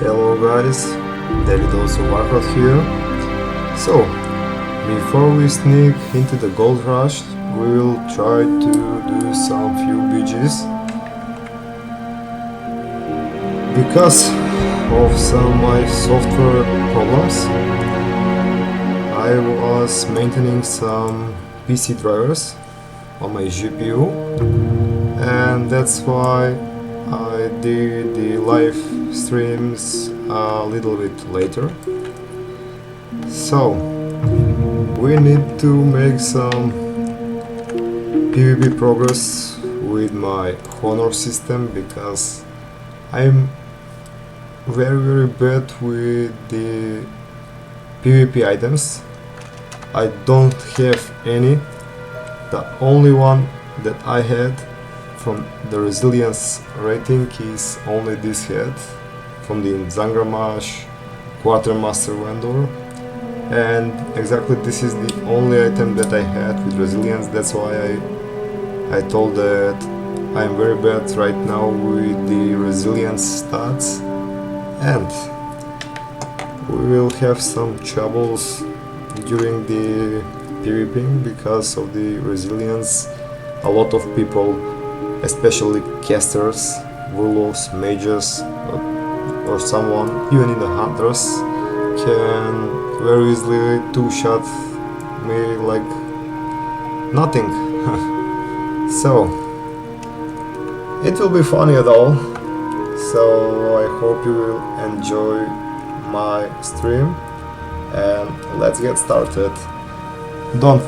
Hello guys, BBC Warcraft here. So, before we sneak into the gold rush, we will try to do some few BGs. Because of some my software problems, I was maintaining some PC drivers on my GPU, and that's why I did the live streams a little bit later. So we need to make some PvP progress with my honor system because I'm very bad with the PvP items. I don't have any. The only one that I had from the resilience rating is only this head from the Zangramash Quartermaster vendor, and exactly this is the only item that I had with resilience. That's why I told that I'm very bad right now with the resilience stats, and we will have some troubles during the PvP because of the resilience. A lot of people, especially casters, warlocks, mages, or someone, even in the hunters, can very easily two-shot me like nothing. So it will be funny at all. So I hope you will enjoy my stream, and let's get started.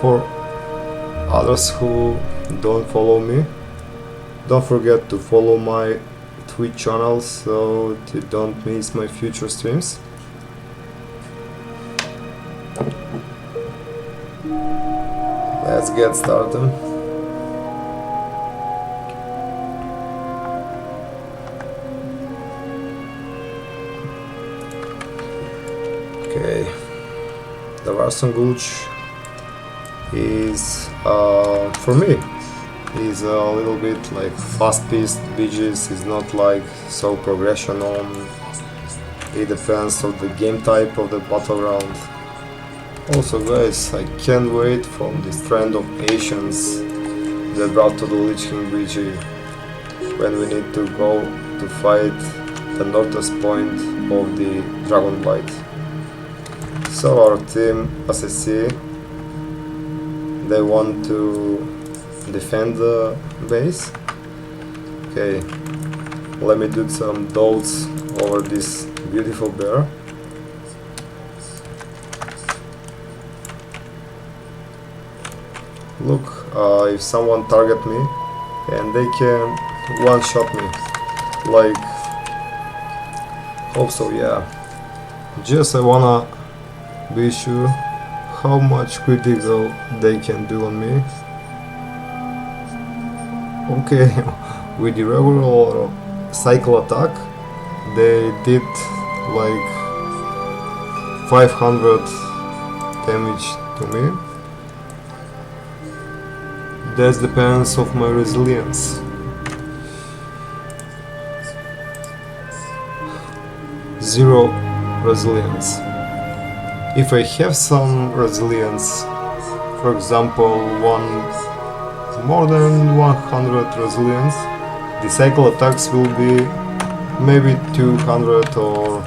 For others who don't follow me, don't forget to follow my Twitch channel so you don't miss my future streams. Let's get started. Okay, the Varson Gulch is for me is a little bit like fast-paced BGs. Is not like so progression on. It depends on the game type of the battleground. Also guys, I can't wait from this trend of Asians that brought to the Lich King BG when we need to go to fight the northeast point of the Dragon Blight. So our team, as I see, they want to defend the base. Okay, let me do some dots over this beautiful bear. Look, if someone target me and they can one-shot me, like, hope so, yeah. Just I wanna be sure how much critical they can do on me. Okay, with the regular cycle attack they did like 500 damage to me. That depends of my resilience. 0 resilience. If I have some resilience, for example, more than 100 resilience, the cycle attacks will be maybe 200 or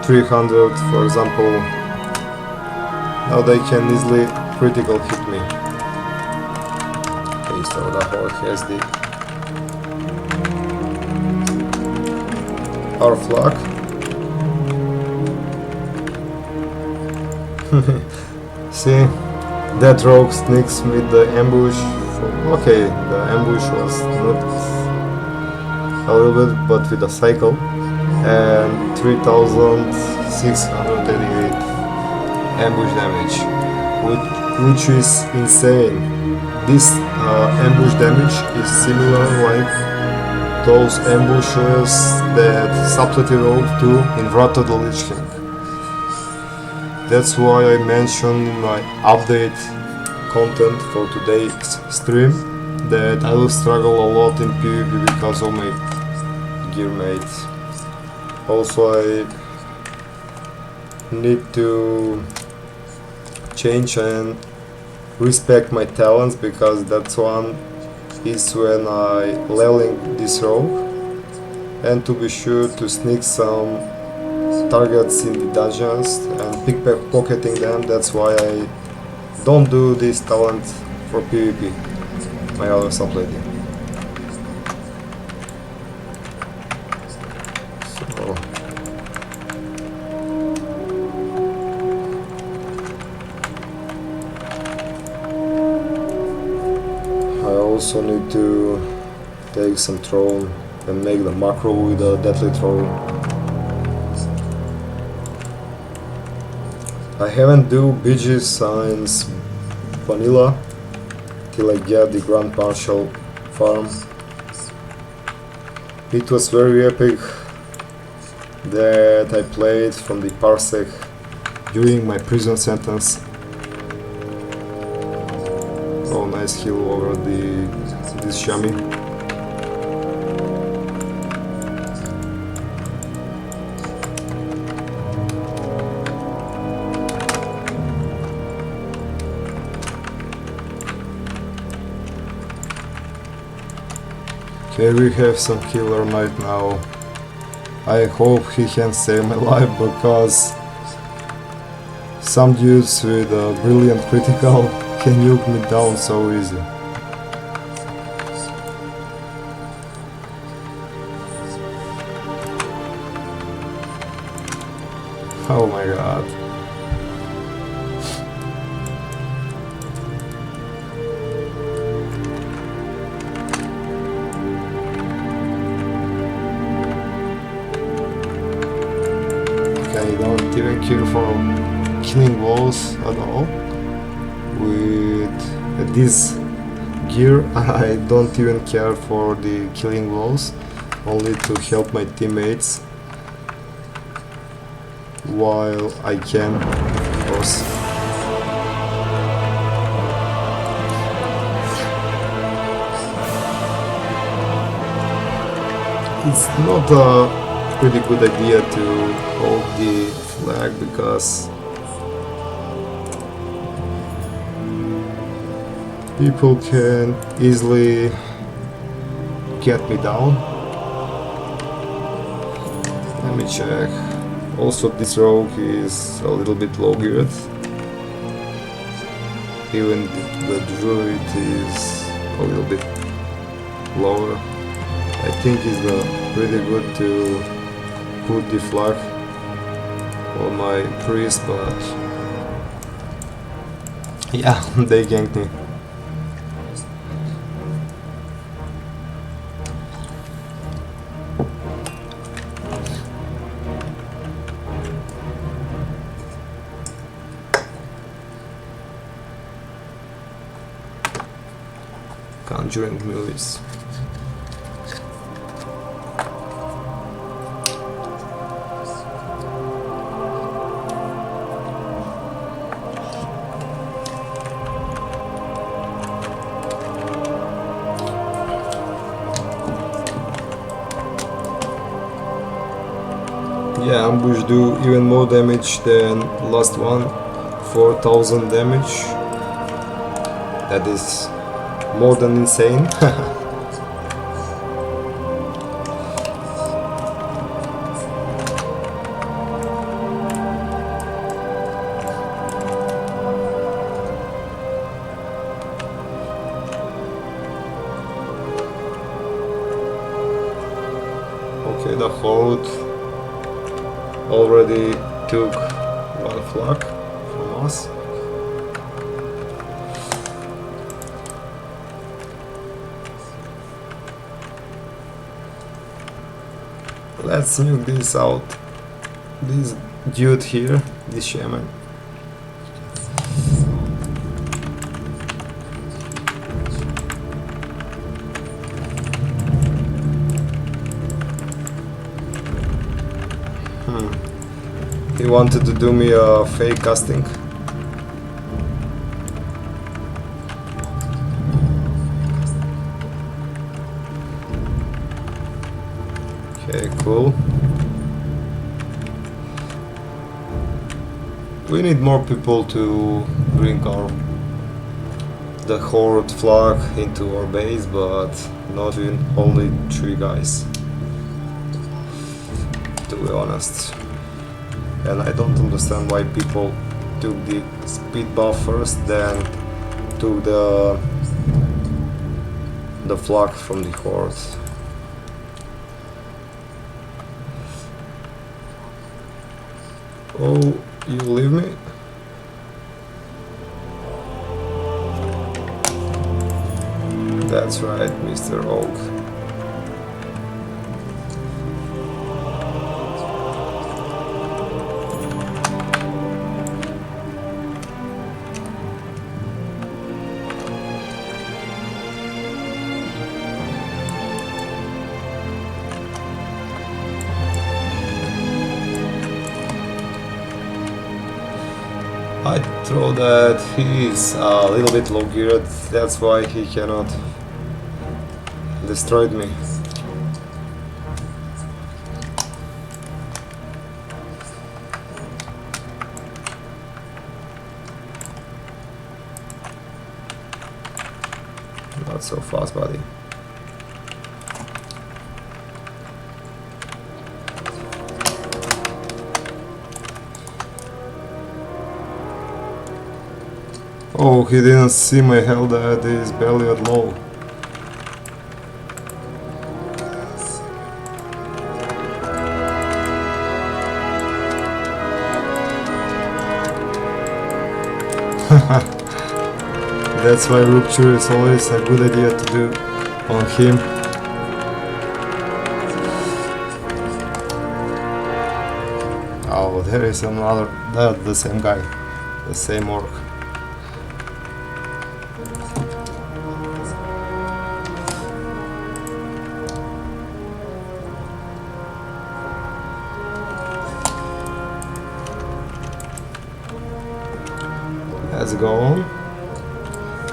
300, for example. Now they can easily critical hit me. Okay, so the horde has the our flag. See, that rogue sneaks with the ambush. Okay, the ambush was not a little bit, but with a cycle, and 3688 ambush damage, which is insane. This ambush damage is similar like those ambushes that Subtlety Rogue do in Wrath of the Lich King. That's why I mentioned in my update content for today's stream that I will struggle a lot in PvP because of my gear mates. Also, I need to change and respect my talents, because that's one is when I leveling this rogue, and to be sure to sneak some targets in the dungeons and pickpocketing them. That's why I don't do this talent for PvP, my other sublady. So I also need to take some throne and make the macro with a deadly throne. I haven't do BG since vanilla till I get the Grand Marshal farm. It was very epic that I played from the Parsec during my prison sentence. Oh, nice heal over this Shami. Okay, we have some killer knight now. I hope he can save my life, because some dudes with a brilliant critical can nuke me down so easy. Oh my god. I don't even care for killing walls at all. With this gear, I don't even care for the killing walls, only to help my teammates while I can, of course. It's not a pretty good idea to hold the flag, because people can easily get me down. Let me check. Also, this rogue is a little bit low geared. Even the druid is a little bit lower. I think it's pretty good to put the flag on my priest, but yeah, they ganked me. Conjuring movies. Yeah, ambush do even more damage than last one, 4000 damage. That is more than insane. Okay, the Horde already took one flag from us. Let's nuke this out. This dude here, this shaman. He wanted to do me a fake casting. Okay, cool. We need more people to bring the Horde flag into our base, but not in only 3 guys, to be honest. And I don't understand why people took the speed buff first, then took the flag from the Horde. Oh, you leave me? That's right, Mr. Oak. I thought that he is a little bit low geared, that's why he cannot destroy me. Not so fast, buddy. Oh, he didn't see my health that is barely at low. That's why rupture is always a good idea to do on him. Oh, there is another, that's the same guy, the same orc. Let's go on.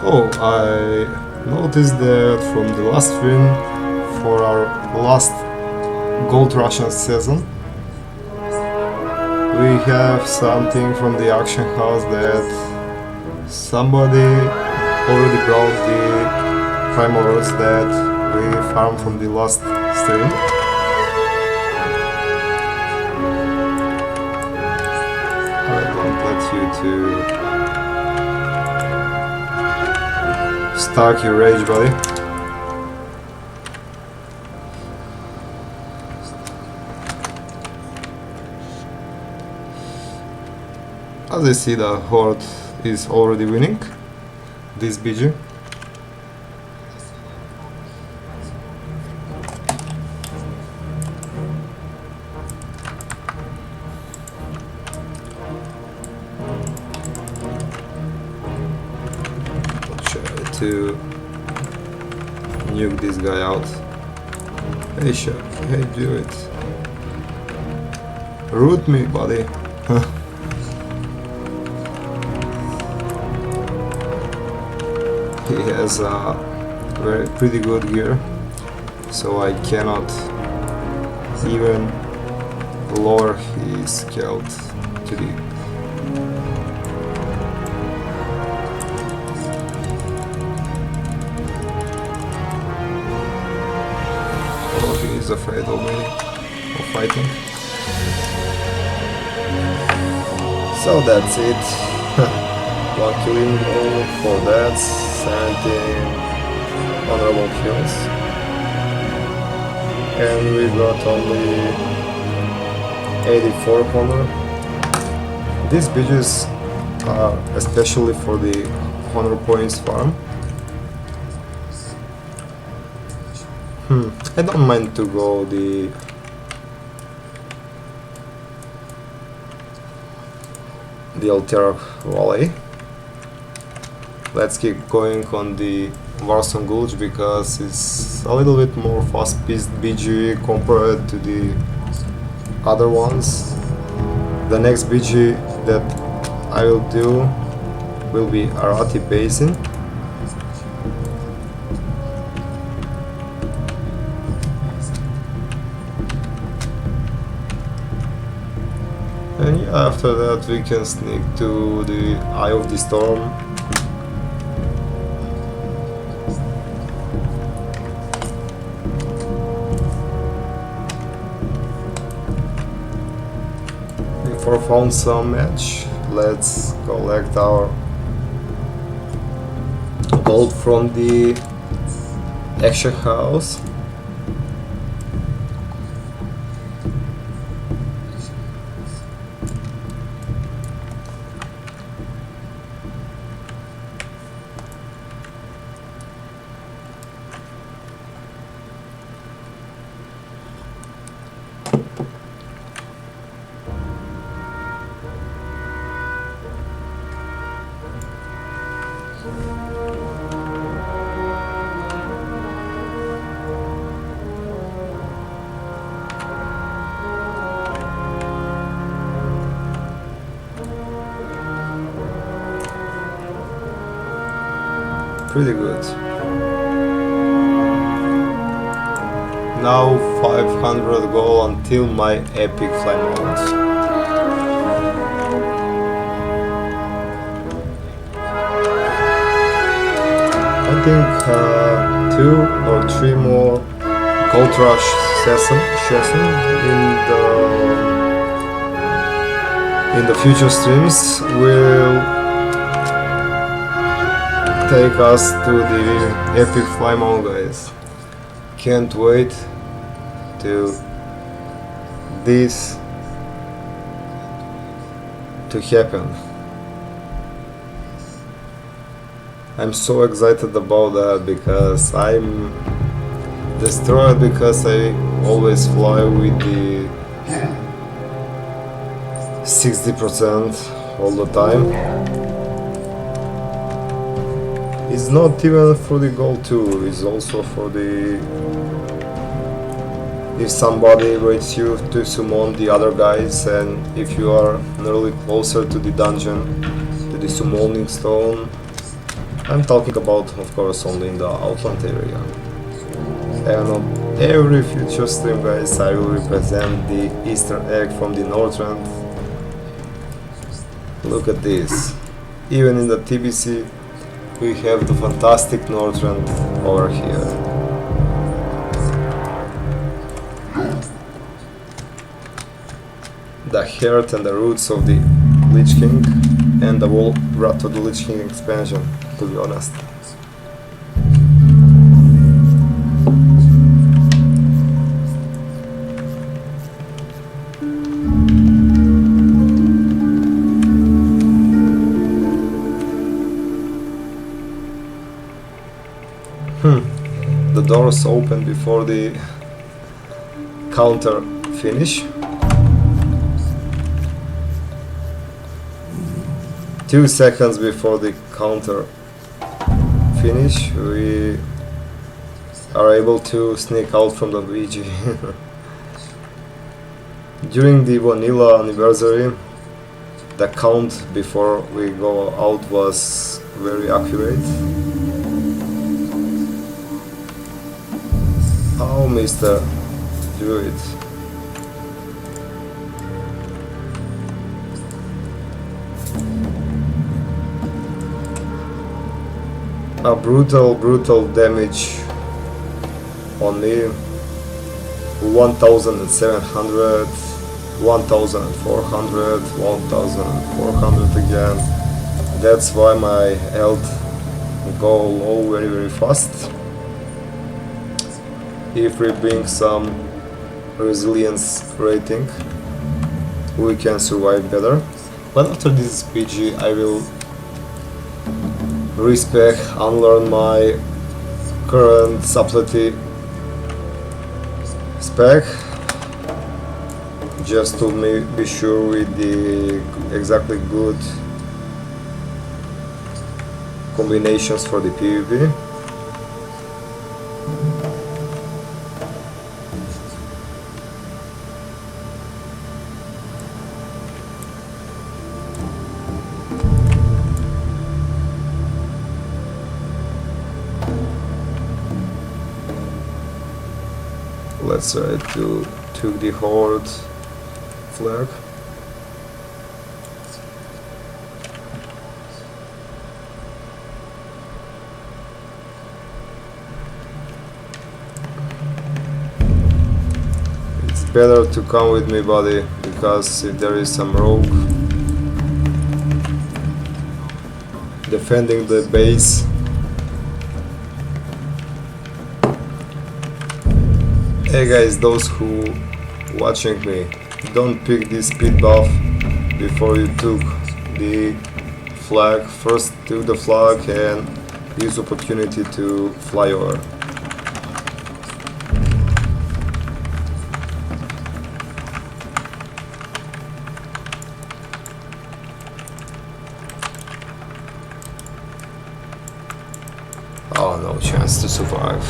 Oh, I noticed that from the last stream for our last Gold Russian season, we have something from the auction house that somebody already brought the primal roots that we farmed from the last stream. I don't let you to stack your rage, buddy. As I see, the Horde is already winning this BG. To nuke this guy out. Hey, hey, do it. Root me, buddy. He has a pretty good gear, so I cannot even lower his health to the afraid of me, of fighting. So that's it. One killing for that, 17 honorable kills. And we got only 84 honor. These badges are especially for the honor points farm. I don't mind to go the Altera Valley. Let's keep going on the Warson Gulch because it's a little bit more fast-paced BG compared to the other ones. The next BG that I will do will be Arati Basin. And yeah, after that we can sneak to the Eye of the Storm. Before found some match, let's collect our gold from the action house. Pretty good. Now 500 gold until my epic fly mount. I think 2 or 3 more gold rush session in the future streams will take us to the epic fly mount, guys. Can't wait to this to happen. I'm so excited about that because I'm destroyed because I always fly with the 60% all the time. It's not even for the goal too, it's also for the... if somebody rates you to summon the other guys, and if you are nearly closer to the dungeon, to the summoning stone. I'm talking about, of course, only in the Outland area. And on every future stream, guys, I will represent the Easter egg from the Northrend. Look at this. Even in the TBC, we have the fantastic Northrend over here. The heart and the roots of the Lich King, and the whole Wrath of the Lich King expansion, to be honest. The doors open before the counter finish. 2 seconds before the counter finish, we are able to sneak out from the VG. During the vanilla anniversary, the count before we go out was very accurate. Oh, Mr. Druid. A brutal damage on me. 1700, 1400, 1400 again. That's why my health go low very fast. If we bring some resilience rating, we can survive better. But after this PG, I will respec, unlearn my current subtlety spec, just to be sure with the exactly good combinations for the PvP. Let's try to take the Horde flag. better to come with me, buddy, because if there is some rogue defending the base, hey guys, those who watching me, don't pick this speed buff before you took the flag. First took the flag and use opportunity to fly over. Oh, no chance to survive.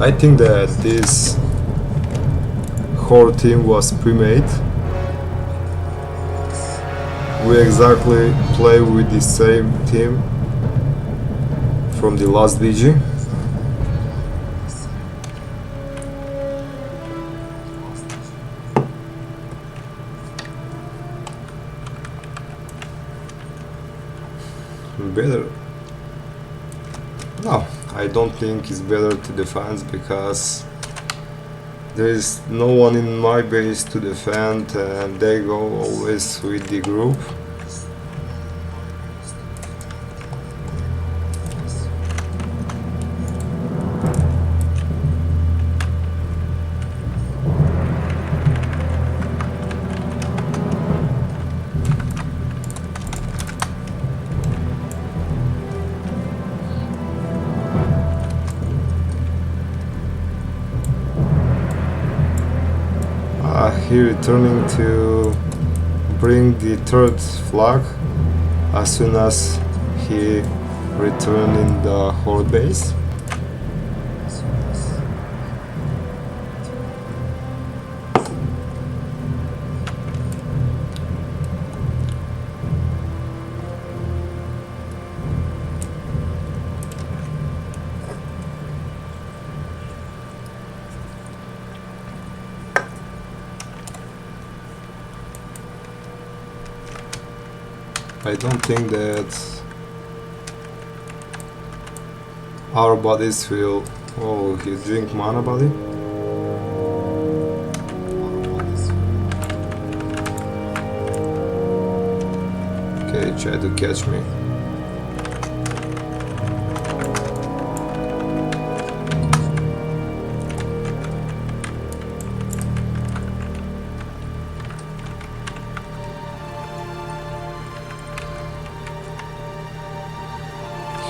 I think that this whole team was pre-made. We exactly play with the same team from the last BG. Better. No, I don't think it's better to defend because there is no one in my base to defend and they go always with the group. He returning to bring the third flag as soon as he returned in the horde base. I don't think that our bodies will... Oh, he drink mana, buddy? Okay, try to catch me.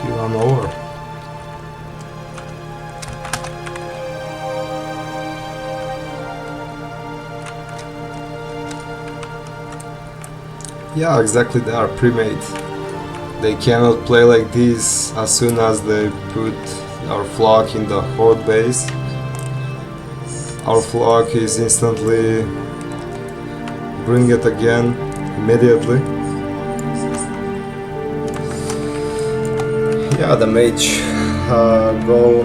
He ran over. Yeah, exactly, they are pre-made. They cannot play like this as soon as they put our flag in the horde base. Our flag is instantly bring it again immediately. Yeah, the mage go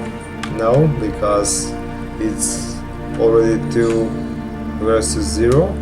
now because it's already 2 versus 0.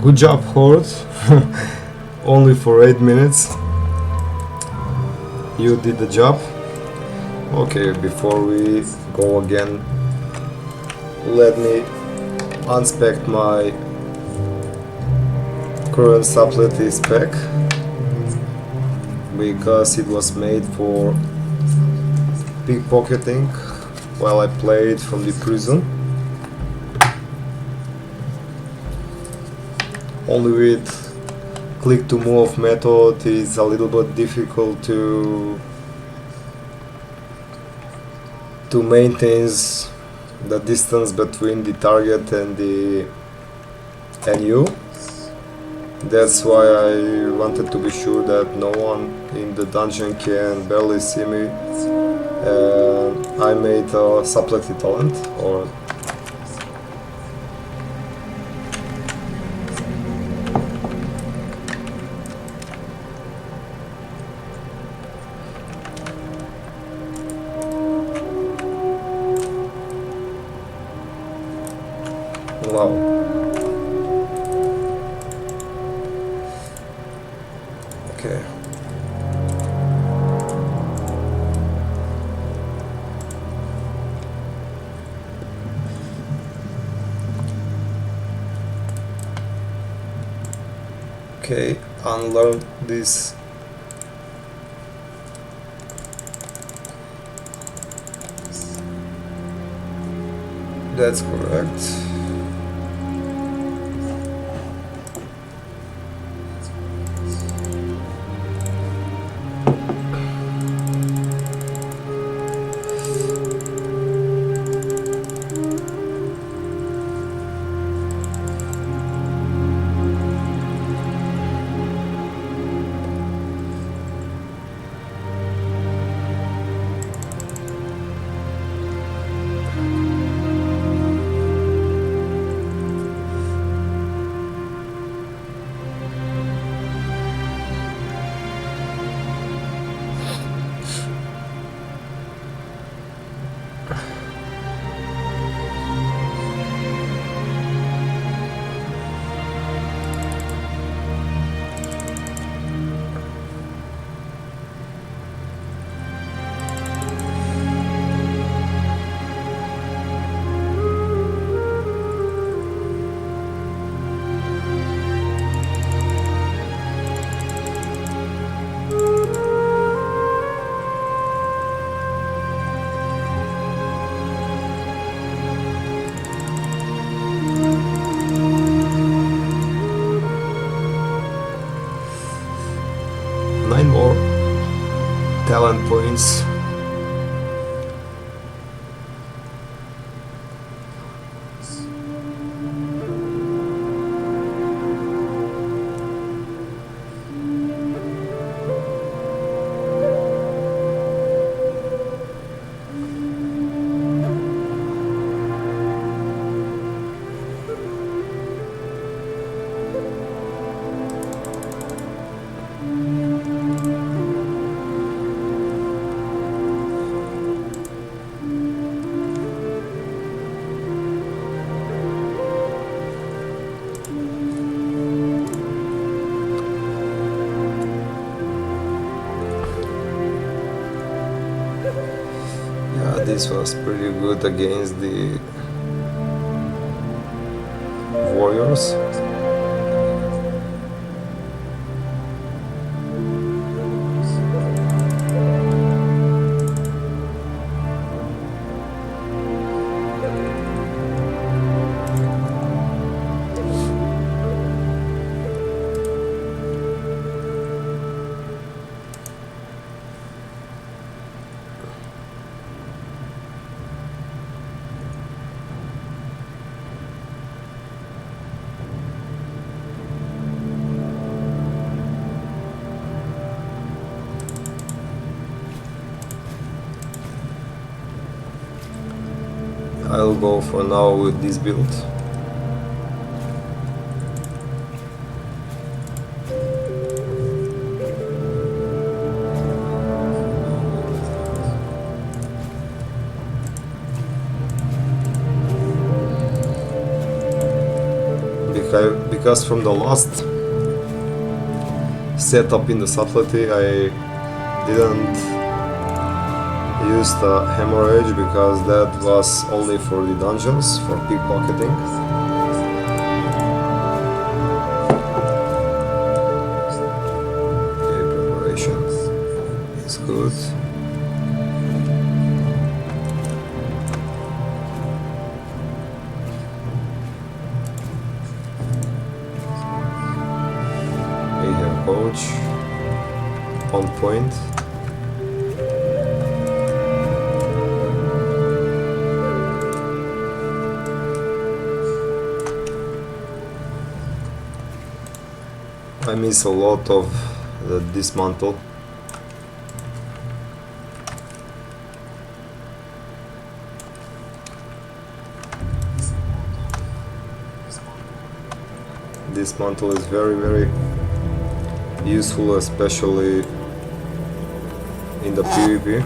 Good job, Horde. Only for 8 minutes. You did the job. Okay, before we go again, let me unspec my current supplet spec because it was made for pickpocketing while I played from the prison. Only with click to move method is a little bit difficult to maintain the distance between the target and you. That's why I wanted to be sure that no one in the dungeon can barely see me. I made a suppleted talent, or wow. Okay. Okay, unlearn this. That's correct. Nine more talent points. Yeah, this was pretty good against the warriors. I'll go for now with this build. Because from the last setup in the subtlety I didn't use the hemorrhage because that was only for the dungeons, for pickpocketing. Okay, preparation is good. Coach on point. miss a lot of the dismantle. Dismantle is very useful, especially in the PvP.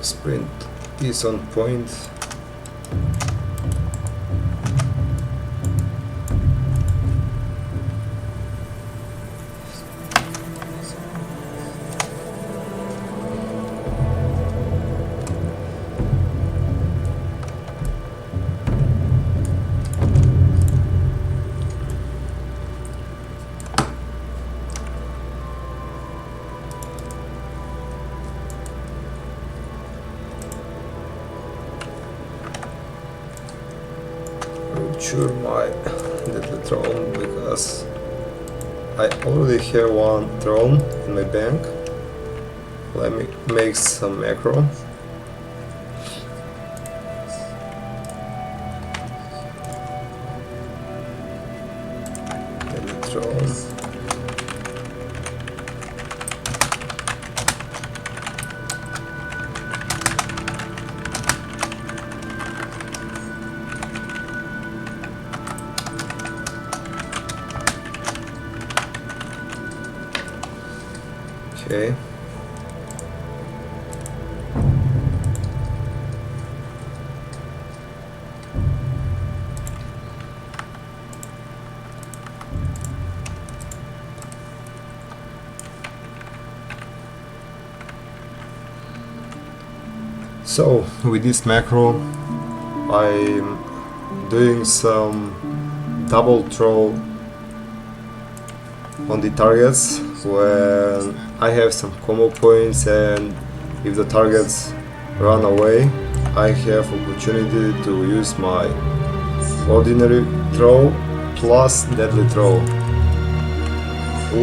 Sprint is on point. Sure my deadly throne, because I already have one throne in my bank. Let me make some macro. Deadly throne. Okay. So with this macro I'm doing some double throw on the targets when I have some combo points, and if the targets run away I have opportunity to use my ordinary throw plus deadly throw,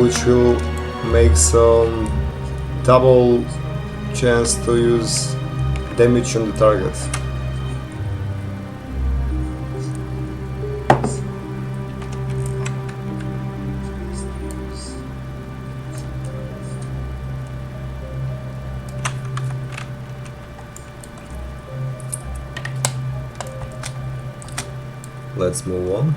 which will make some double chance to use damage on the target. Let's move on.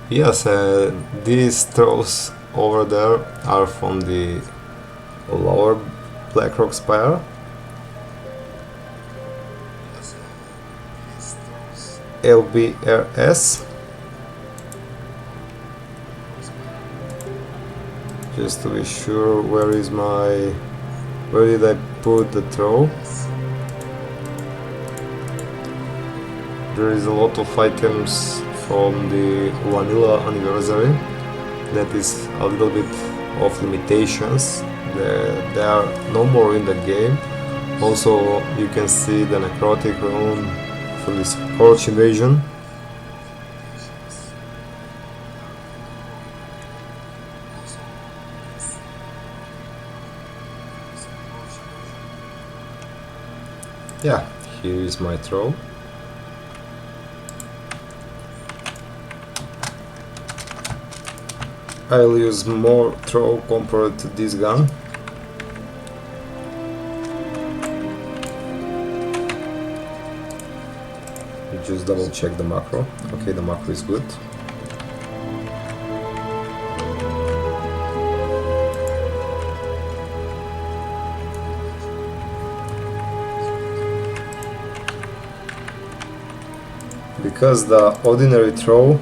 Yes, these throws over there are from the lower Blackrock Spire. LBRS. Just to be sure, where did I put the throw? There is a lot of items from the Vanilla Anniversary that is a little bit of limitations. They are no more in the game. Also, you can see the necrotic rune for this Scorch invasion. Yeah, here is my throw. I'll use more throw compared to this gun. Just double check the macro. Okay, the macro is good. Because the ordinary throw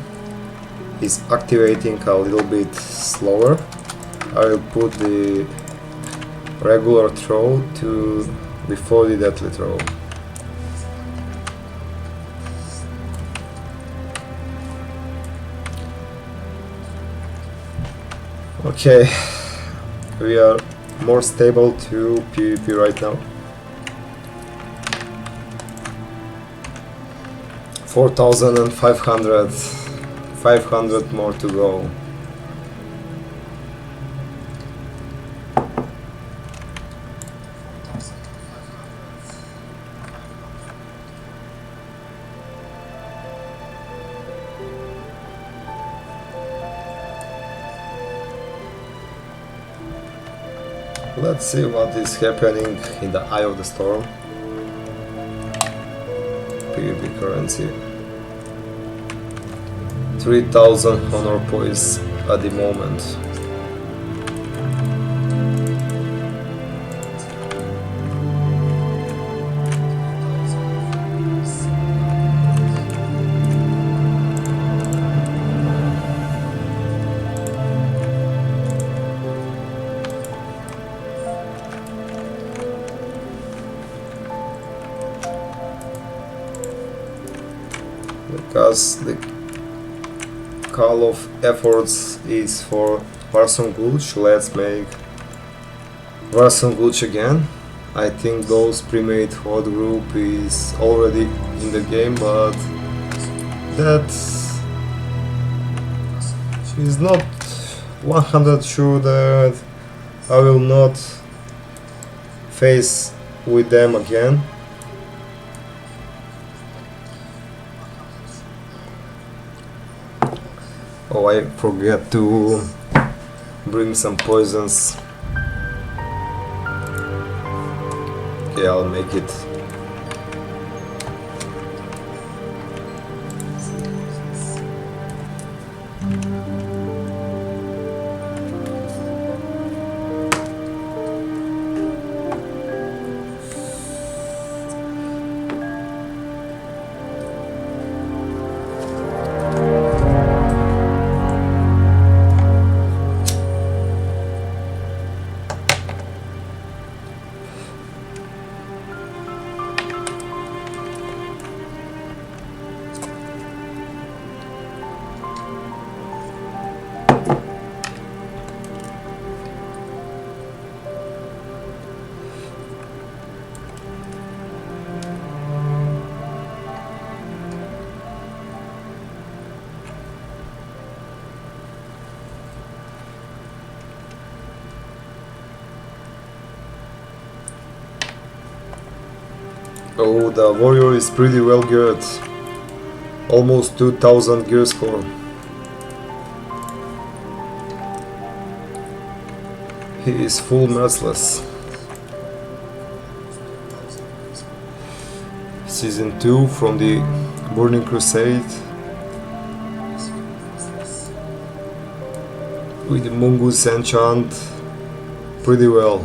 is activating a little bit slower, I will put the regular throw to before the deadly throw. Okay, we are more stable to PvP right now. 4,500, 500 more to go. Let's see what is happening in the eye of the storm. PvP currency. 3,000 honor points at the moment. Because the call of efforts is for Warson Gulch, let's make Warson Gulch again. I think those pre-made horde group is already in the game, but that is not 100 sure that I will not face with them again. Oh, I forget to bring some poisons. Okay, I'll make it. Oh, the warrior is pretty well geared. Almost 2000 gear score. He is full merciless. Season 2 from the Burning Crusade. With the Mongoose enchant. Pretty well.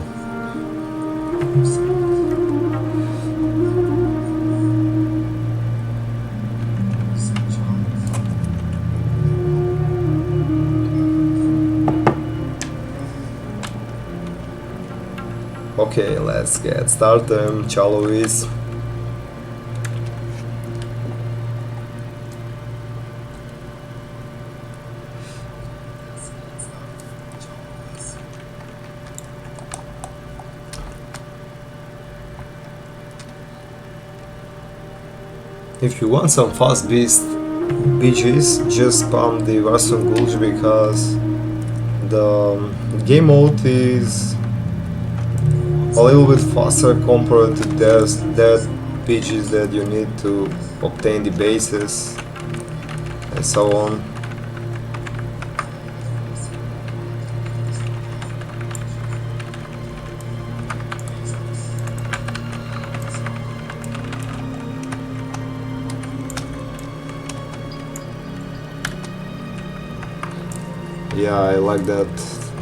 Okay, let's get started, Chalois. If you want some fast beast BGs, just spam the Warson Gulch because the game mode is a little bit faster compared to that BGs that you need to obtain the bases and so on. Yeah, I like that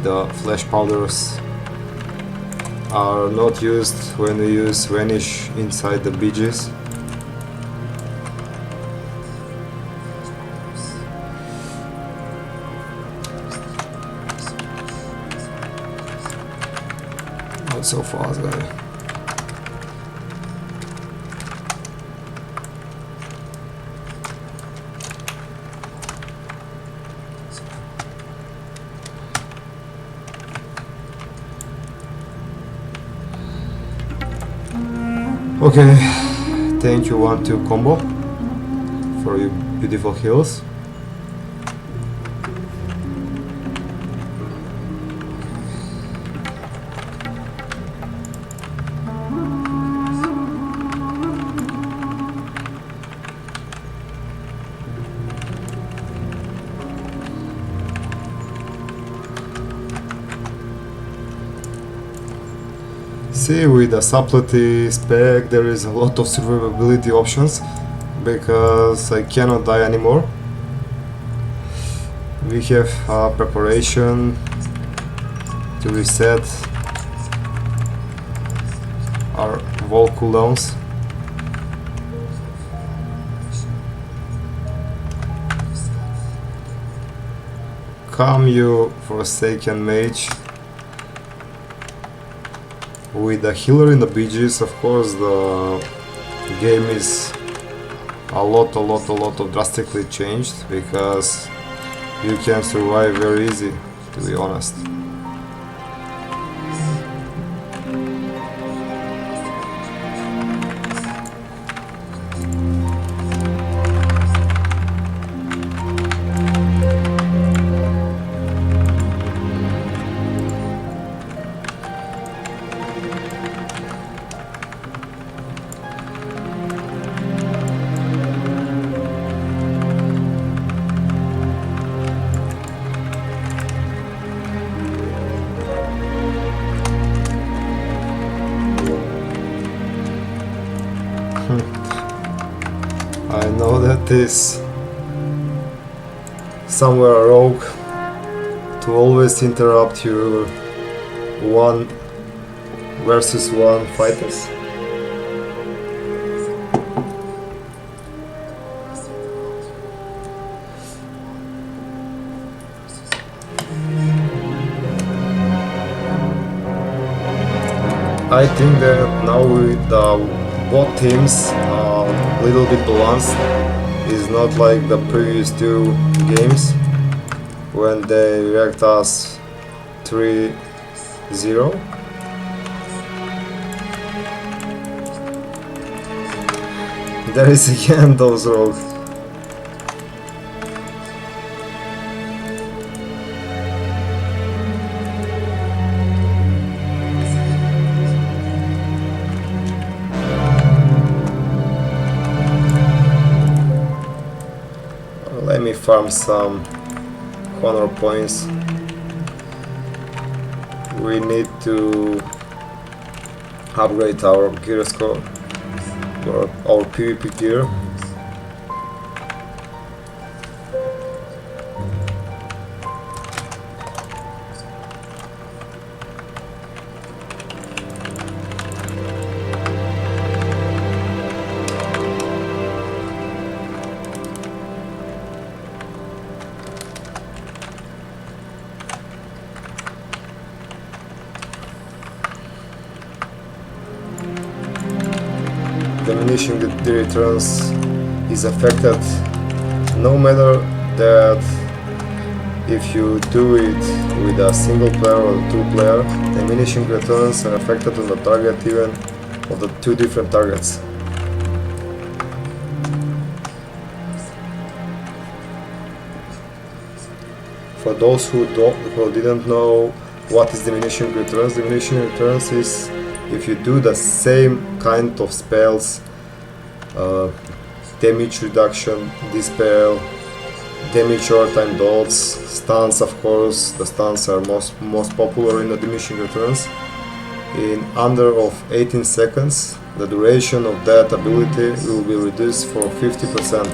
the flash powders are not used when we use Vanish inside the BGs. Not so fast, guy. Okay, thank you 1-2 combo for you beautiful hills. See, with the supplicity spec there is a lot of survivability options because I cannot die anymore. We have preparation to reset our wall cooldowns. Come you Forsaken Mage. With the healer in the BGs, of course, the game is a lot of drastically changed because you can survive very easy, to be honest. I know that is somewhere a rogue to always interrupt your 1 versus 1 fighters. I think that now with the both teams a little bit balanced, is not like the previous 2 games when they wrecked us 3-0. There is again those rogues. Let me farm some honor points. We need to upgrade our gear score, or our PvP gear. Diminishing the returns is affected no matter that if you do it with a single player or 2 player. Diminishing returns are affected on the target even of the 2 different targets. For those who didn't know what is diminishing returns is if you do the same kind of spells, damage reduction, dispel, damage overtime dots, stuns, of course, the stuns are most popular in the diminishing returns. In under of 18 seconds, the duration of that ability will be reduced for 50%.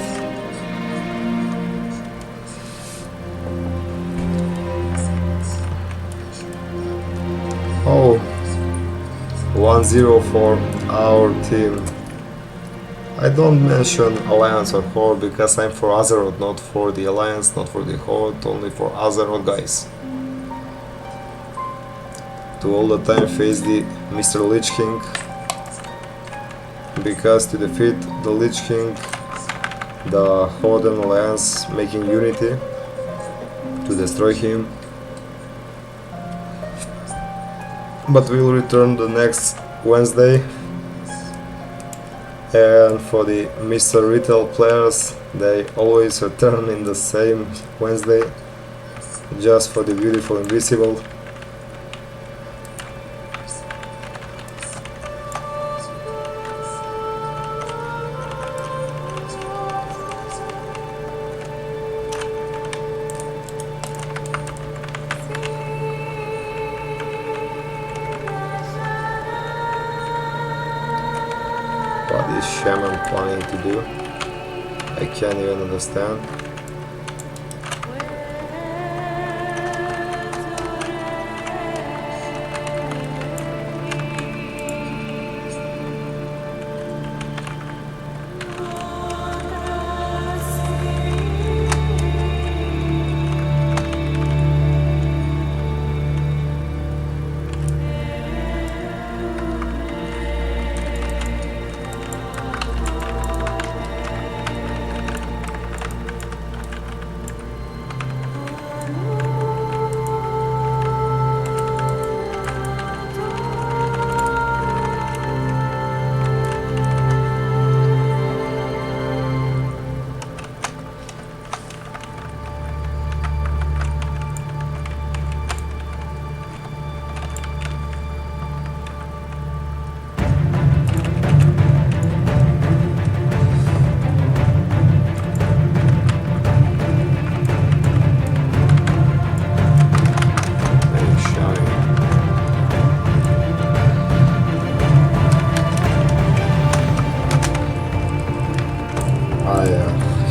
Oh, 1-0 for our team. I don't mention Alliance or Horde because I'm for Azeroth, not for the Alliance, not for the Horde, only for Azeroth guys. To all the time face the Mr. Lich King, because to defeat the Lich King, the Horde and Alliance making unity to destroy him. But we'll return the next Wednesday. And for the Mr. Retail players, They always return in the same Wednesday, just for the beautiful invisible. What is Shaman planning to do? I can't even understand.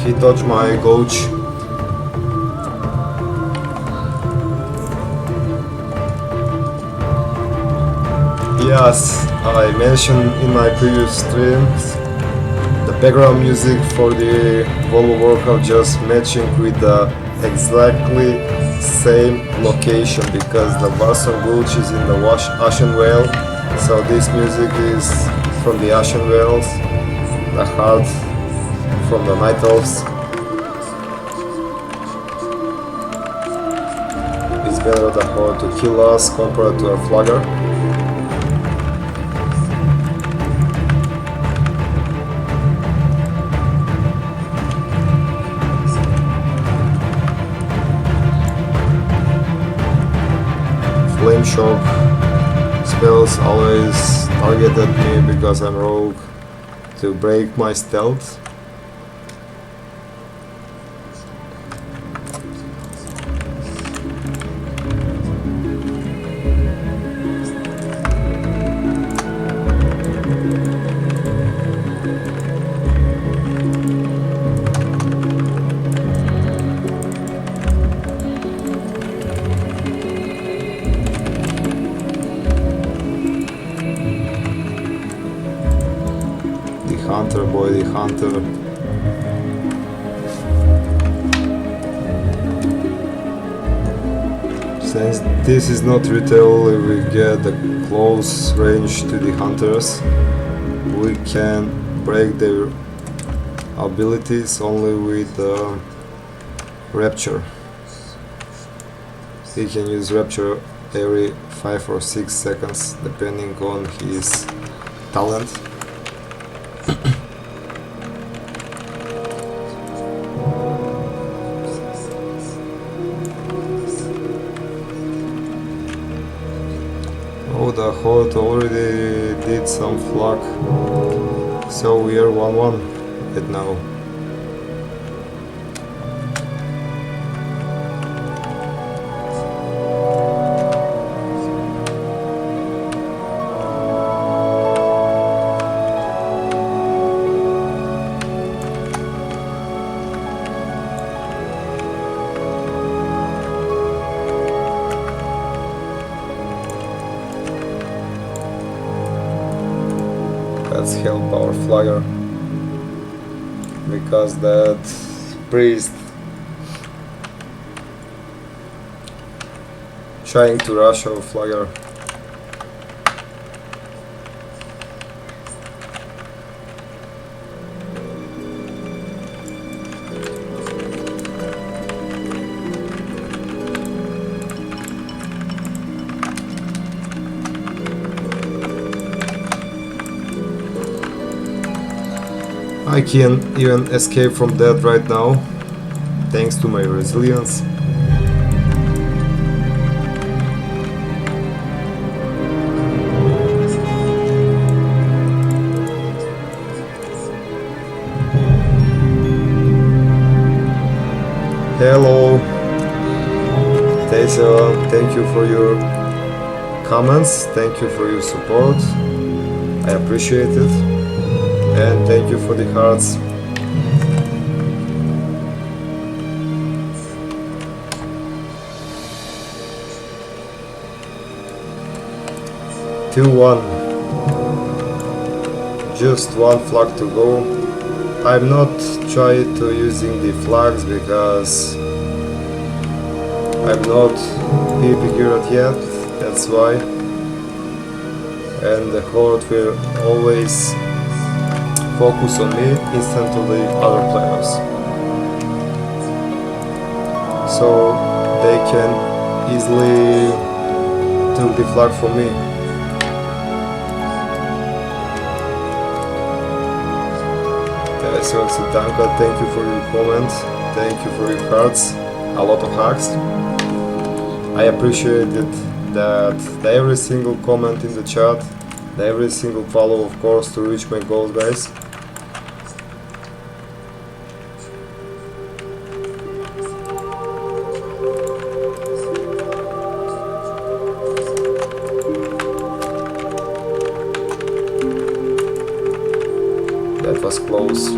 He dodged my gouge. Yes, I mentioned in my previous streams the background music for the World of Warcraft just matching with the exactly same location, because the Warson Gulch is in the Ashen Vale, so this music is from the Ashen Vales, the heart from the Night Elves. It's better the horde to kill us compared to a flagger. Flame shock spells always targeted me because I'm rogue to break my stealth. Hunter, boy, the hunter. Since this is not retail, if we get a close range to the hunters, we can break their abilities only with Rapture. He can use Rapture every 5 or 6 seconds depending on his talent. Oh, the horde already did some flak, so we are 1-1 right now. Let's help our flagger, because that priest trying to rush our flagger. I can even escape from that right now, thanks to my resilience. Hello, Taysa, thank you for your comments, thank you for your support, I appreciate it, and thank you for the hearts. Two one, just one flag to go. I'm not trying to using the flags because I'm not PvP geared yet, that's why, and the horde will always focus on me instead of the other players, so they can easily took the flag from me. So Danka, thank you for your comments, thank you for your hearts, a lot of hugs. I appreciate it, that every single comment in the chat, every single follow, of course, to reach my goals, guys. That was close.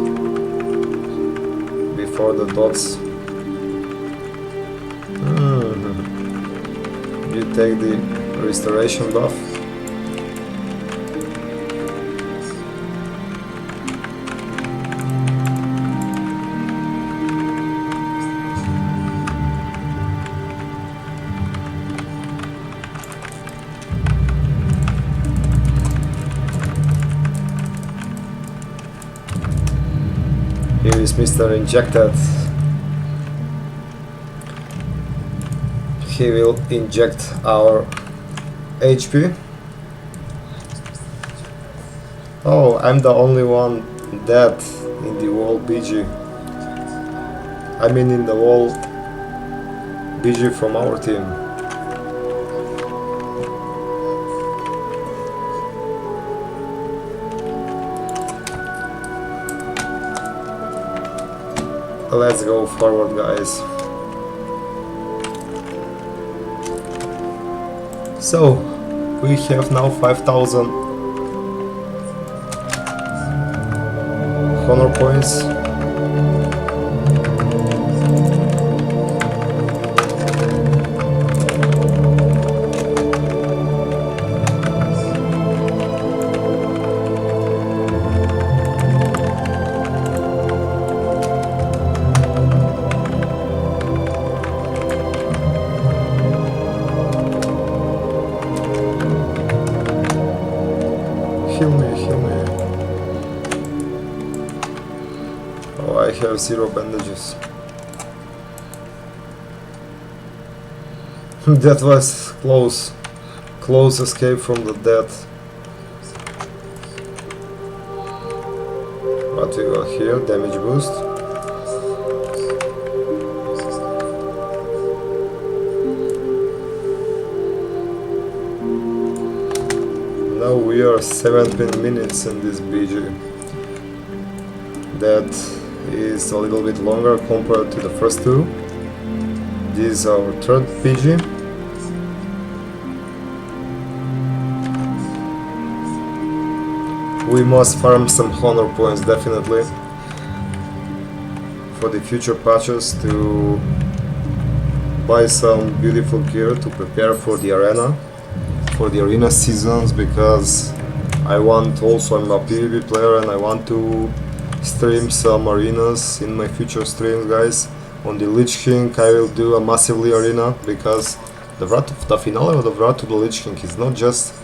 Before the dots. You take the restoration buff. Here is Mr. Injected. He will inject our HP. Oh, I'm the only one dead in the whole BG. I mean in the whole BG from our team. Let's go forward, guys. So, we have now 5,000 honor points. Heal me. Oh, I have 0 bandages. That was close. Close escape from the death. What we got here? Damage boost. Now we are 17 minutes in this BG. That is a little bit longer compared to the first two. This is our third BG. We must farm some honor points definitely for the future patches to buy some beautiful gear to prepare for the arena. For the arena seasons, because I want also, I'm a PvP player and I want to stream some arenas in my future streams, guys. On the Lich King I will do a massively arena, because the finale of the Wrath of the Lich King is not just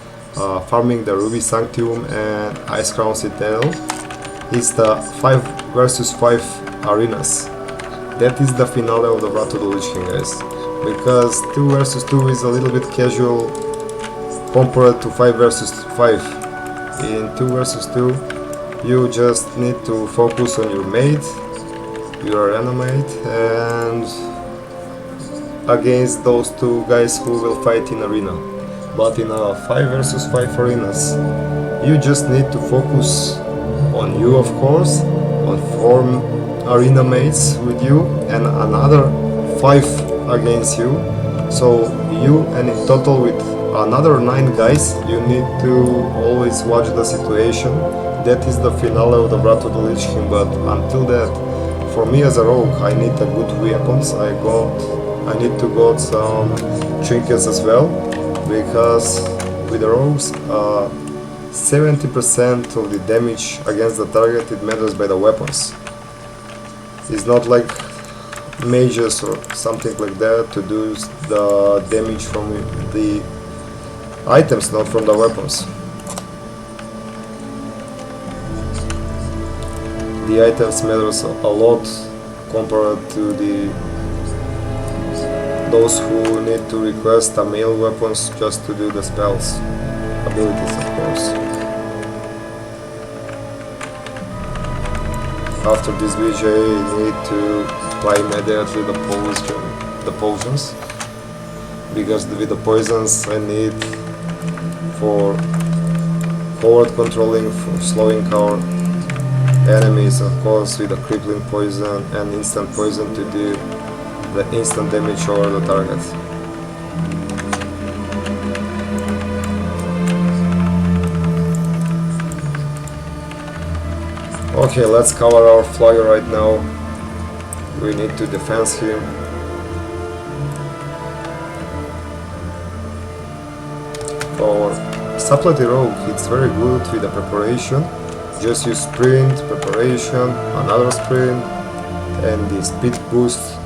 farming the Ruby Sanctum and Ice Crown Citadel, it's the 5 versus 5 arenas. That is the finale of the Wrath of the Lich King, guys, because 2 versus 2 is a little bit casual compared to 5 versus 5. In 2 versus 2 You just need to focus on your mate, your arena mate, and against those two guys who will fight in arena. But in a 5 versus 5 arenas, you just need to focus on you, of course, on 4 arena mates with you and another 5 against you. So you, and in total with another 9 guys, you need to always watch the situation. That is the finale of the Wrath of the Lich King, but until that, for me as a rogue, I need a good weapons. I need to got some trinkets as well, because with the rogues, 70% of the damage against the target, it matters by the weapons. It's not like mages or something like that to do the damage from the items, not from the weapons. The items matters a lot compared to those who need to request a male weapons just to do the spells, abilities of course. After this BJ, I need to apply immediately the potions, because with the poisons I need for forward controlling, for slowing our enemies, of course, with a crippling poison and instant poison to do the instant damage over the target. Okay, let's cover our flyer right now. We need to defend him. For Supply Rogue, it's very good with the preparation. Just use sprint, preparation, another sprint, and the speed boost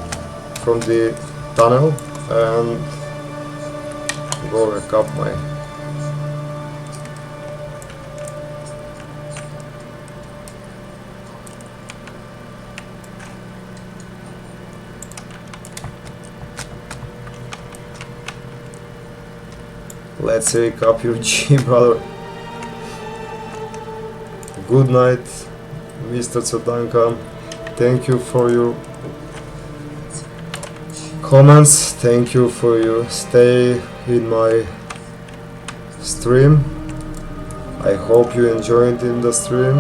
from the tunnel, and go back up my... Let's wake up your G, brother. Good night, Mr. Tsodanka. Thank you for your comments. Thank you for your stay in my stream. I hope you enjoyed in the stream.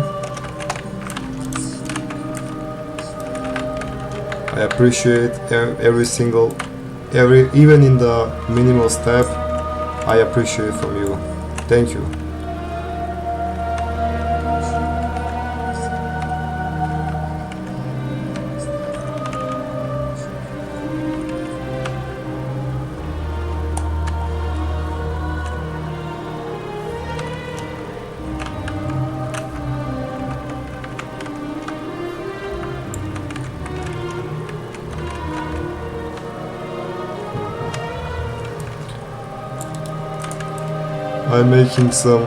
I appreciate even in the minimal step, I appreciate from you. Thank you. I'm making some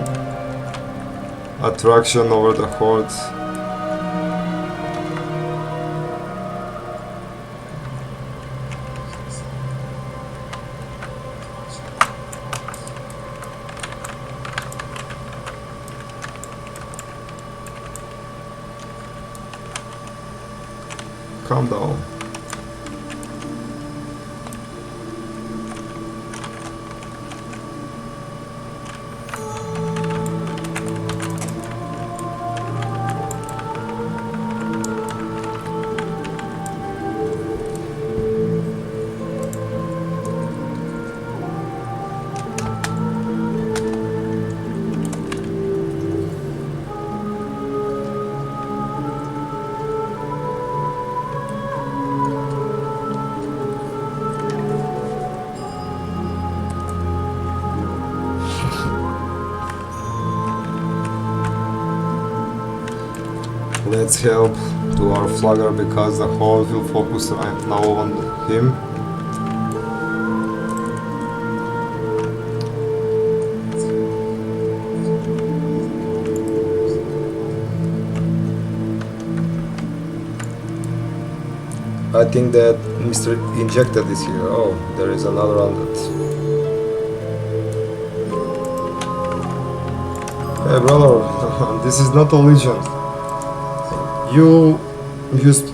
attraction over the horde. Calm down. Let's help to our flagger, because the whole will focus right now on him. I think that Mr. Injected is here. Oh, there is another undead. Hey brother, this is not a legion. You used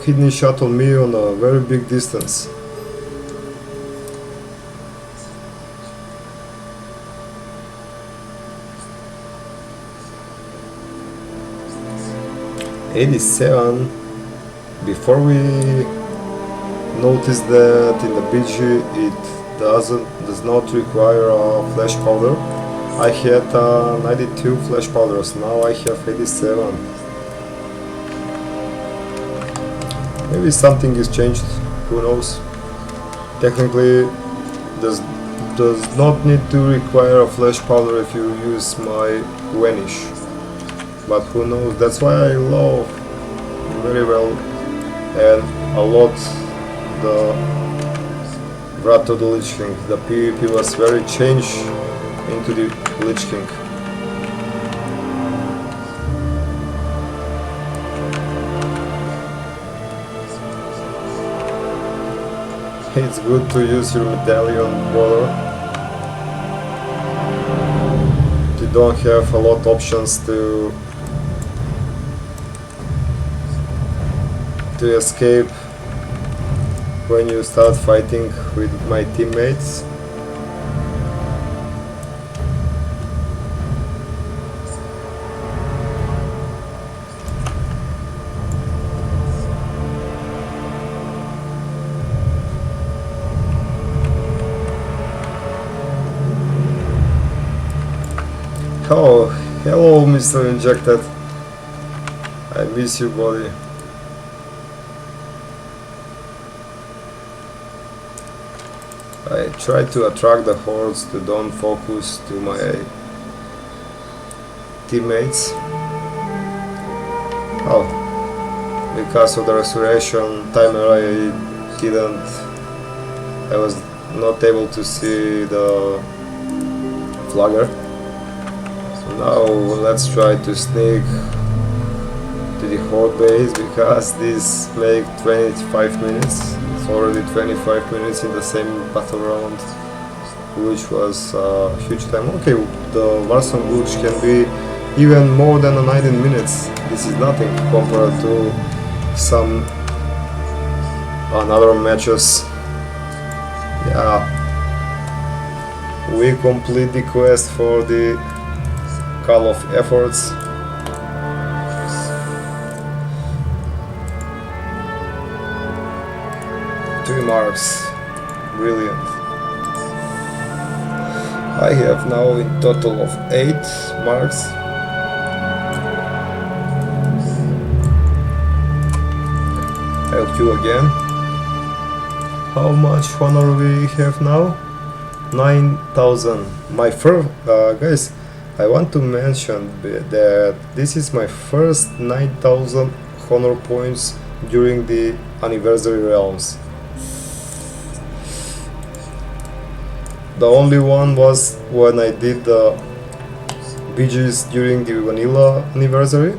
kidney shot on me on a very big distance. '87. Before we noticed that in the BG it does not require a flash powder. I had 92 flash powders. Now I have 87. Maybe something is changed. Who knows? Technically, does not need to require a flash powder if you use my vanish. But who knows? That's why I love very well and a lot the Wrath of the Lich King. The PvP was very changed into the Lich King. It's good to use your medallion border. You don't have a lot of options to escape when you start fighting with my teammates. Oh, hello Mr. Injected. I miss you, buddy. I try to attract the hordes to don't focus to my teammates. Oh, because of the resurrection timer I was not able to see the flagger. So now let's try to sneak to the horde base, because this make 25 minutes. It's already 25 minutes in the same battleground, which was a huge time. Okay, the Warzone glitch can be even more than 19 minutes. This is nothing compared to some another matches. Yeah, we complete the quest for the Call of Efforts. Three marks, brilliant. I have now in total of 8 marks. I'll queue again. How much honor we have now? 9,000. My first, guys, I want to mention that this is my first 9,000 honor points during the anniversary realms. The only one was when I did the BGs during the vanilla anniversary.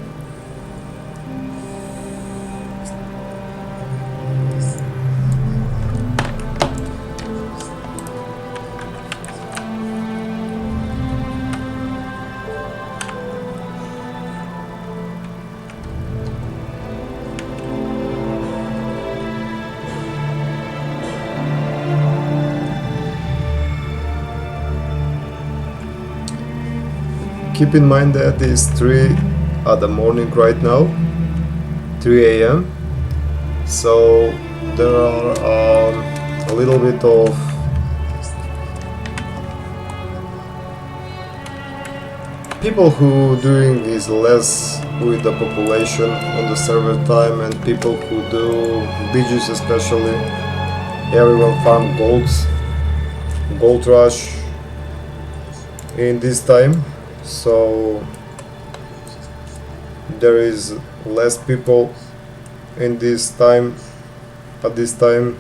Keep in mind that it's 3 at the morning right now, 3 a.m. So there are a little bit of people who doing is less with the population on the server time, and people who do BGs especially. Everyone farm gold rush in this time. So there is less people in this time, at this time,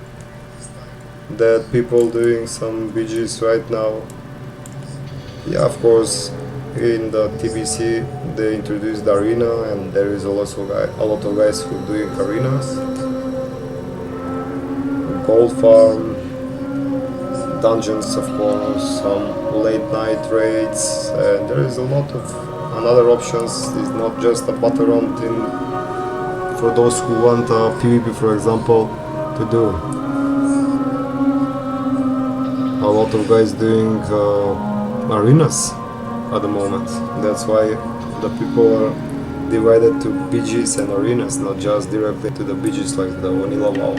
that people doing some BGs right now. Yeah, of course, in the TBC they introduced the arena, and there is also a lot of guys who doing arenas, gold farm, dungeons, of course, some late night raids, and there is a lot of another options. It's not just a battleground in for those who want PvP, for example, to do. A lot of guys doing arenas at the moment. That's why the people are divided to BGs and arenas, not just directly to the BGs like the vanilla WoW.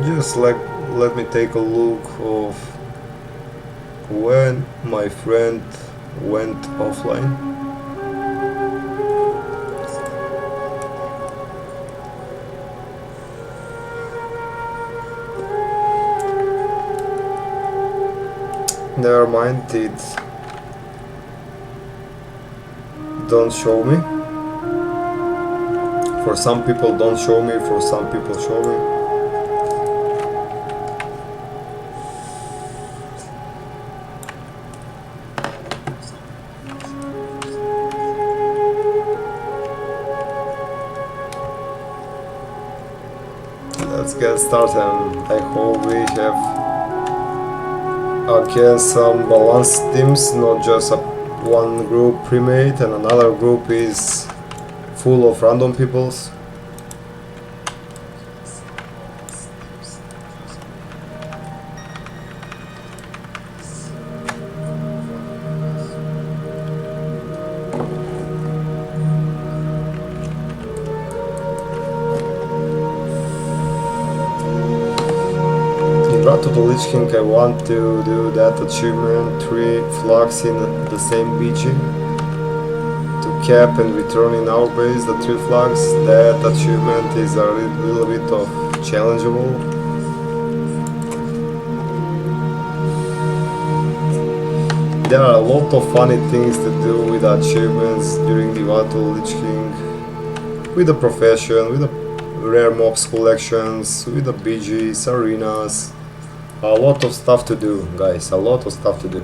Just like let me take a look of when my friend went offline. Never mind, it don't show me. For some people don't show me, for some people show me. Let's get started, and I hope we have again some balanced teams, not just one group pre-made and another group is full of random peoples. To the Lich King, I want to do that achievement, 3 flags in the same BG, to cap and return in our base the 3 flags. That achievement is a little bit of challengeable. There are a lot of funny things to do with achievements during the Battle Lich King, with the profession, with the rare mobs collections, with the BGs, arenas. A lot of stuff to do, guys, a lot of stuff to do.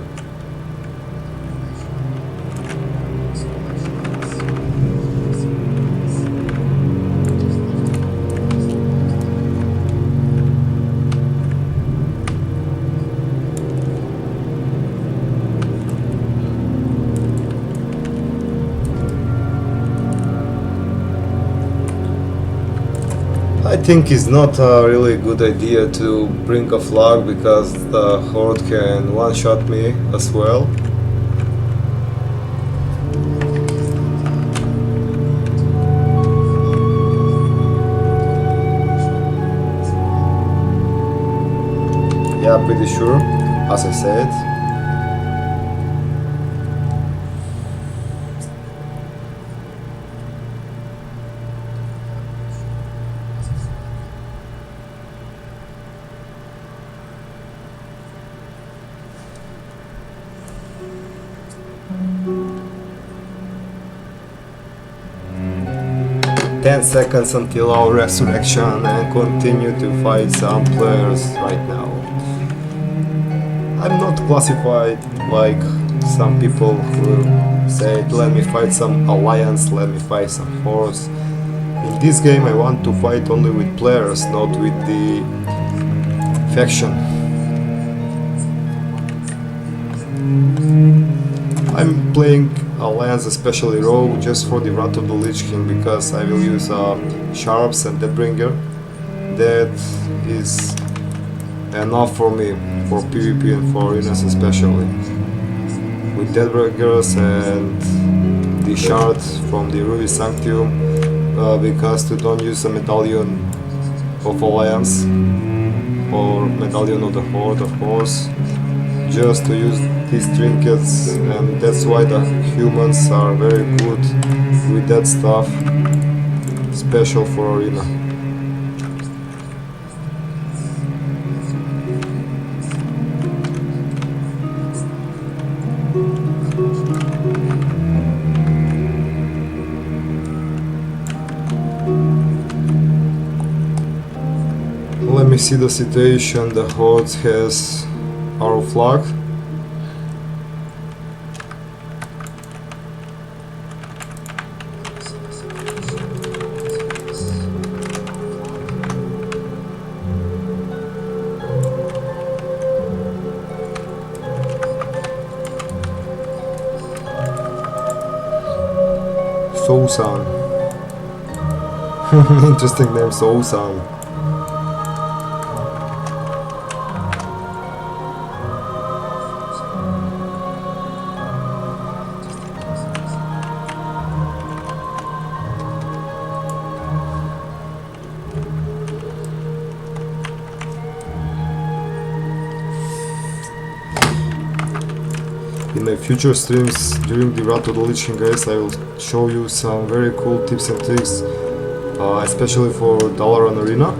I think it's not a really good idea to bring a flag because the horde can one-shot me as well. Yeah, pretty sure, as I said. 10 seconds until our resurrection and continue to fight some players right now. I'm not classified like some people who say let me fight some alliance, let me fight some hordes. In this game I want to fight only with players, not with the faction. I'm playing Alliance, especially Rogue, just for the Wrath of the Lich King, because I will use Sharps and Deathbringer. That is enough for me, for PvP and for arenas especially. With Deathbringers and the Shard from the Ruby Sanctum, because to don't use a Medallion of Alliance or Medallion of the Horde, of course, just to use these trinkets, and that's why the humans are very good with that stuff, special for arena. me see the situation. The horde has our flag. Sousan. Interesting name, Sousan. In my future streams during the Wrath of the Lich King, guys, I will show you some very cool tips and tricks, especially for Dalaran Arena.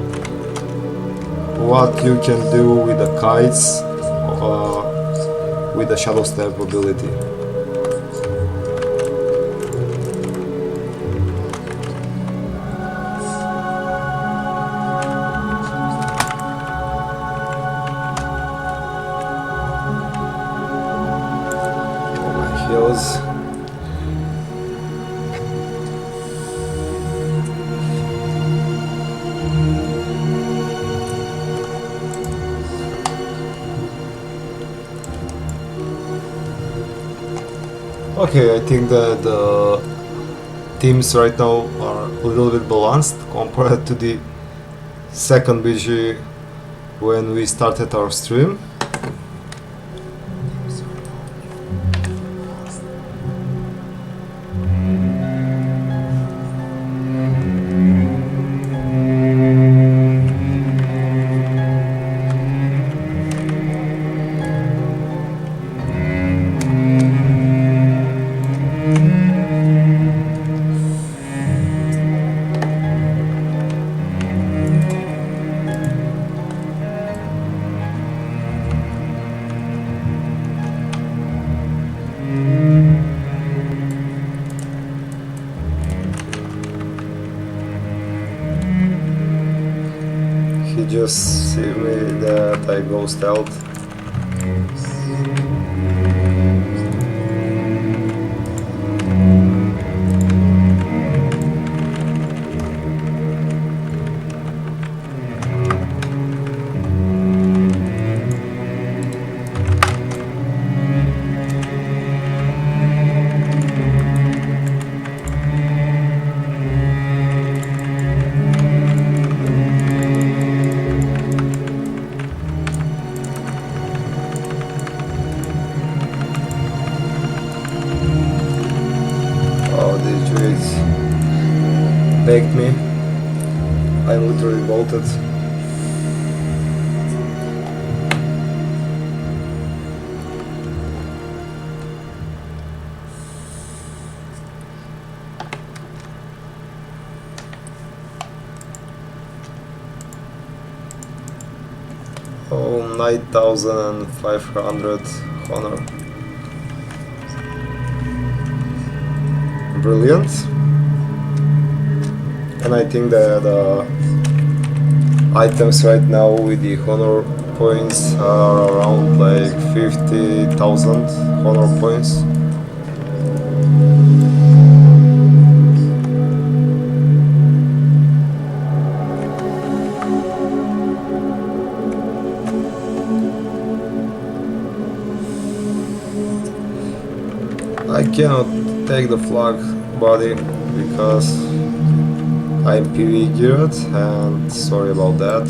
What you can do with the kites, with the Shadow Step ability. Heals. Okay, I think that the teams right now are a little bit balanced compared to the second BG when we started our stream. He just see me that I go stealth. Baked me. I literally bolted. Oh, 9,500 honor. Brilliant. And I think that items right now with the honor points are around like 50,000 honor points. I cannot take the flag body because I'm PV geared, and sorry about that.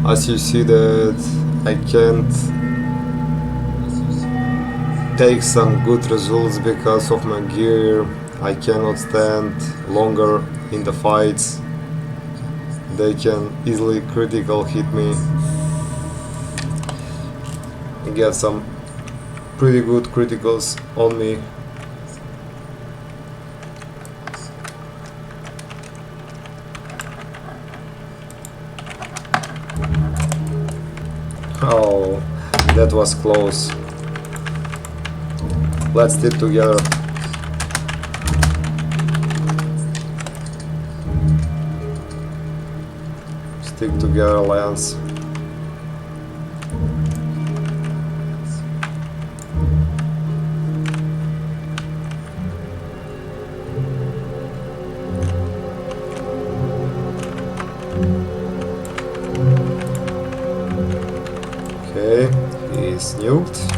As you see that I can't take some good results because of my gear. I cannot stand longer in the fights. They can easily critical hit me and get some pretty good criticals on me. Oh, that was close. Let's stick together. stick together alliance. Okay, he's nuked.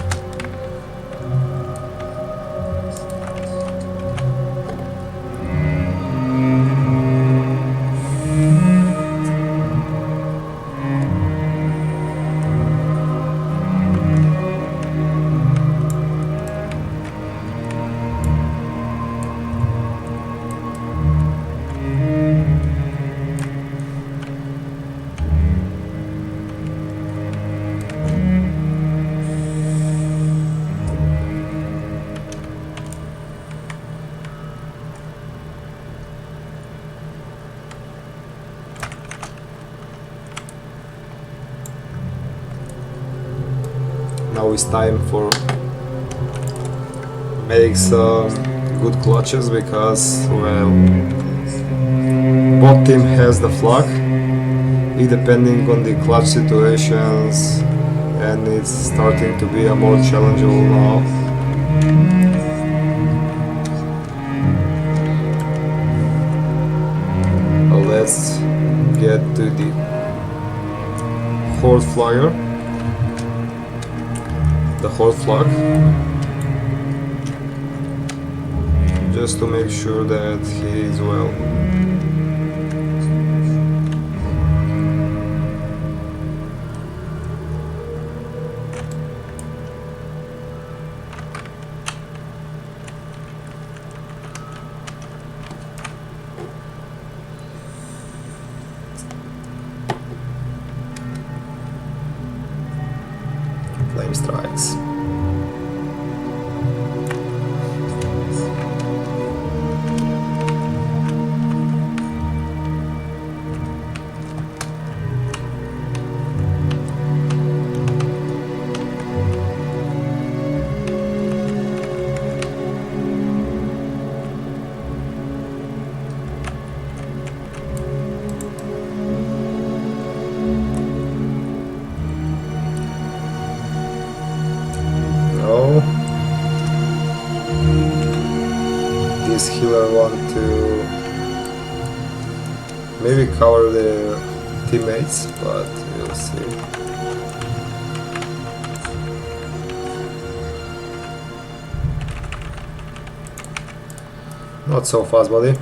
Now it's time for make some good clutches because, well, both team has the flag, it depending on the clutch situations, and it's starting to be a more challengeable now. Let's get to the Horde flyer. The Horde flag, just to make sure that he is well. Flame strikes. This healer want to maybe cover their teammates, but we'll see. Not so fast, buddy.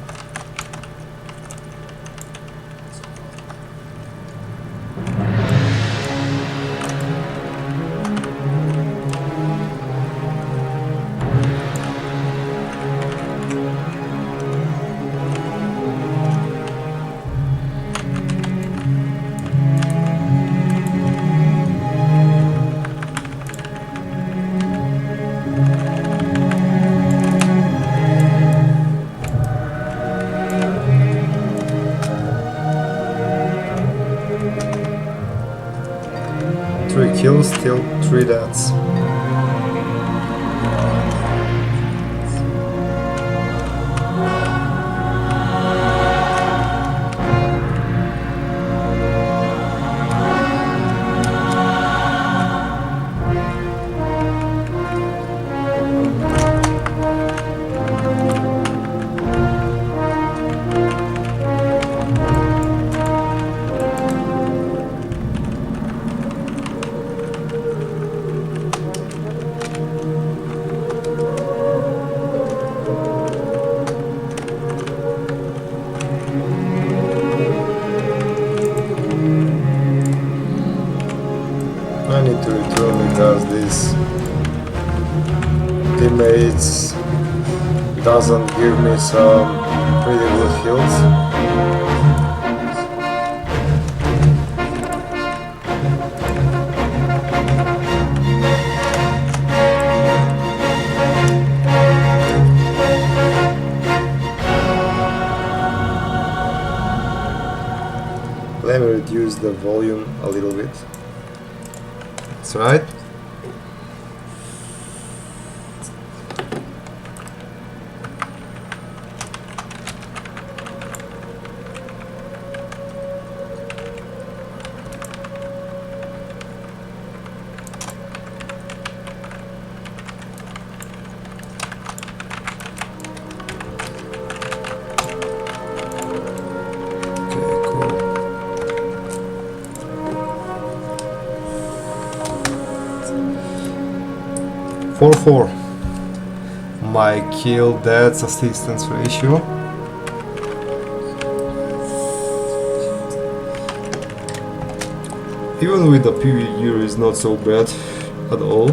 Three kills, still 3 deaths. I need to return because this teammates doesn't give me some pretty good heals. Let me reduce the volume a little bit. That's right. 4-4. My kill death assistance ratio. Even with the PV gear is not so bad at all.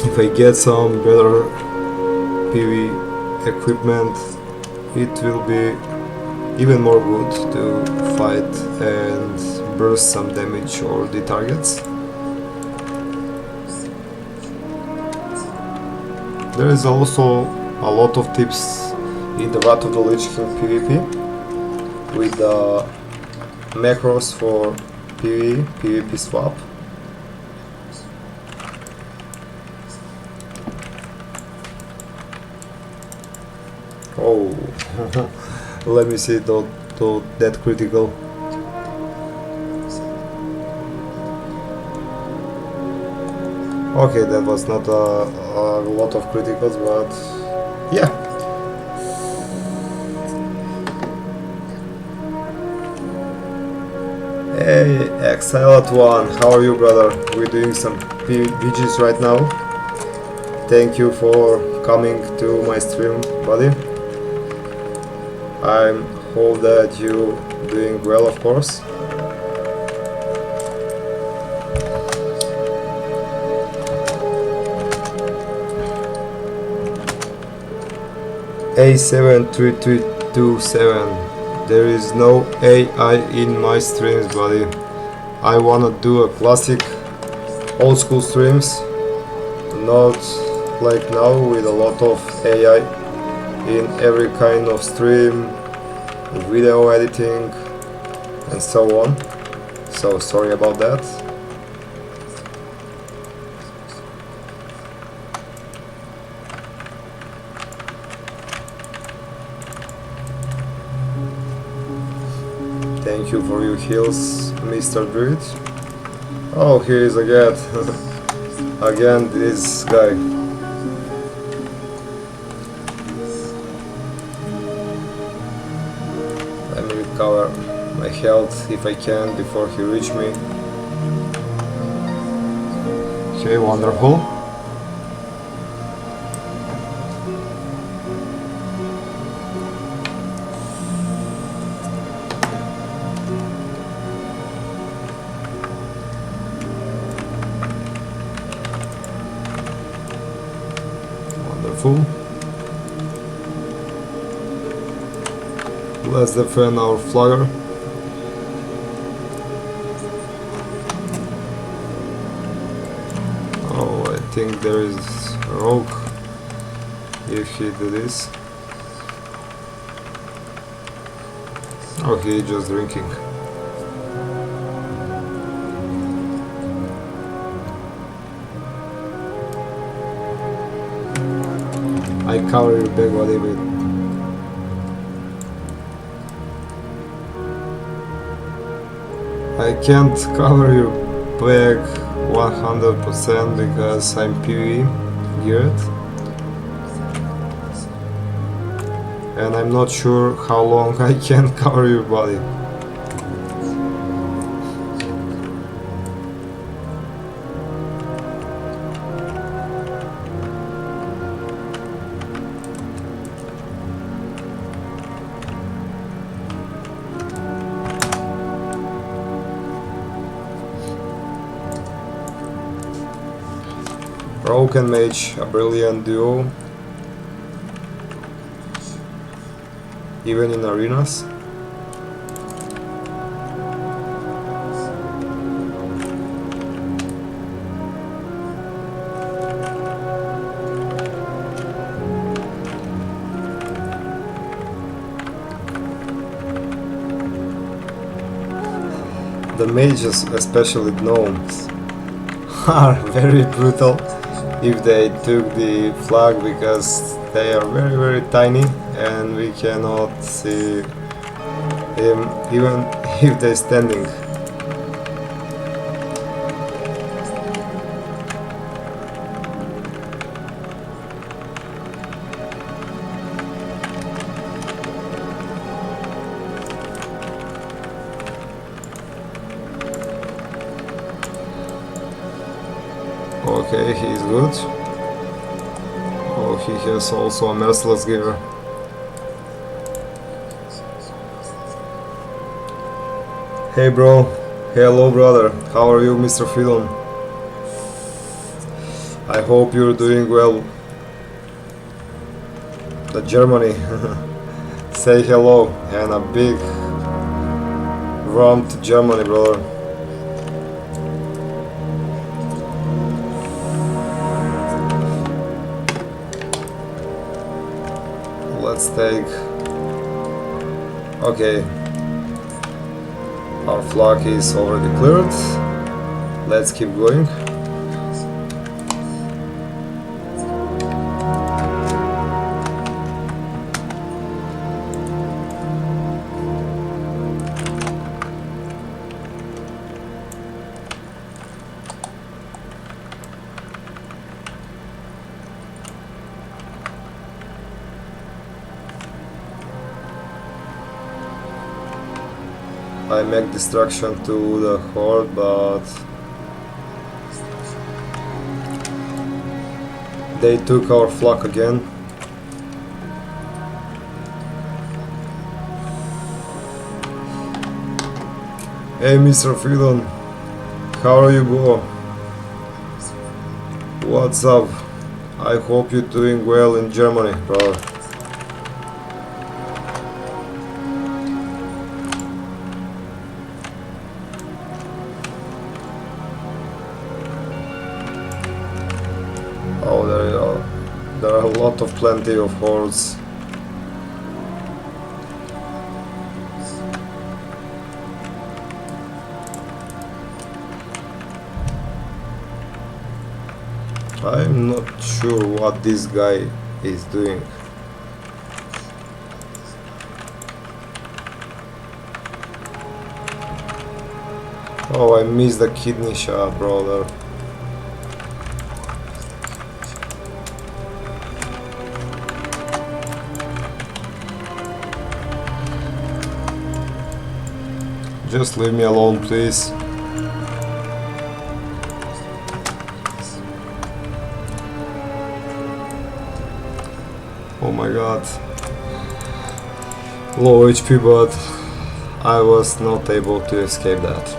If I get some better PV equipment, it will be even more good to fight and burst some damage or the targets. There is also a lot of tips in the Wrath of the Lich King PvP with the macros for PvP swap. Oh, let me see that critical. Okay, that was not a lot of criticals, but yeah. Hey, Exiled1, how are you, brother? We're doing some VGs right now. Thank you for coming to my stream, buddy. I hope that you doing well, of course. A73327. There is no AI in my streams, buddy. I wanna do a classic old school streams, not like now with a lot of AI in every kind of stream, video editing and so on. So sorry about that. Thank you for your heals, Mr. Druid. Oh, here is again. Again, this guy. Let me recover my health if I can before he reach me. Okay, wonderful. Let's defend our flagger. Oh, I think there is a rogue if he do this. Oh, he just drinking. I cover your back body with. I can't cover your back 100% because I'm PvE geared. And I'm not sure how long I can cover your body. Rogue and Mage, a brilliant duo, even in arenas. The mages, especially gnomes, are very brutal if they took the flag because they are very tiny and we cannot see him even if they're standing. Okay, he's good. Oh, he has also a merciless gear. Hey bro, hello brother, how are you Mr. Freedom? I hope you're doing well. The Germany, say hello and a big rum to Germany brother. Let's take... Okay, our flag is already cleared. Let's keep going. I make distraction to the horde, but they took our flag again. Hey Mr. Freedom, how are you bro? What's up? I hope you're doing well in Germany, brother. Oh, there are a lot of plenty of hordes. I'm not sure what this guy is doing. Oh, I missed the kidney shot, brother. Just leave me alone, please. Oh my god. Low HP, but I was not able to escape that.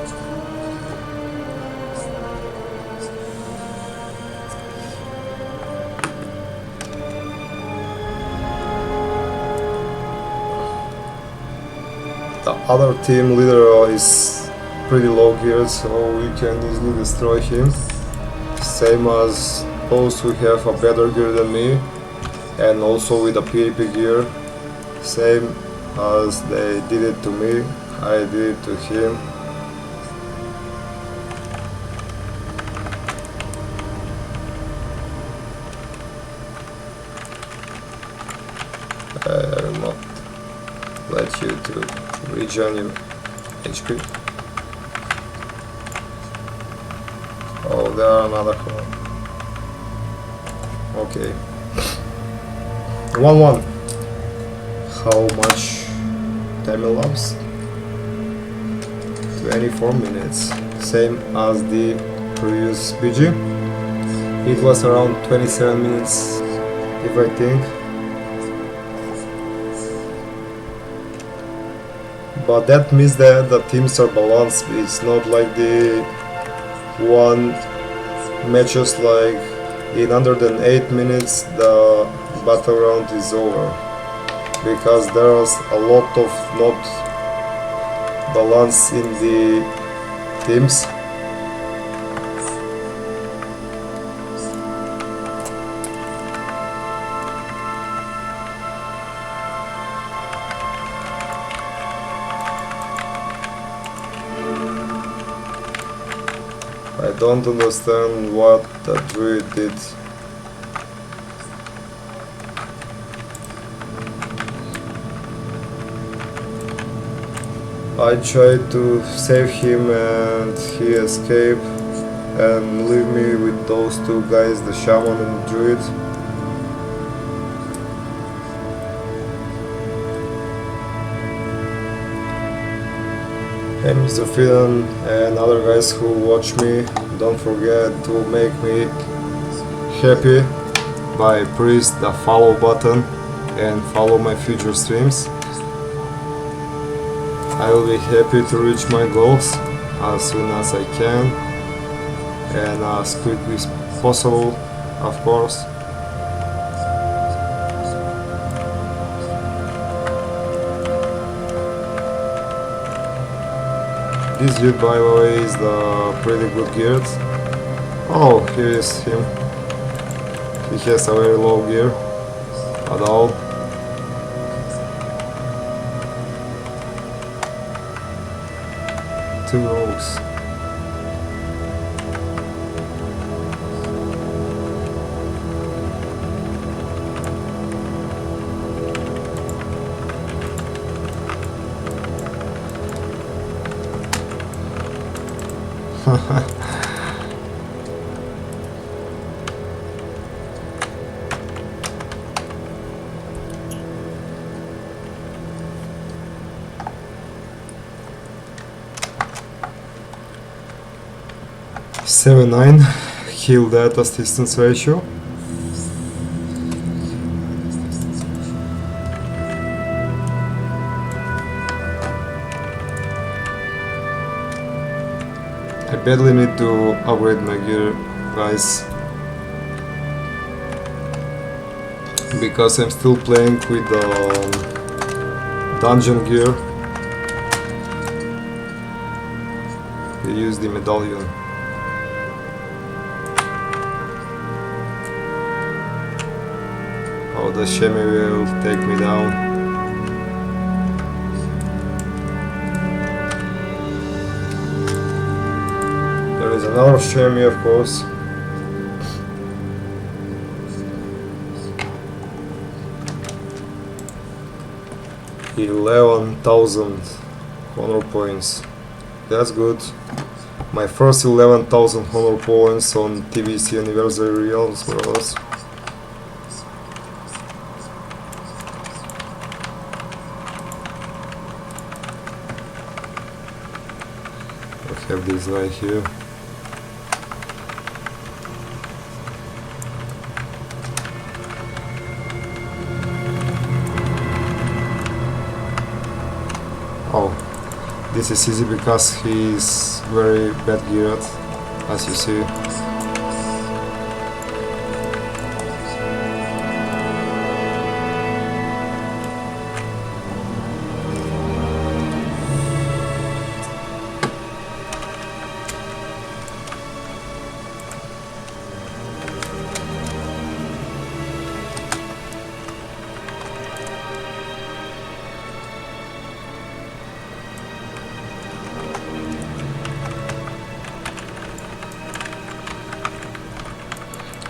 The other team leader is pretty low geared, so we can easily destroy him. Same as those who have a better gear than me, and also with a PvP gear. Same as they did it to me, I did it to him. I will not let you to regen your HP. Oh, there are another one. Okay. 1-1. How much time elapsed? 24 minutes. Same as the previous BG. It was around 27 minutes, if I think. But that means that the teams are balanced. It's not like the one matches like in under than 8 minutes the battleground is over, because there's a lot of not balance in the teams. I don't understand what the druid did. I tried to save him and he escaped and leave me with those two guys, the shaman and the druid. Hey Mr. Freedom and other guys who watch me, Don't forget to make me happy by press the follow button and follow my future streams. I will be happy to reach my goals as soon as I can and as quickly as possible, of course. This dude, by the way, is the pretty good geared. Oh, here is him. He has a very low gear at all. Two rogues. Seven 9 heal that assistance ratio. I badly need to upgrade my gear, guys, because I'm still playing with the dungeon gear. I use the medallion. Oh, the shimmy will take me down. There is another shimmy, of course. $11,000 honor points. That's good. My first 11,000 honor points on TBC Anniversary-World of Warcraft. I have this guy here. Oh, this is easy because he is very bad geared, as you see.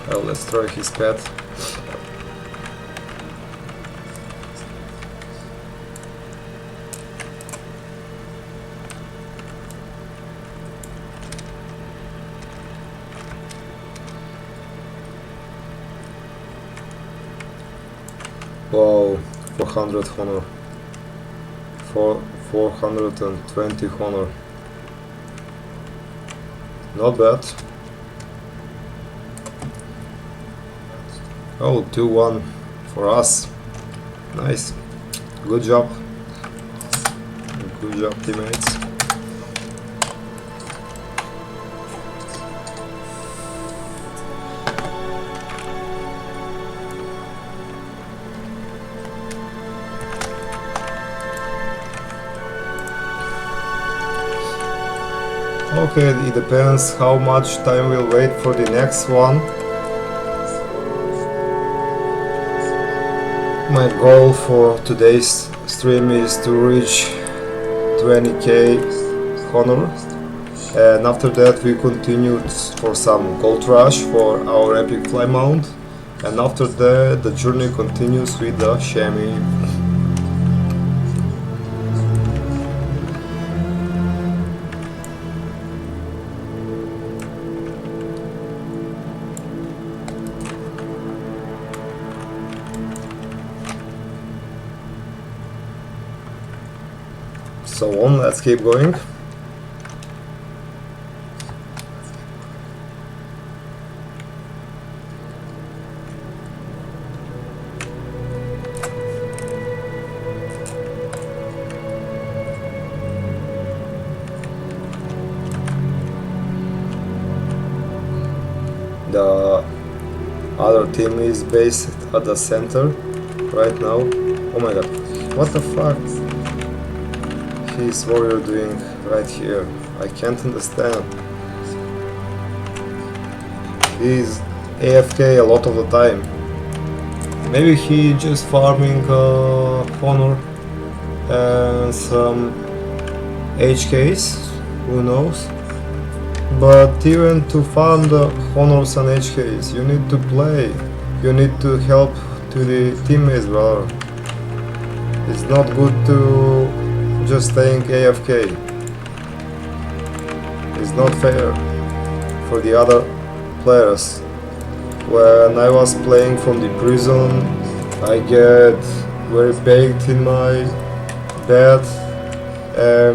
Well, let's try his pet. Wow, 400 honor. 420 honor. Not bad. Oh, 2-1 for us. Nice. Good job. Good job, teammates. Okay, it depends how much time we'll wait for the next one. My goal for today's stream is to reach 20k honor, and after that we continue for some gold rush for our epic fly mount, and after that the journey continues with the chamois. So on, let's keep going. the other team is based at the center right now. Oh my god, what the fuck is warrior doing right here? I can't understand. He's AFK a lot of the time. Maybe he just farming honor and some HKs, who knows. But even to farm the honors and HKs, you need to play. You need to help to the teammates, brother. It's not good to just staying AFK. It's not fair for the other players. When I was playing from the prison, I get very baked in my bed.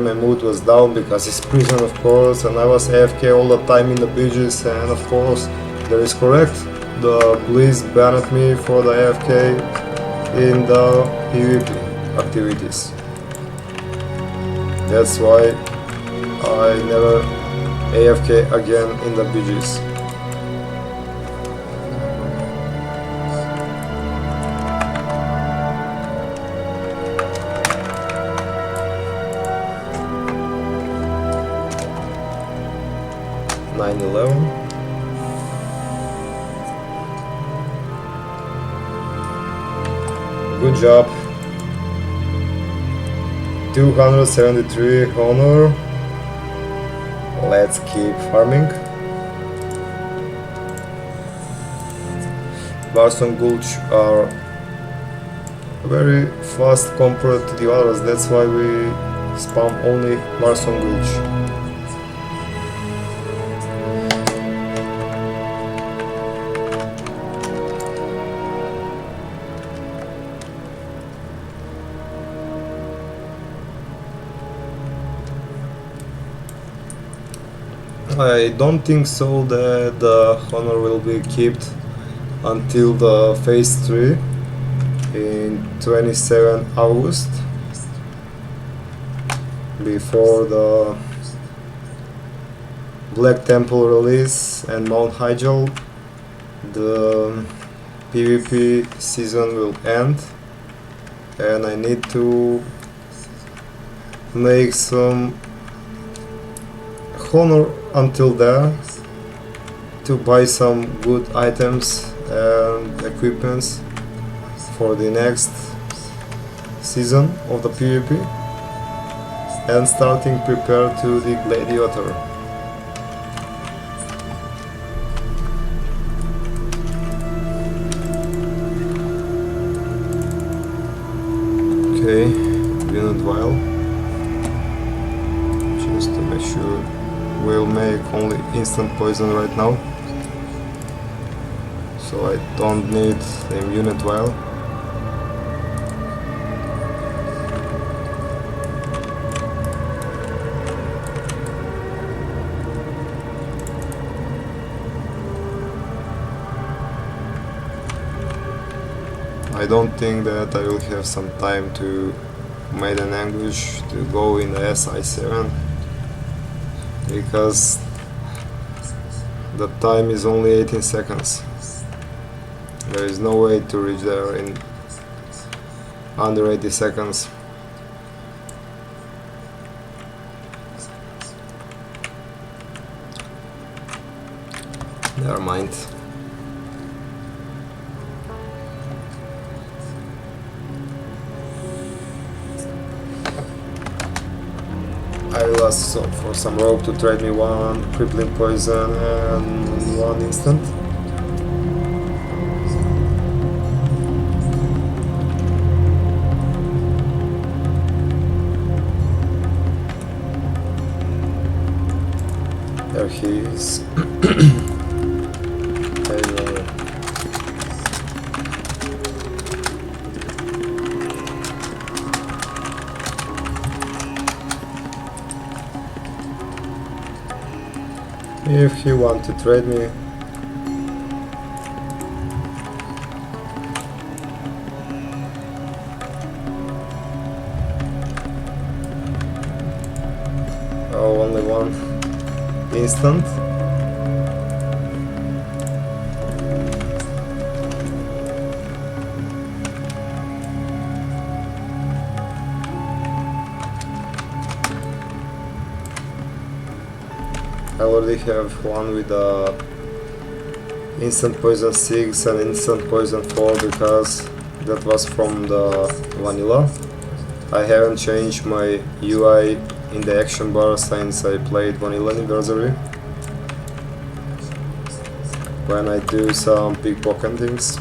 My mood was down because it's prison, of course, and I was AFK all the time in the beaches, and of course, that is correct. The police banned me for the AFK in the PvP activities. That's why I never AFK again in the beaches. Good job. 273 honor. Let's keep farming. Barson Gulch are very fast compared to the others, that's why we spam only Barson Gulch. I don't think so that the honor will be kept until the phase 3 in 27 August, before the Black Temple release and Mount Hyjal. The PvP season will end and I need to make some honor until there to buy some good items and equipments for the next season of the PvP and starting prepare to the Gladiator. Okay, unit vial, just to make sure. We'll make only instant poison right now, so I don't need the unit vial. I don't think that I will have some time to make an anguish to go in the SI7. Because the time is only 18 seconds. There is no way to reach there in under 80 seconds. Never mind. I will ask for some rope to trade me one crippling poison and one instant. There he is. If he wants to trade me, oh, only one instant. already have one with instant poison 6 and instant poison 4 because that was from the vanilla. I haven't changed my UI in the action bar since I played Vanilla Anniversary. When I do some pickpocket things.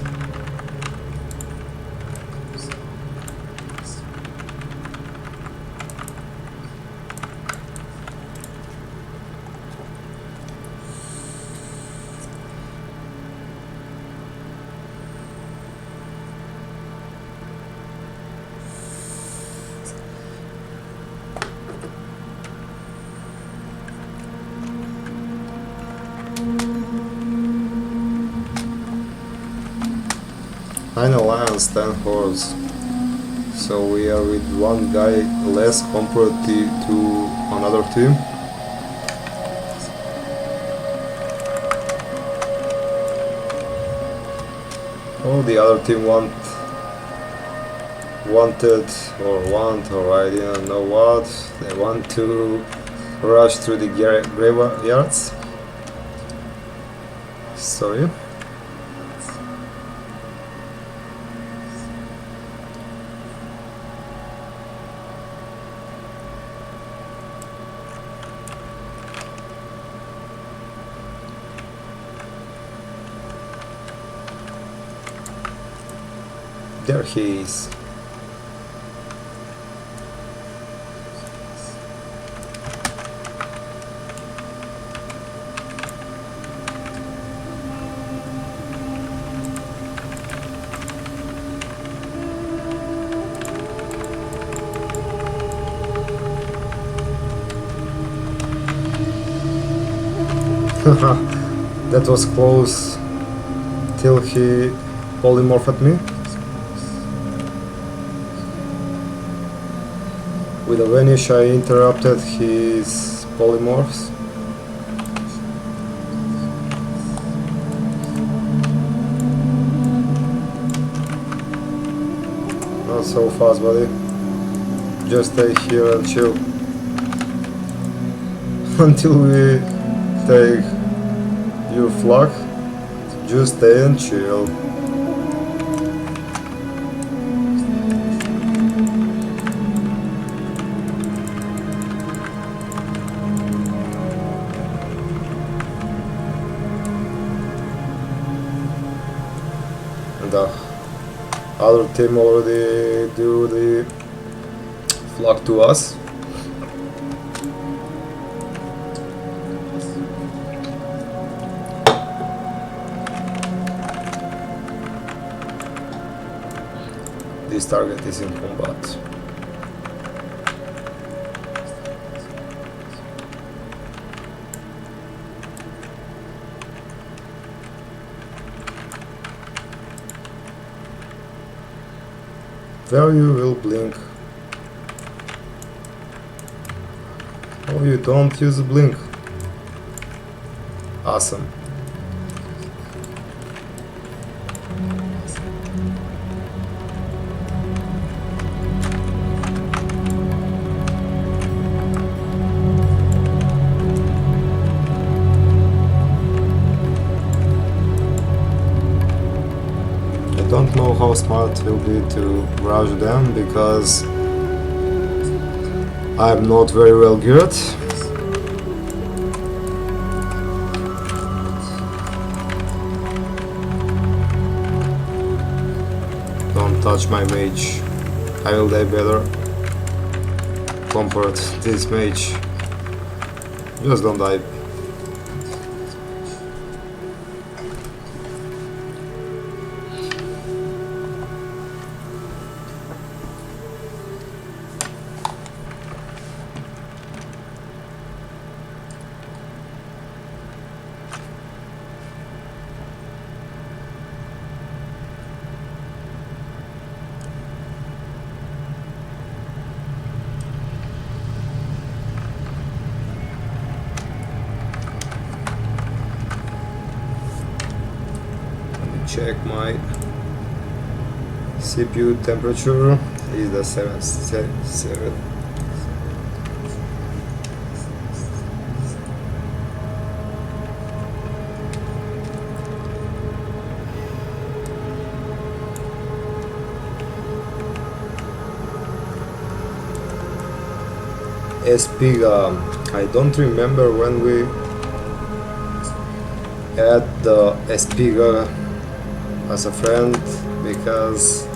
Nine alliance, 10 horse. So we are with one guy less compared to another team. Oh, the other team wanted or I didn't know what. They want to rush through the graveyards. Sorry. There he is. That was close till he polymorphed at me. With a vanish I interrupted his polymorphs. Not so fast, buddy. Just stay here and chill. Until we take your flag, just stay and chill. The other team already do the flag to us. This target is in combat. There you will blink. Oh, you don't use a blink. Awesome. I don't know how smart it will be to rush them because I'm not very well geared. Don't touch my mage. I will die better compared to this mage. Just don't die. Check my CPU temperature is the 7. Espiga. I don't remember when we add the Espiga as a friend, because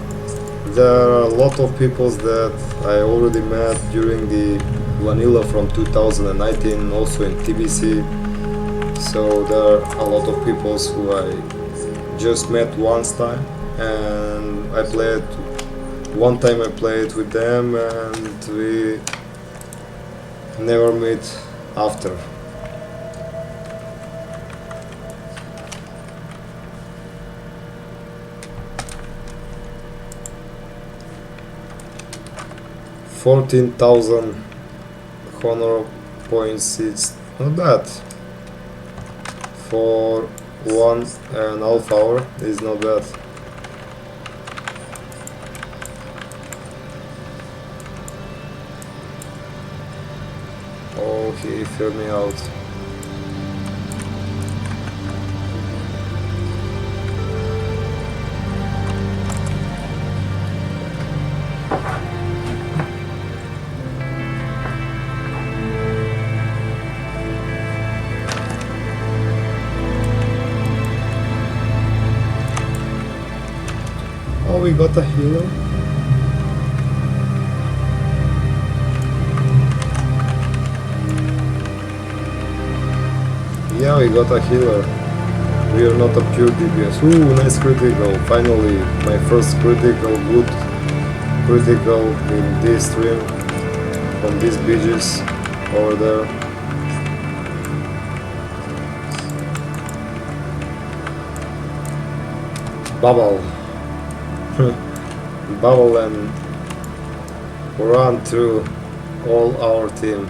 there are a lot of people that I already met during the vanilla from 2019, also in TBC. So there are a lot of people who I just met once time, and I played one time. I played with them, and we never meet after. $14,000 honor points, it's not bad. For 1.5 hours is not bad. Oh, he filled me out. Oh, we got a healer. Yeah, we got a healer. We are not a pure DPS. Ooh, nice critical. Finally, my first critical, good critical in this stream from these BGs over there. Bubble. Bubble and run through all our team.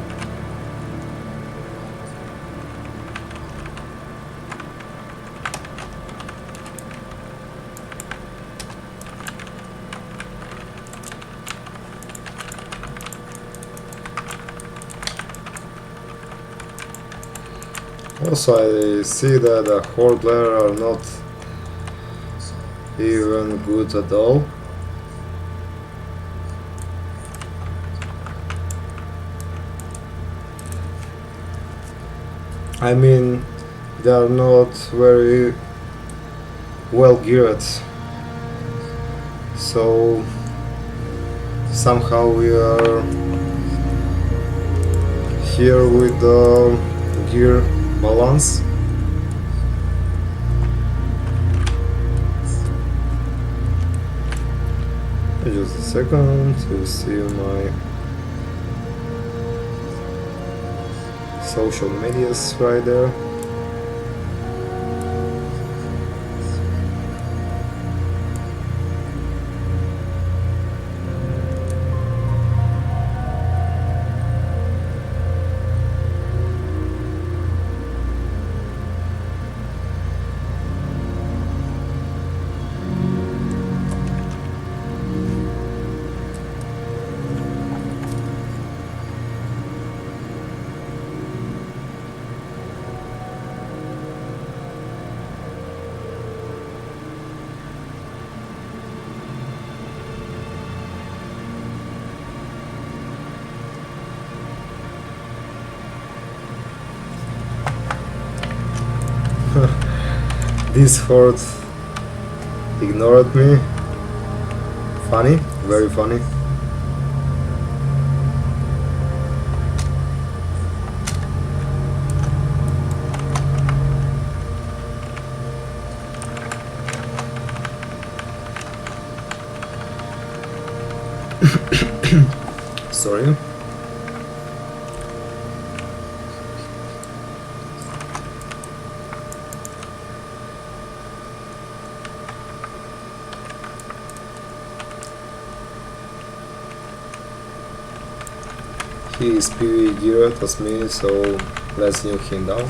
Also, I see that the horde players are not even good at all. I mean, they are not very well geared, so somehow we are here with the gear balance. Just a second to see my social medias right there. This horde ignored me. Funny, very funny. Sorry. He is PvE geared as me, so let's nuke him down.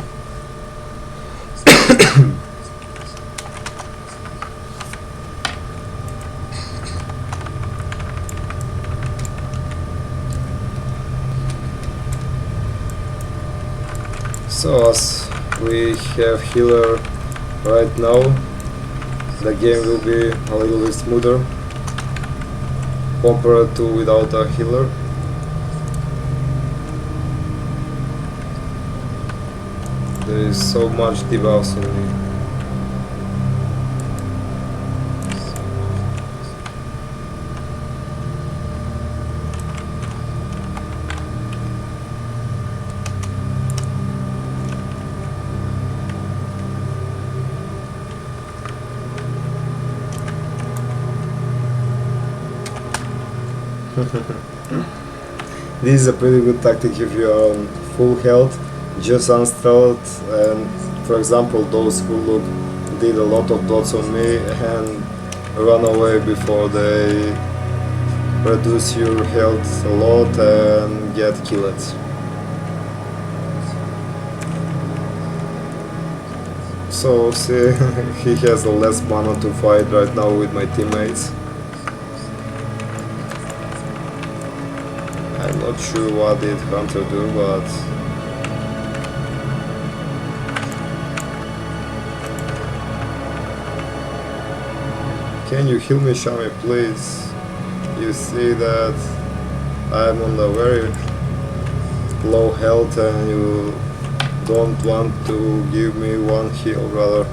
So as we have healer right now, the game will be a little bit smoother compared to without a healer. There is so much debuffs on me. This is a pretty good tactic if you are on full health. Just unstealth, and for example those who did a lot of dots on me and run away before they reduce your health a lot and get killed. So see, he has a less mana to fight right now with my teammates. I'm not sure what did Hunter do, but can you heal me, Shami, please? You see that I'm on a very low health and you don't want to give me one heal, brother.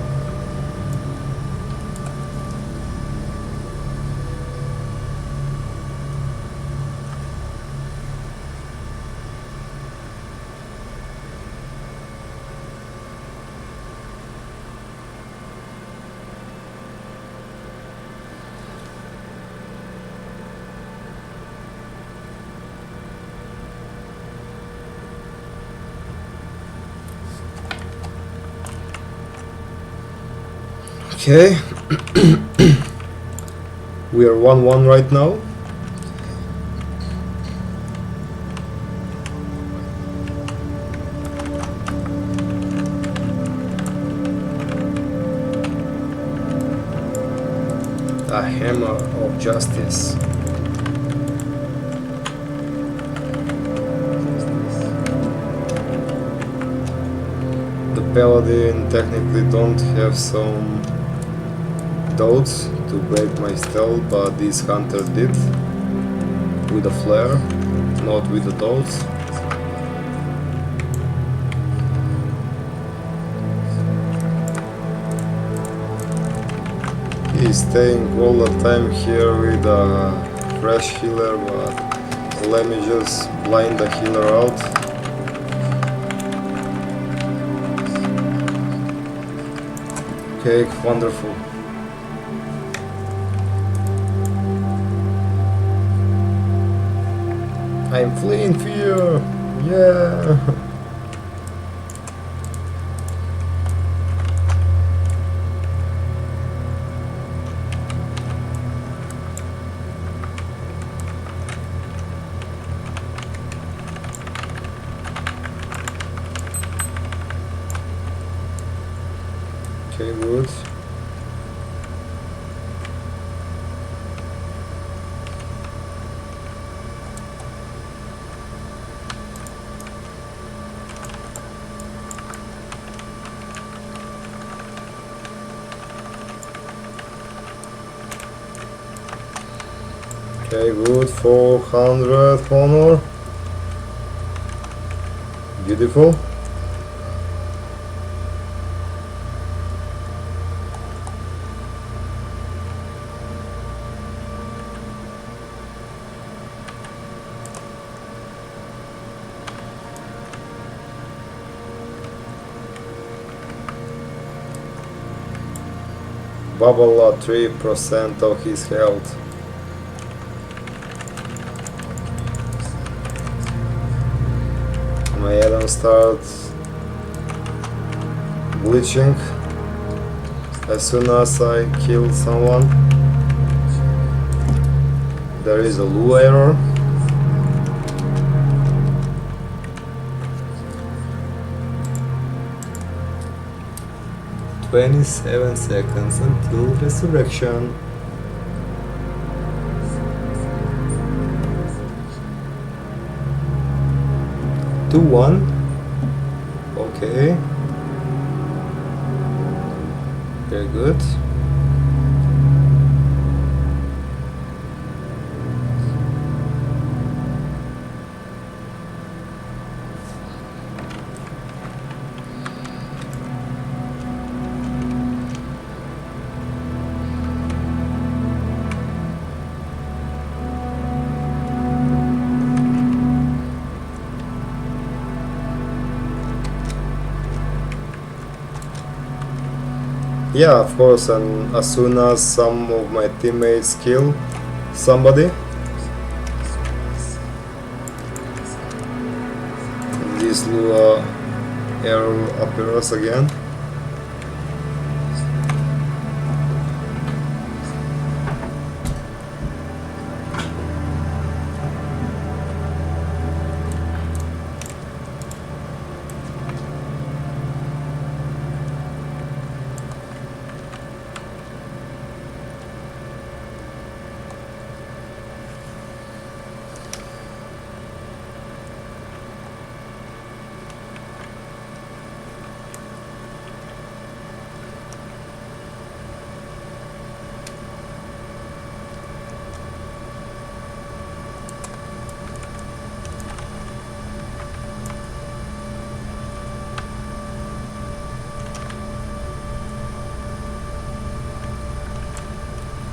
Okay, we are 1-1 right now. A hammer of justice. The paladin technically don't have some dots to break my stealth, but this hunter did with a flare, not with the dots. He's staying all the time here with a fresh healer, but let me just blind the healer out. Okay, wonderful. I'm fleeing fear! Yeah! Okay, good. Okay, good, 400 honor. Beautiful. Babala 3% of his health. My add-on starts glitching as soon as I kill someone. There is a loop error. "27 seconds until resurrection." Two, 1. Okay. Very good. Yeah, of course, and as soon as some of my teammates kill somebody, this little arrow appears again.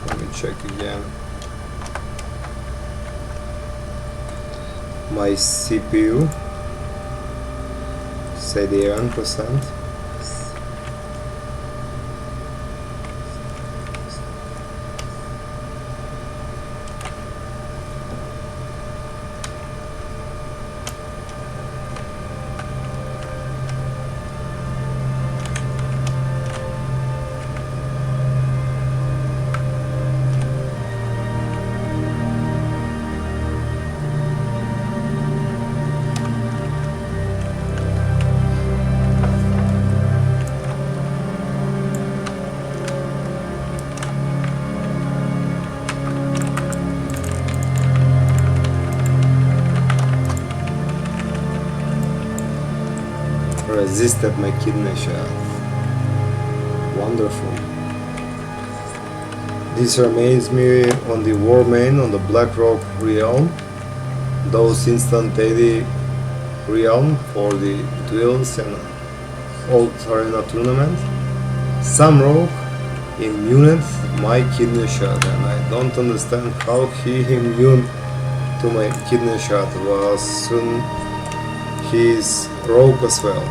Let me check again. My CPU, say the 1%. Resisted my kidney shot. Wonderful. This reminds me on the war main on the Blackrock realm, those instant daily realm for the duels and old arena tournament. Some rogue immuned my kidney shot, and I don't understand how he immune to my kidney shot. Was soon he's rogue as well.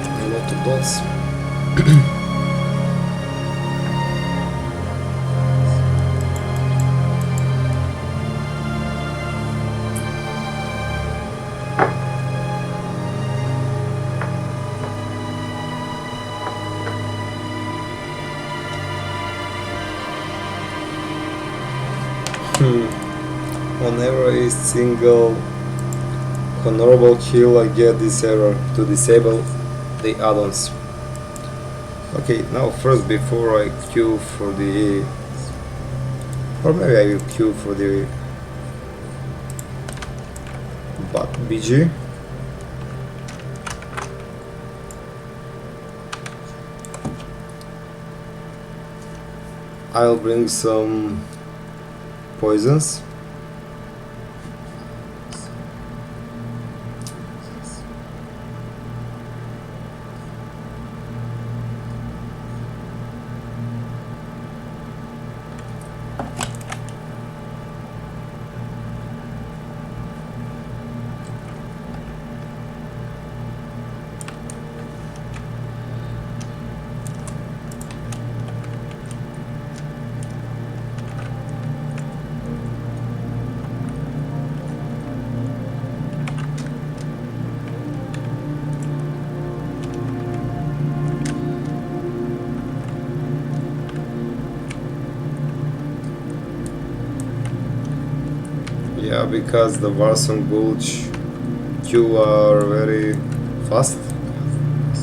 A lot of dots. On every single honorable kill I get this error to disable the add-ons. Okay, now first before I queue for the, or maybe I will queue for the BG. I'll bring some poisons. Yeah, because the Warson Gulch queue are very fast,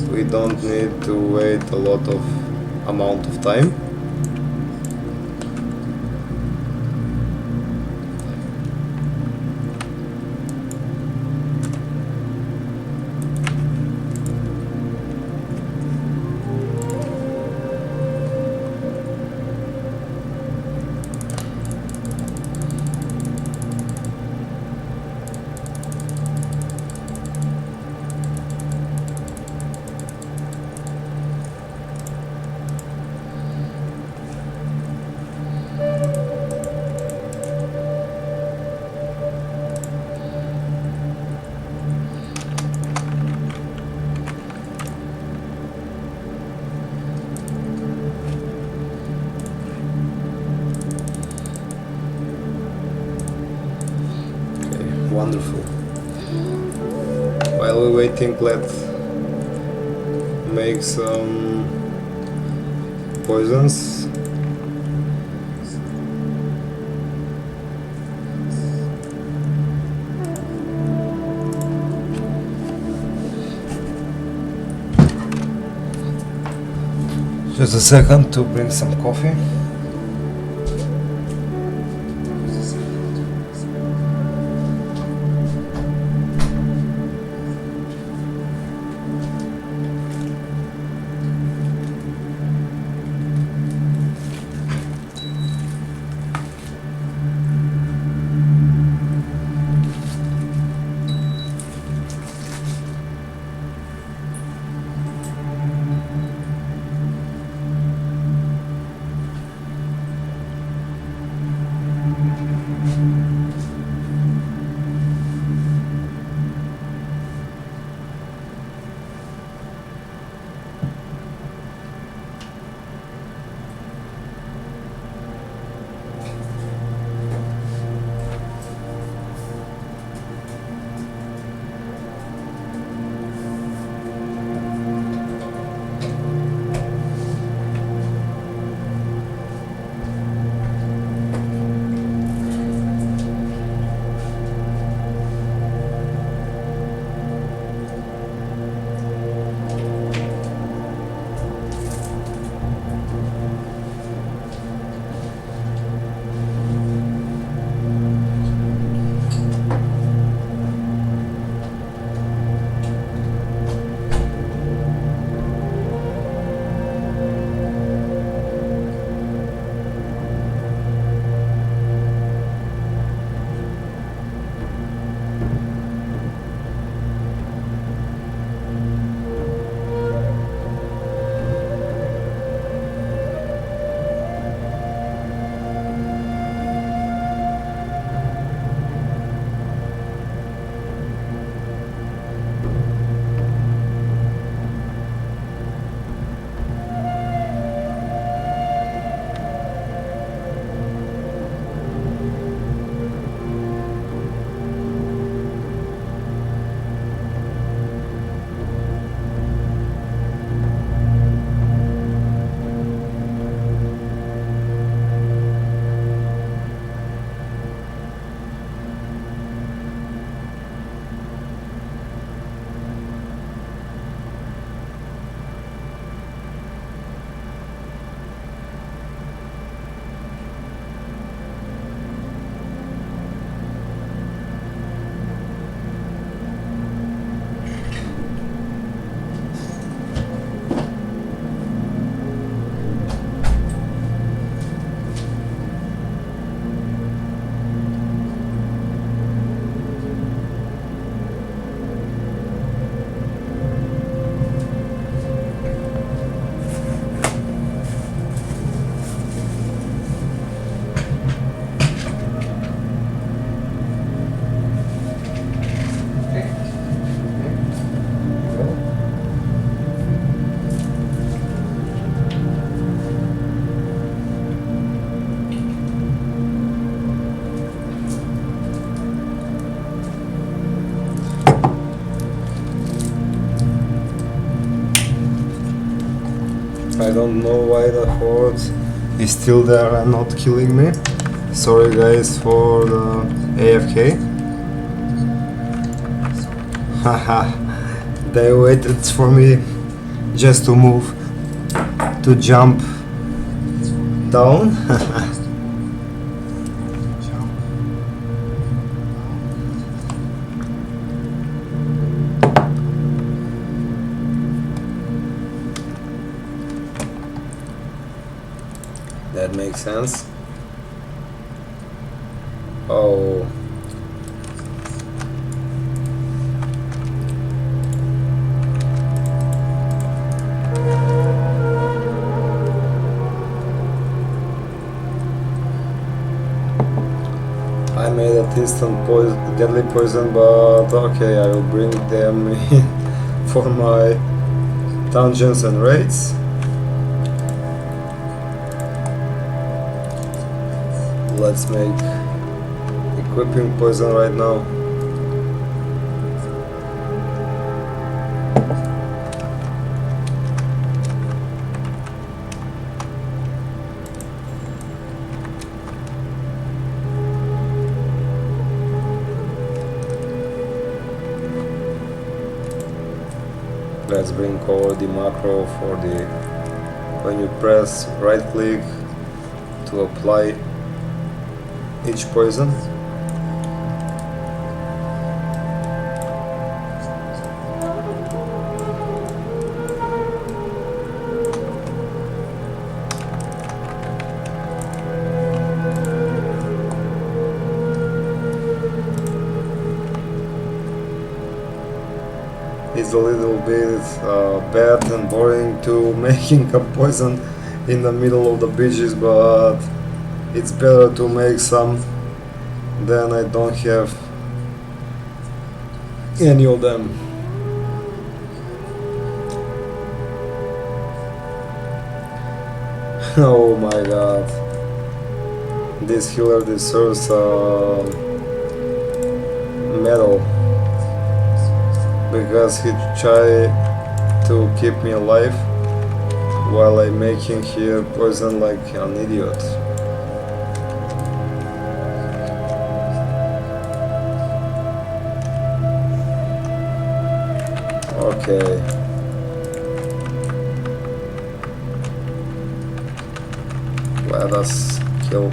we don't need to wait a lot of amount of time. Wonderful. While we're waiting, let's make some poisons. Just a second to bring some coffee. I don't know why the horde is still there and not killing me. Sorry guys for the AFK. Haha, they waited for me just to move, to jump down. That makes sense. Oh. I made an instant deadly poison, but okay, I will bring them in for my dungeons and raids. Let's make equipping poison right now. Let's bring over the macro for the when you press right click to apply each poison. It's a little bit bad and boring to making a poison in the middle of the beaches, but it's better to make some than I don't have any of them. Oh my god, this healer deserves a medal because he tried to keep me alive while I'm making here poison like an idiot. Okay. Let us kill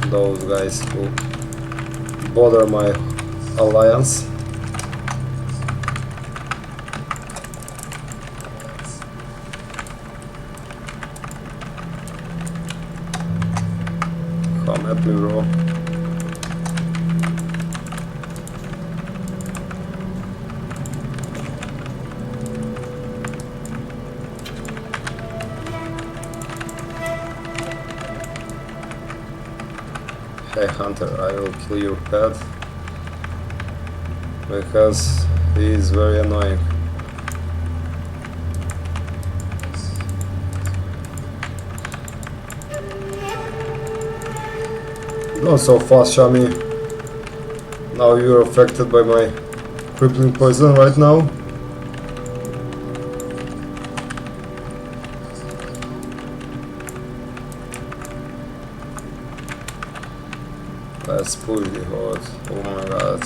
those guys who bother my alliance. Come at me, bro. Hey Hunter, I will kill your pet because he is very annoying. Not so fast, Shami. Now you're affected by my crippling poison right now. Let's push the horde. Oh my god.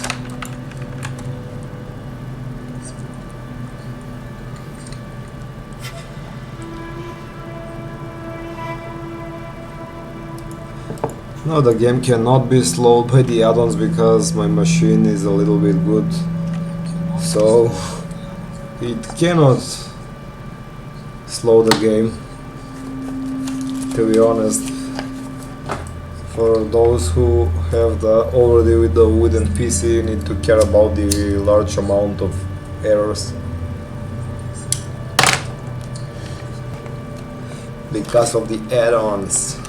No, the game cannot be slowed by the add-ons because my machine is a little bit good. So it cannot slow the game, to be honest. For those who have already with the wooden PC, you need to care about the large amount of errors because of the add-ons.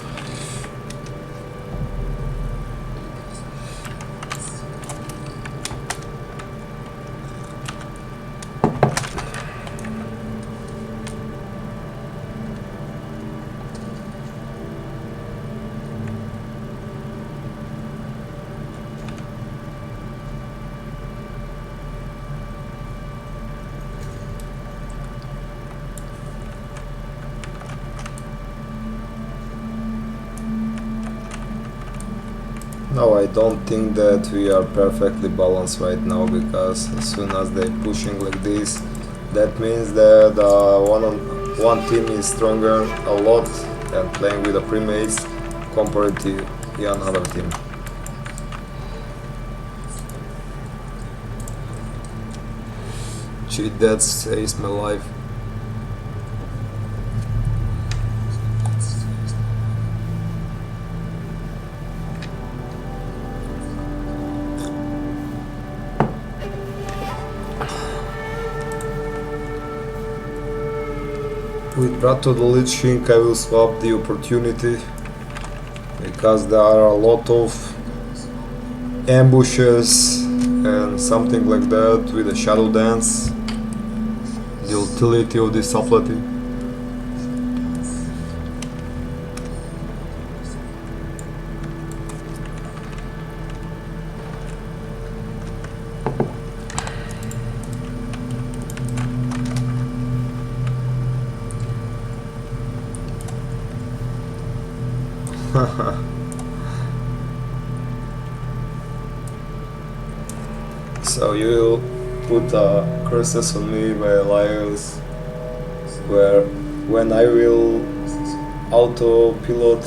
No, I don't think that we are perfectly balanced right now, because as soon as they're pushing like this, that means that one team is stronger a lot and playing with the primates compared to another team. Gee, that saves my life. With Wrath of the Lich King I will swap the opportunity, because there are a lot of ambushes and something like that with a Shadow Dance, the utility of this ability. So you put curses on me by lions, where when I will auto-pilot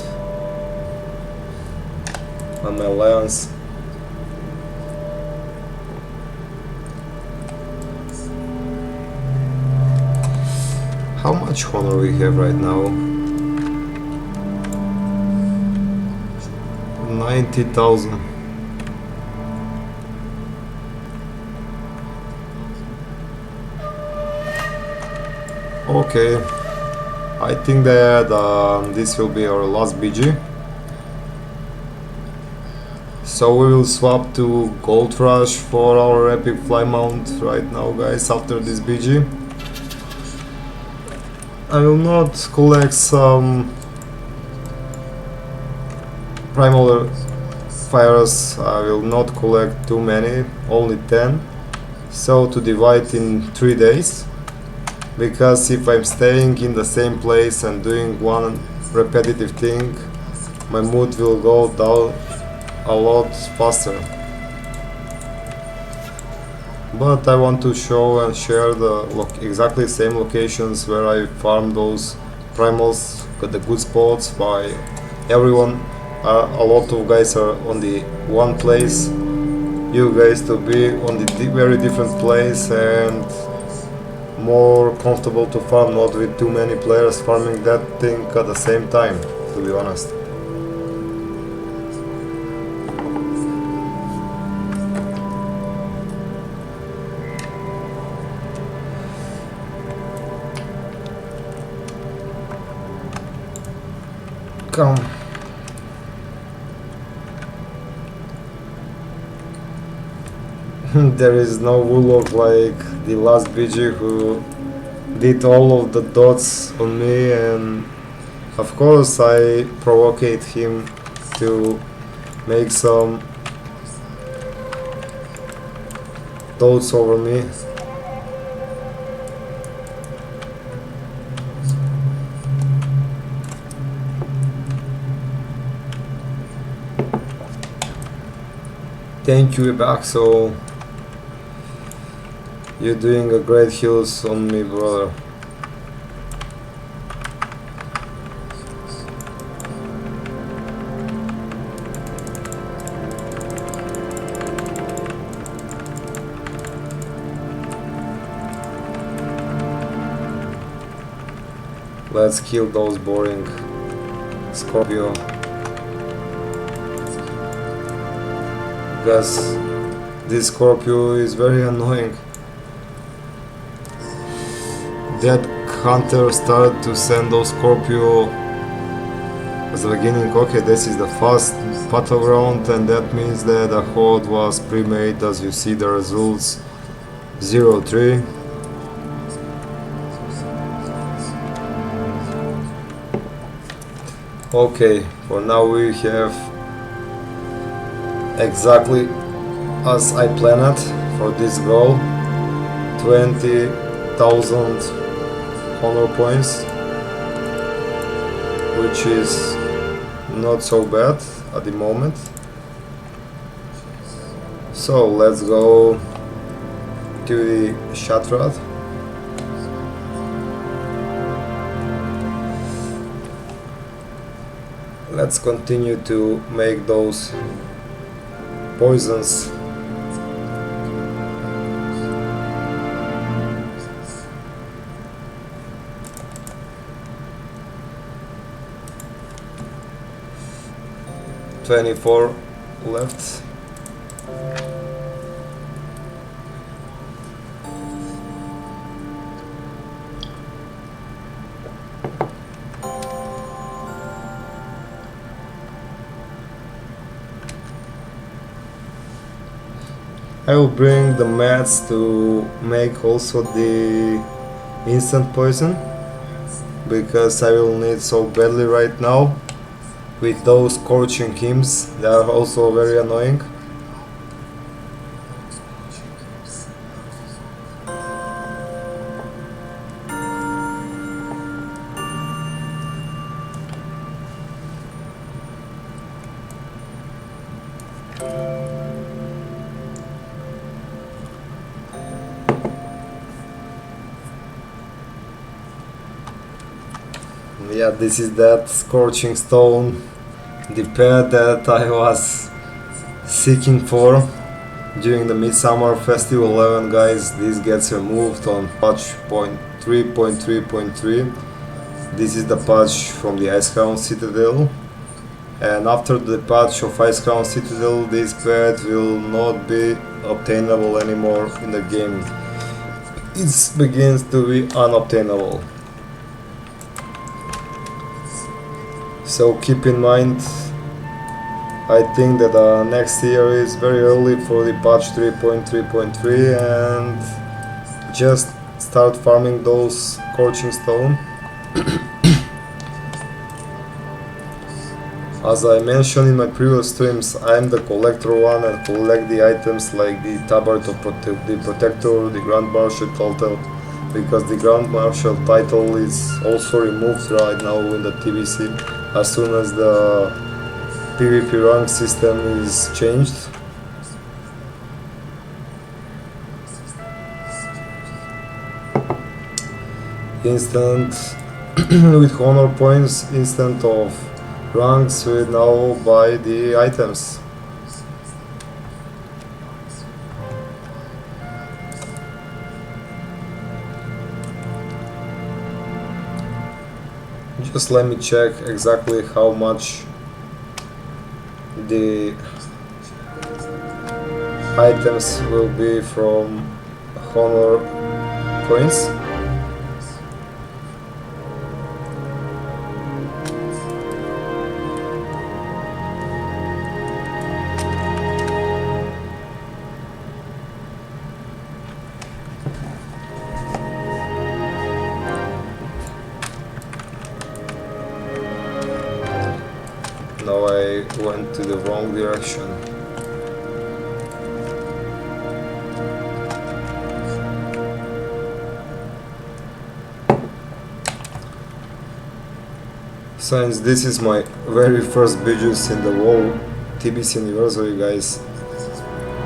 on my lions. How much honor we have right now? 90,000. Okay, I think that this will be our last BG. So we will swap to Gold Rush for our epic fly mount right now, guys, after this BG. I will not collect some primal fires, I will not collect too many, only 10. So to divide in 3 days, because if I'm staying in the same place and doing one repetitive thing, my mood will go down a lot faster. But I want to show and share the exactly same locations where I farm those primals, got the good spots by everyone. A lot of guys are on the one place, you guys to be on the very different place and more comfortable to farm, not with too many players farming that thing at the same time, to be honest. Come. There is no Woolog like the last BG who did all of the dots on me, and of course I provocate him to make some dots over me. Thank you, Baxo. You're doing a great heals on me, brother. Let's kill those boring Scorpio. Because this Scorpio is very annoying. That hunter started to send those Scorpio at the beginning. Okay, this is the first battleground, and that means that the horde was pre-made, as you see the results 0-3. Okay, for now we have exactly as I planned for this goal, 20,000 honor points, which is not so bad at the moment. So let's go to the Shatrat. Let's continue to make those poisons. $24 left. I will bring the mats to make also the instant poison, because I will need so badly right now with those scorching hymns. They are also very annoying. Yeah, this is that scorching stone, the pet that I was seeking for during the Midsummer Festival 11, guys. This gets removed on patch 3.3.3. This is the patch from the Icecrown Citadel, and after the patch of Icecrown Citadel, this pet will not be obtainable anymore in the game. It begins to be unobtainable. So keep in mind, I think that next year is very early for the patch 3.3.3, and just start farming those scorching stone. As I mentioned in my previous streams, I am the collector one and collect the items like the tabard of the protector, the Grand Marshal title, because the Grand Marshal title is also removed right now in the TBC as soon as the PvP rank system is changed. Instant with honor points, instant of ranks will now buy the items. Just let me check exactly how much the items will be from honor points. Now I went to the wrong direction. Since this is my very first videos in the whole TBC Anniversary, guys,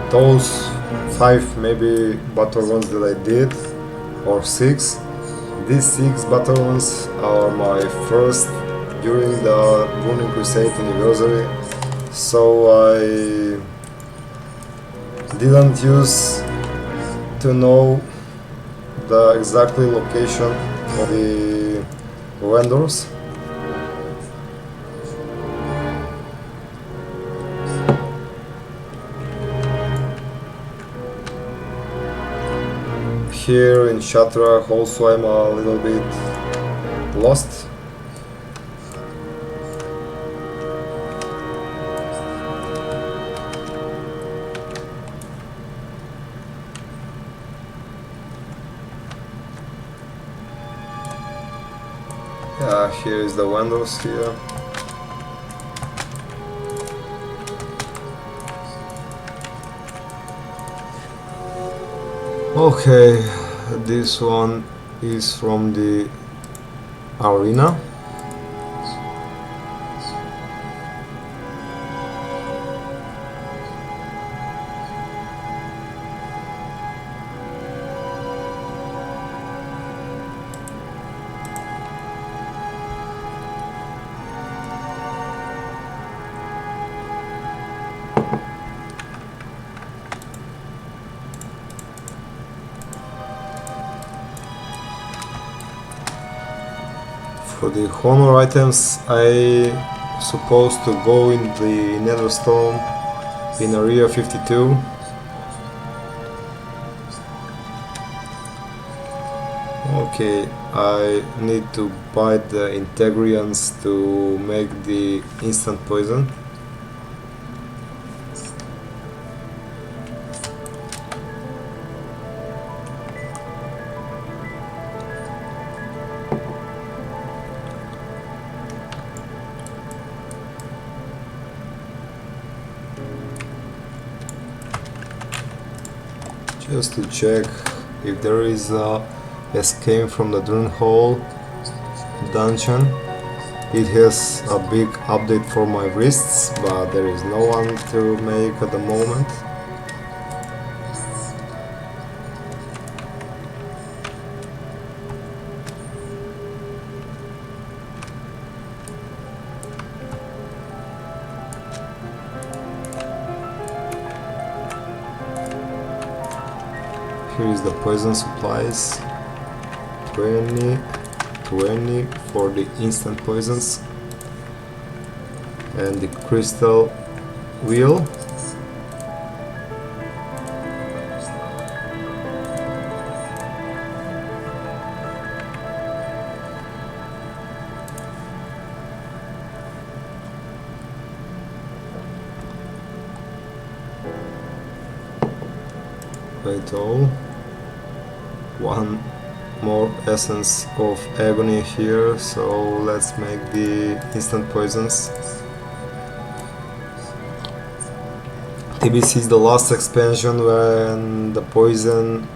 those 5 maybe battlegrounds that I did, or 6, these 6 battlegrounds are my first during the Burning Crusade anniversary, so I didn't use to know the exactly location of the vendors. Here in Shatra also I'm a little bit lost. Yeah, here is the vendors here. Okay, this one is from the arena. For the honor items, I supposed to go in the Netherstone in area 52. Okay, I need to buy the Integrians to make the instant poison. Just to check if there is a escape from the Drone Hole dungeon. It has a big update for my wrists, but there is no one to make at the moment. Here is the poison supplies. 20 for the instant poisons. And the crystal wheel. Wait, all. One more essence of agony here, so let's make the instant poisons. TBC is the last expansion when the poison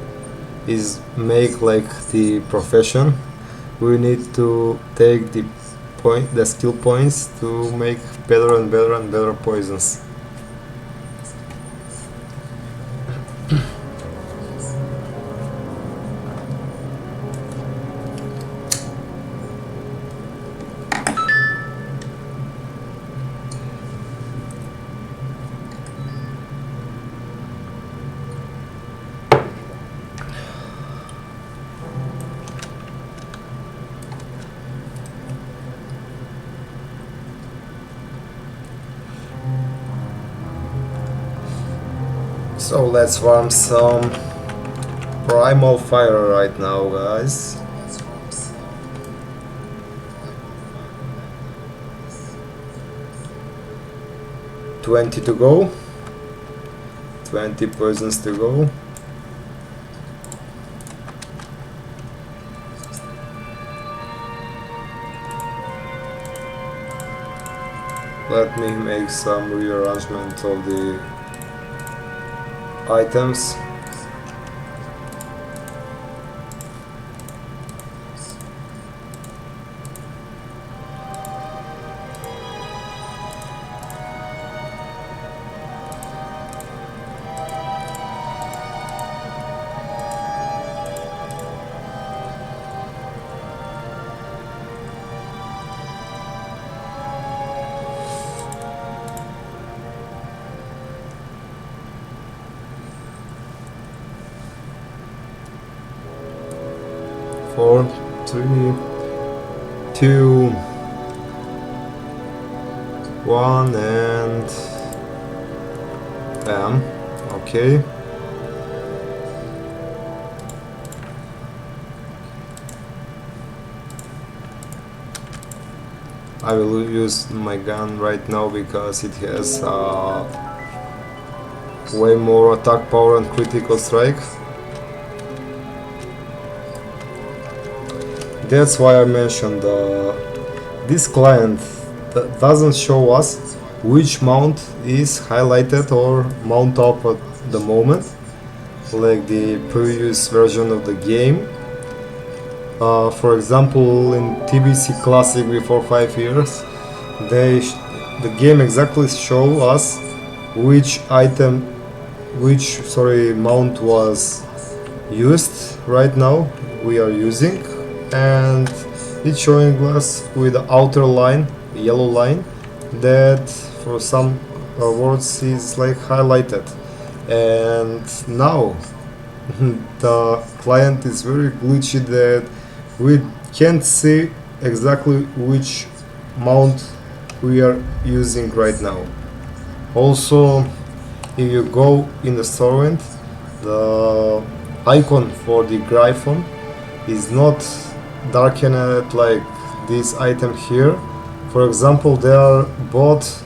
is make like the profession. We need to take the skill points to make better and better and better poisons. So let's farm some primal fire right now, guys. $20 to go. 20 poisons to go. Let me make some rearrangement of the items. Four, 3, 2, 1, and bam. Okay. I will use my gun right now because it has way more attack power and critical strike. That's why I mentioned this client doesn't show us which mount is highlighted or mount up at the moment, like the previous version of the game. For example, in TBC Classic before 5 years, the game exactly show us which mount was used. Right now we are using, and it's showing us with the outer line, yellow line, that for some words is like highlighted. And now the client is very glitchy that we can't see exactly which mount we are using right now. Also, if you go in the storefront, the icon for the Gryphon is not darkened like this item here. For example, they are both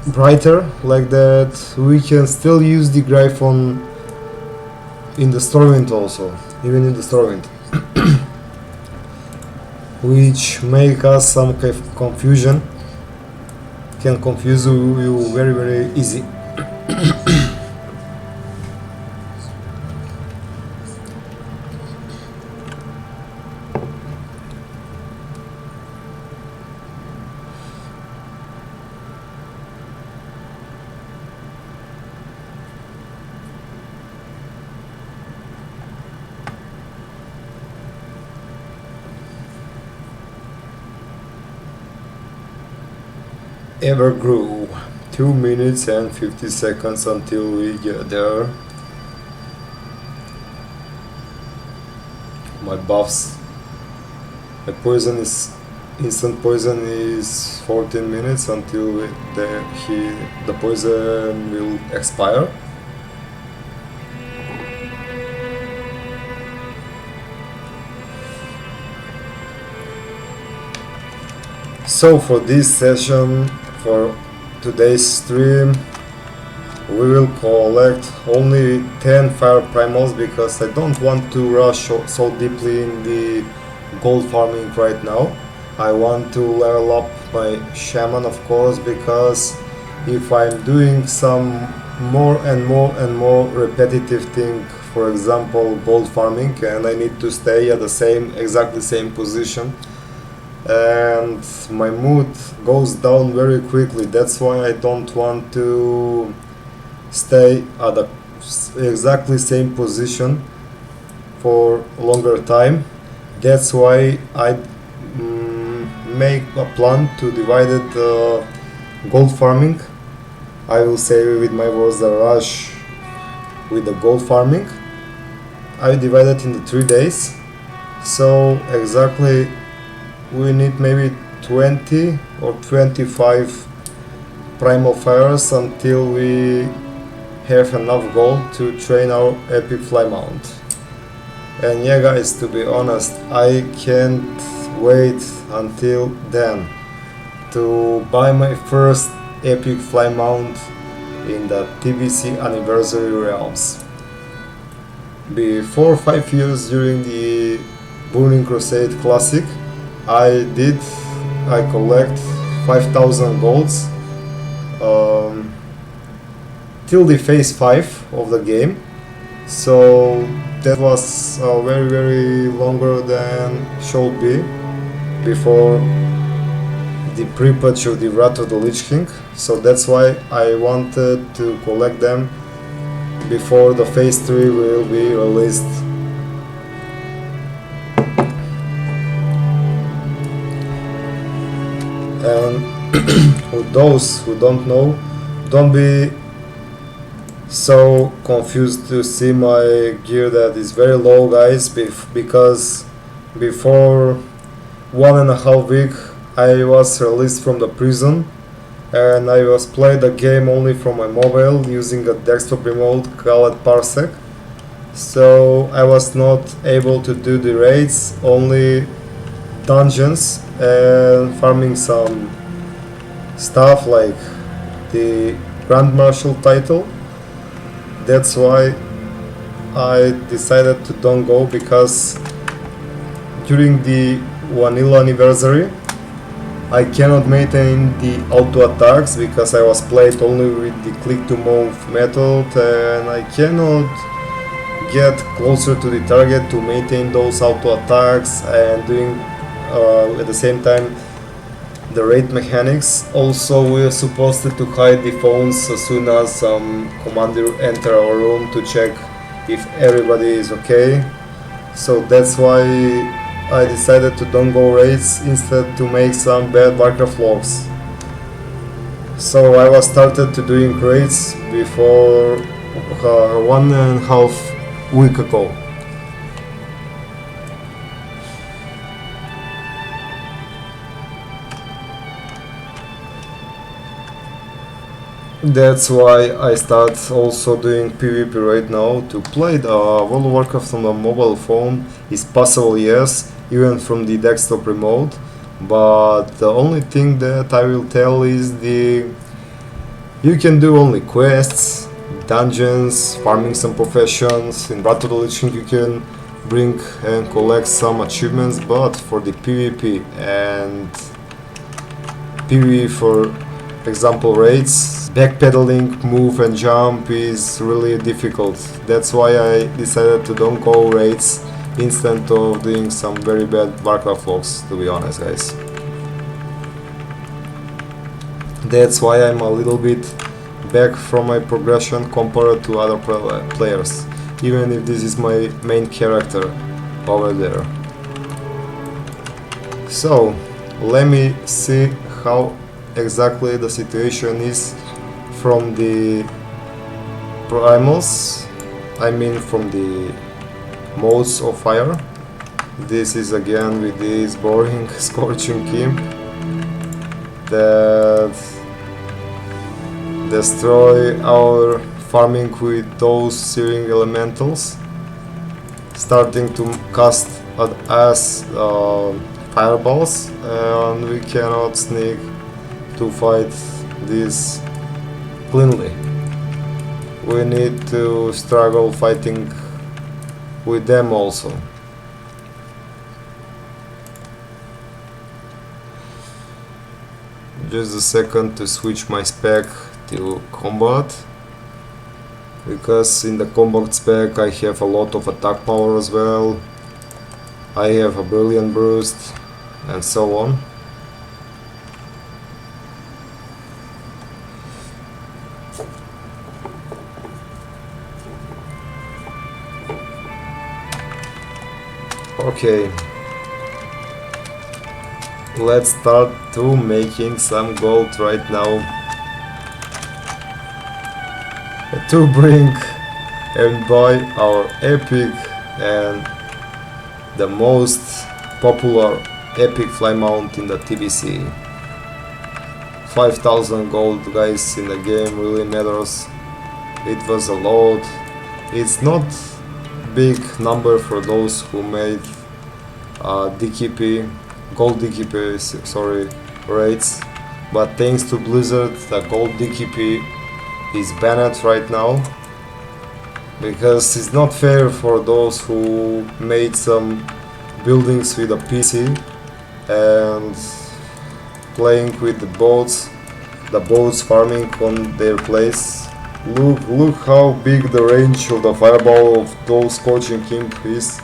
brighter like that. We can still use the Gryphon in the storefront also, even in the storefront, which make us some confusion, can confuse you very, very easy. Ever grew 2 minutes and 50 seconds until we get there. My buffs, my poison is instant poison is 14 minutes until the poison will expire. So for this session, for today's stream, we will collect only 10 fire primals because I don't want to rush so deeply in the gold farming right now. I want to level up my shaman, of course, because if I'm doing some more and more repetitive thing, for example gold farming, and I need to stay at the exactly same position, and my mood goes down very quickly. That's why I don't want to stay at the exactly same position for longer time. That's why I make a plan to divide it gold farming. I will say with my words the rush with the gold farming. I divide it into 3 days. So exactly we need maybe 20 or 25 primal fires until we have enough gold to train our epic fly mount. And yeah guys, to be honest, I can't wait until then to buy my first epic fly mount in the TBC Anniversary realms. Before 5 years during the Burning Crusade Classic, I collect 5,000 golds till the phase 5 of the game. So that was very longer than should be before the pre-patch of the Wrath of the Lich King. So that's why I wanted to collect them before the phase 3 will be released. And with those who don't know, don't be so confused to see my gear that is very low, guys, because before 1.5 weeks I was released from the prison and I was playing the game only from my mobile using a desktop remote called Parsec. So I was not able to do the raids, only dungeons and farming some stuff like the Grand Marshal title. That's why I decided to don't go, because during the vanilla anniversary I cannot maintain the auto attacks because I was played only with the click to move method, and I cannot get closer to the target to maintain those auto attacks and doing at the same time the raid mechanics. Also, we are supposed to hide the phones as soon as some commander enter our room to check if everybody is okay. So that's why I decided to don't go raids, instead to make some bad Warcraft logs. So I was started to doing raids before 1.5 week ago. That's why I start also doing PvP right now. To play the World of Warcraft on the mobile phone is possible, yes, even from the desktop remote, but the only thing that I will tell is you can do only quests, dungeons, farming some professions. In Wrath of the Lich King you can bring and collect some achievements, but for the PvP and PvE, for example raids, backpedaling, move and jump is really difficult. That's why I decided to don't go raids instead of doing some very bad Warcraft logs, to be honest, guys. That's why I'm a little bit back from my progression compared to other players, even if this is my main character over there. So let me see how exactly the situation is from the primals, I mean from the modes of fire. This is again with this boring scorching camp that destroy our farming with those searing elementals, starting to cast at us fireballs, and we cannot sneak to fight this cleanly. We need to struggle fighting with them also. Just a second to switch my spec to combat, because in the combat spec I have a lot of attack power as well. I have a brilliant burst and so on. Okay, let's start to making some gold right now to bring and buy our epic and the most popular epic fly mount in the TBC. 5000 gold, guys, in the game really matters. It was a lot. It's not big number for those who made DKP, gold DKP, sorry, raids, but thanks to Blizzard the gold DKP is banned right now, because it's not fair for those who made some buildings with a PC and playing with the boats farming on their place. Look how big the range of the fireball of those scorching imp is.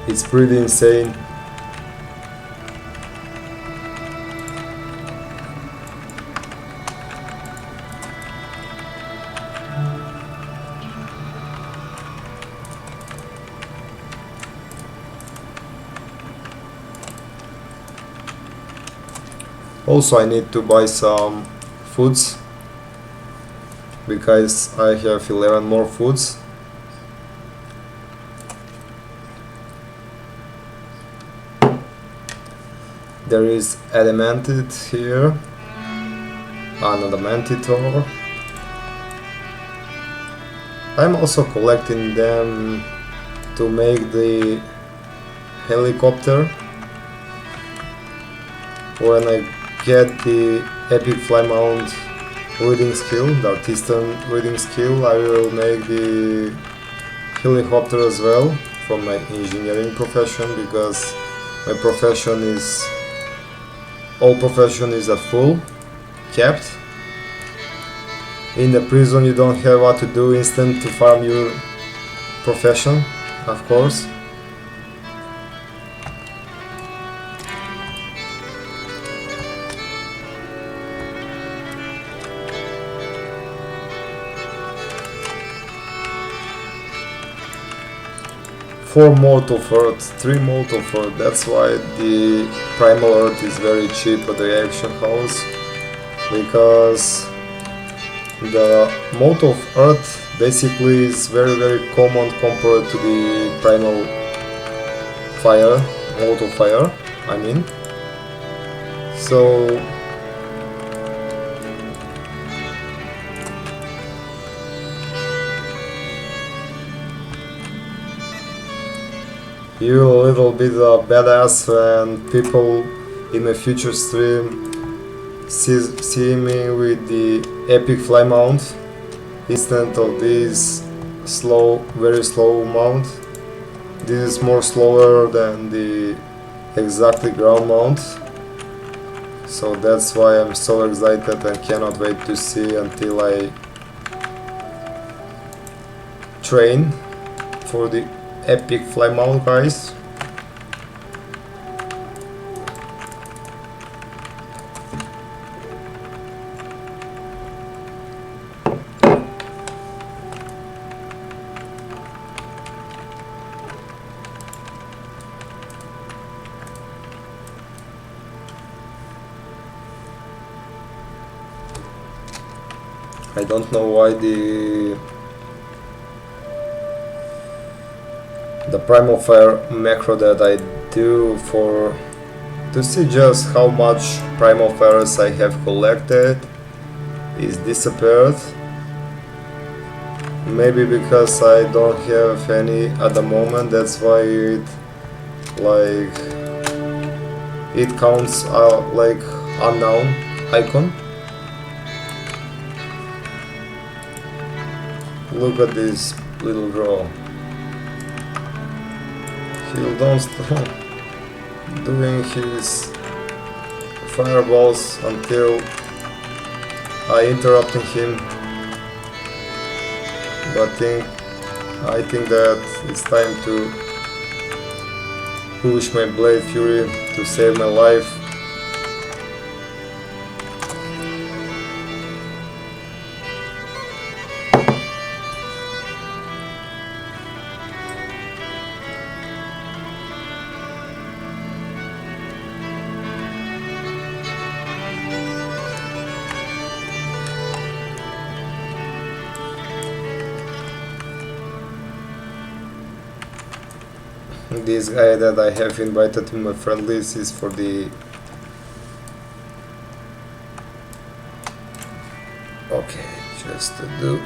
It's pretty insane. Also, I need to buy some foods, because I have 11 more foods. There is adamantit here, an adamantit ore. I'm also collecting them to make the helicopter. When I get the epic fly mount reading skill, the artisan reading skill, I will make the helicopter as well from my engineering profession, because my profession is, all profession is at full capped. In the prison you don't have what to do instant to farm your profession, of course. Four mold of earth, 3 mold of earth, that's why the primal earth is very cheap at the action house, because the mold of earth basically is very common compared to the primal fire, mold of fire, I mean. So you're a little bit badass when people in a future stream see me with the epic fly mount instead of this slow, very slow mount. This is more slower than the exactly ground mount, so that's why I'm so excited and cannot wait to see until I train for the epic fly mount, guys. I don't know why the primal fire macro that I do for to see just how much primal fires I have collected is disappeared. Maybe because I don't have any at the moment, that's why it counts like unknown icon. Look at this little draw. He'll don't stop doing his fireballs until I interrupting him. But I think that it's time to push my Blade Fury to save my life. This guy that I have invited to my friend list is for the... Okay, just to do...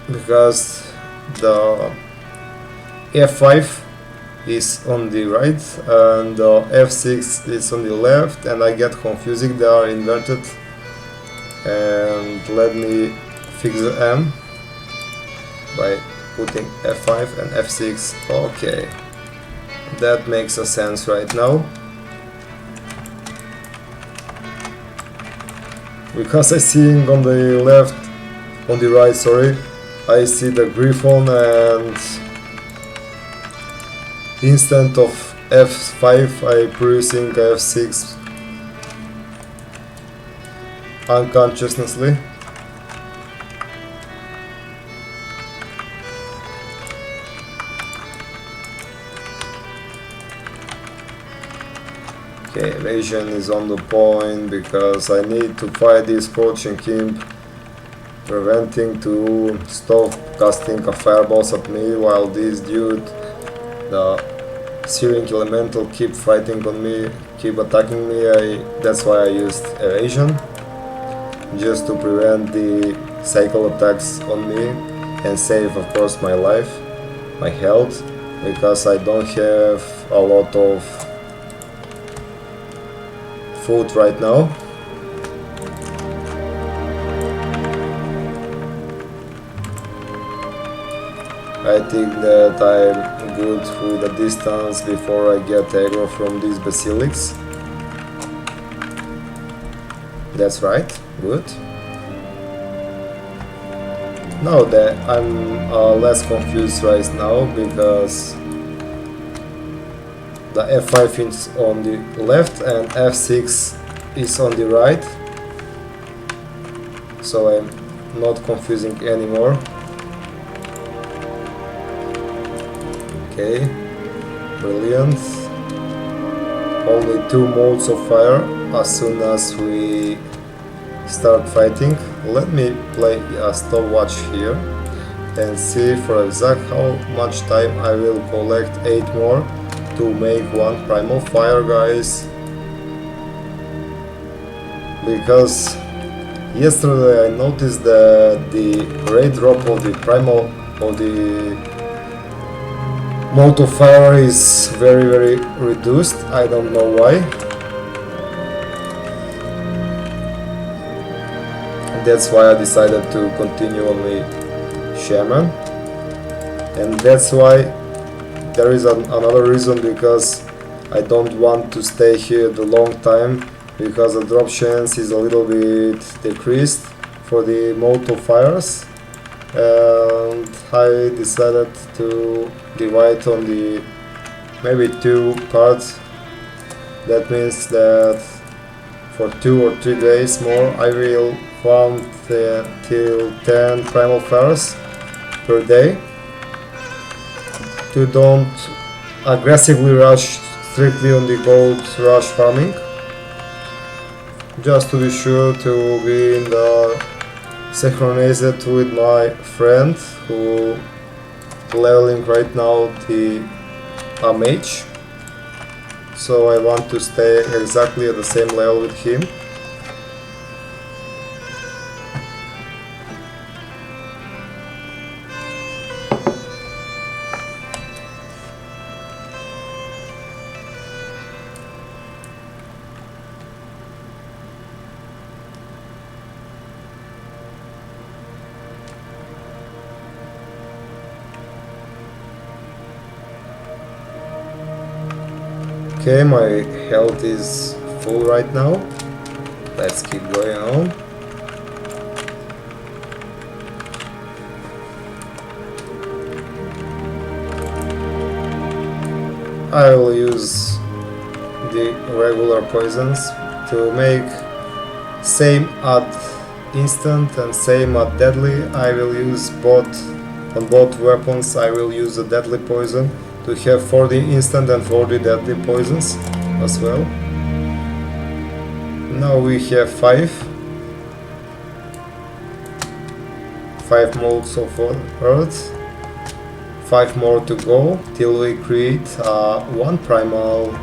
Because the F5 is on the right and the F6 is on the left, and I get confusing, they are inverted. And let me fix the M by putting F5 and F6. Okay, that makes a sense right now, because I see on the left, on the right, sorry, I see the Griffon, and instead of F5 I pressing F6 unconsciously. Okay, evasion is on the point because I need to fight this Scorching Imp, preventing to stop casting a fireballs at me while this dude, the Searing Elemental, keep fighting on me, keep attacking me. That's why I used evasion, just to prevent the cycle attacks on me and save, of course, my life, my health, because I don't have a lot of food right now. I think that I'm good with the distance before I get aggro from these basilics. That's right, good. Now that I'm less confused right now, because the F5 is on the left and F6 is on the right, so I'm not confusing anymore. Okay, brilliant. Only 2 modes of fire as soon as we start fighting. Let me play a stopwatch here and see for exact how much time I will collect 8 more to make 1 primal fire, guys. Because yesterday I noticed that the rate drop of the primal of the mode of fire is very reduced. I don't know why. That's why I decided to continue on with Shaman, and that's why there is another reason, because I don't want to stay here the long time, because the drop chance is a little bit decreased for the mode of fires, and I decided to divide on the maybe 2 parts. That means that for 2 or 3 days more I will farm till 10 primal fires per day to don't aggressively rush strictly on the gold rush farming, just to be sure to be in the synchronized with my friend who leveling right now the mage. So I want to stay exactly at the same level with him. Okay, my health is full right now. Let's keep going on. I will use the regular poisons to make same at instant and same at deadly. I will use on both weapons. I will use a deadly poison to have 40 instant and 40 deadly poisons as well. Now we have 5 modes of earth, 5 more to go till we create one primal.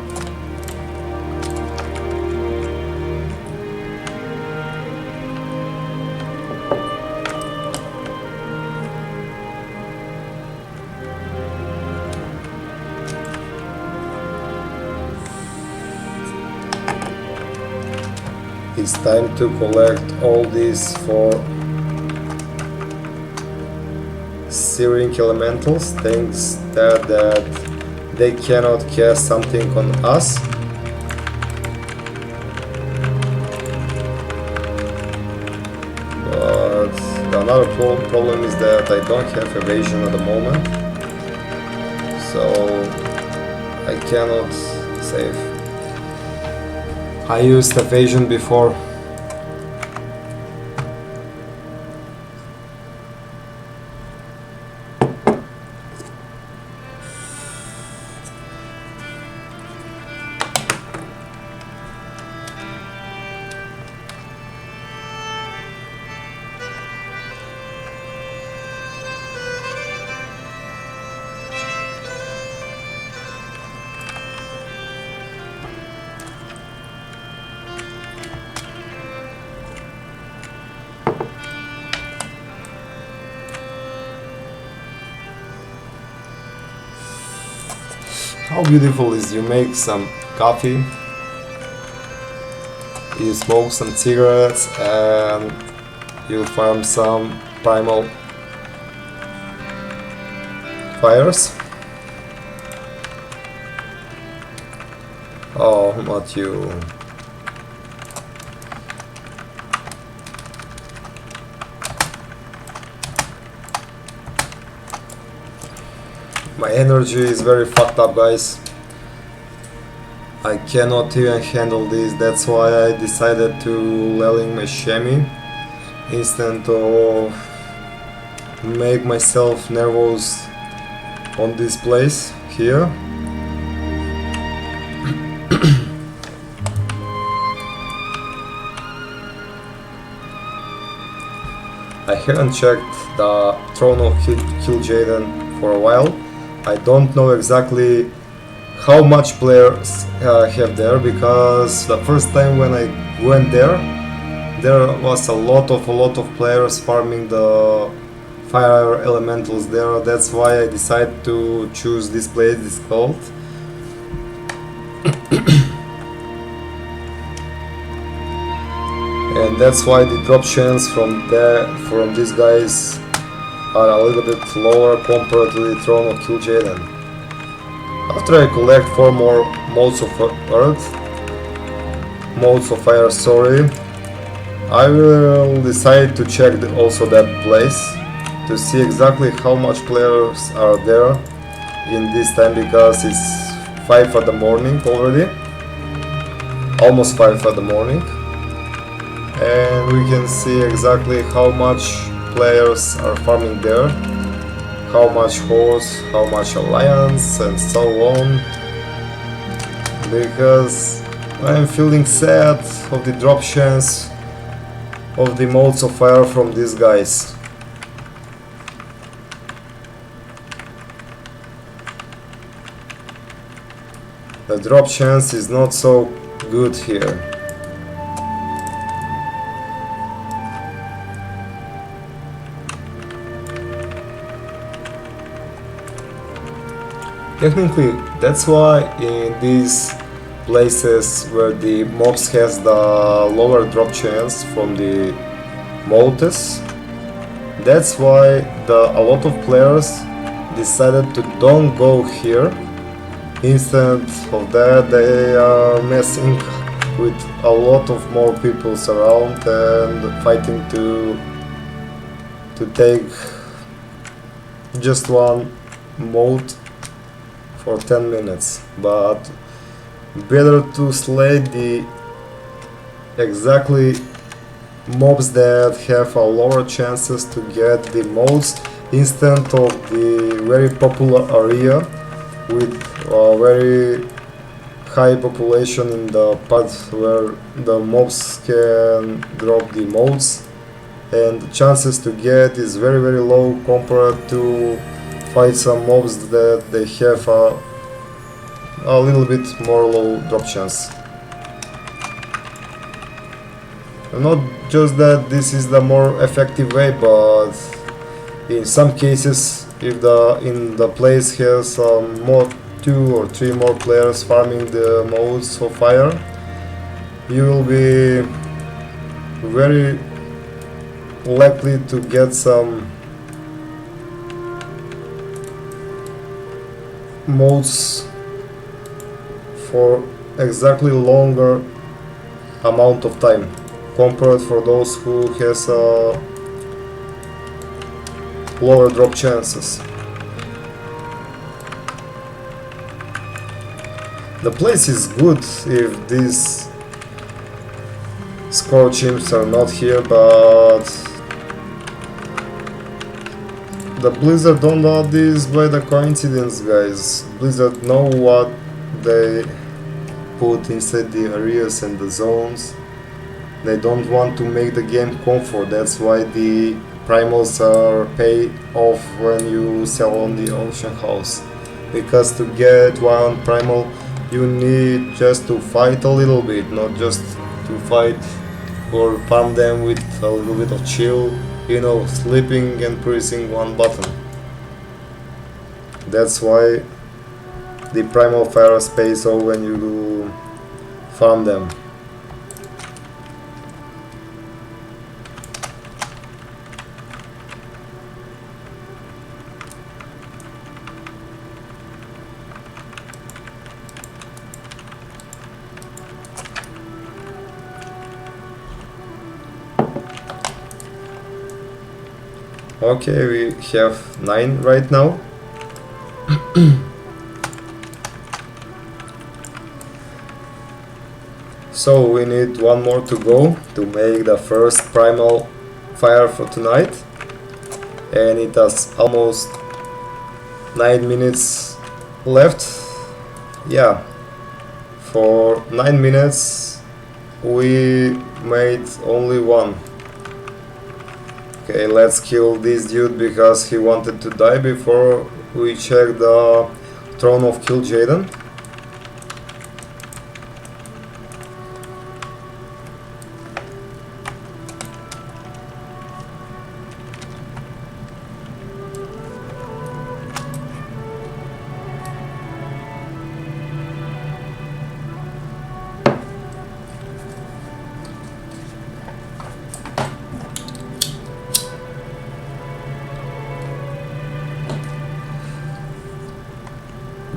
It's time to collect all these for searing elementals, things that they cannot cast something on us. But another problem is that I don't have evasion at the moment, so I cannot save. I used evasion before. How beautiful is you make some coffee, you smoke some cigarettes, and you farm some primal fires. Oh, not you. My energy is very fucked up, guys. I cannot even handle this. That's why I decided to leveling my chamois instead of make myself nervous on this place here. I haven't checked the Throne of Kil'jaeden for a while. I don't know exactly how much players have there, because the first time when I went there was a lot of players farming the fire elementals there. That's why I decided to choose this place, this cult. And that's why the drop chance from these guys are a little bit lower compared to the Throne of Kil'jaeden. After I collect 4 more modes of earth, modes of fire, sorry, I will decide to check also that place to see exactly how much players are there in this time, because it's 5 at the morning already, almost 5 at the morning, and we can see exactly how much players are farming there. how much horse, how much alliance, and so on, because I'm feeling sad of the drop chance of the modes of fire from these guys. The drop chance is not so good here. Technically, that's why in these places where the mobs has the lower drop chance from the modes, that's why a lot of players decided to don't go here. Instead of that, they are messing with a lot of more people around and fighting to take just one mode for 10 minutes. But better to slay the exactly mobs that have a lower chances to get the modes instead of the very popular area with a very high population in the part where the mobs can drop the modes, and the chances to get is very low compared to fight some mobs that they have a little bit more low drop chance. And not just that this is the more effective way, but in some cases, if the place has more 2 or 3 more players farming the modes of fire, you will be very likely to get some modes for exactly longer amount of time compared for those who has lower drop chances. The place is good if these score chimps are not here, but the Blizzard don't do this by the coincidence, guys. Blizzard know what they put inside the areas and the zones. They don't want to make the game comfort, that's why the primals are paid off when you sell on the auction house, because to get one primal you need just to fight a little bit, not just to fight or farm them with a little bit of chill, you know, sleeping and pressing one button. That's why the primal fire pays off when you farm them. Okay, we have 9 right now. So we need one more to go to make the first primal fire for tonight, and it has almost 9 minutes left. Yeah, for 9 minutes we made only one. Okay, let's kill this dude because he wanted to die before we check the Throne of Kill Jaden.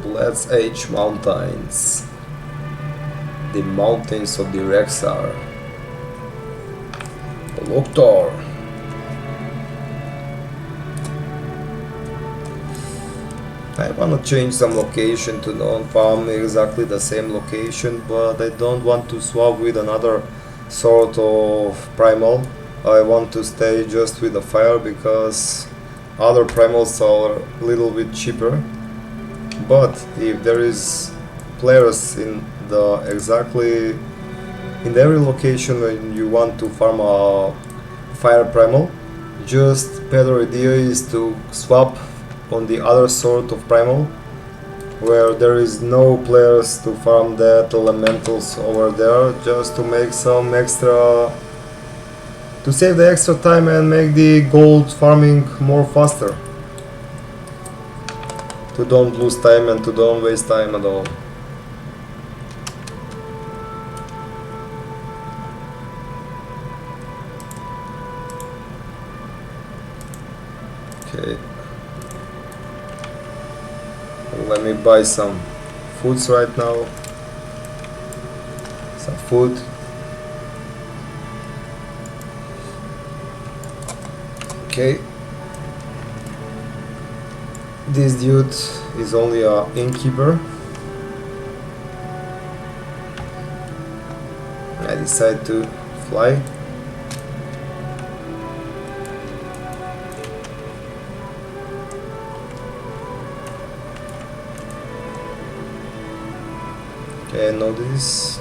Let's Edge Mountains, the mountains of the Rexar. Loktor. I wanna change some location to non-farm exactly the same location, but I don't want to swap with another sort of primal. I want to stay just with the fire because other primals are a little bit cheaper, but if there is players in the exactly in every location when you want to farm a fire primal, just better idea is to swap on the other sort of primal where there is no players to farm that elementals over there, just to make some extra, to save the extra time and make the gold farming more faster, to don't lose time and to don't waste time at all. Okay, let me buy some foods right now, some food. Okay, this dude is only a innkeeper. I decide to fly. Okay, I know this,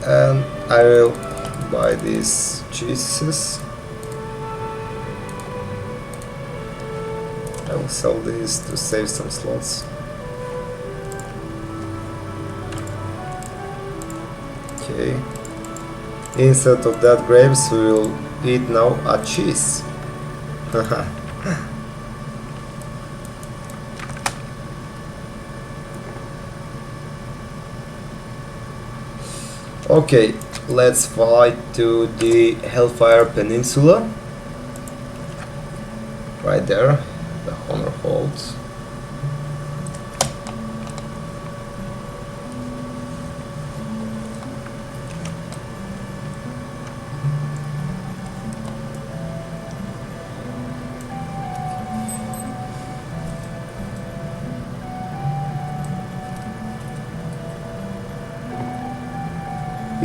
and I will buy these cheeses. I will sell these to save some slots. Okay, instead of that grapes we will eat now a cheese. Okay, let's fly to the Hellfire Peninsula. Right there, the Honor Hold.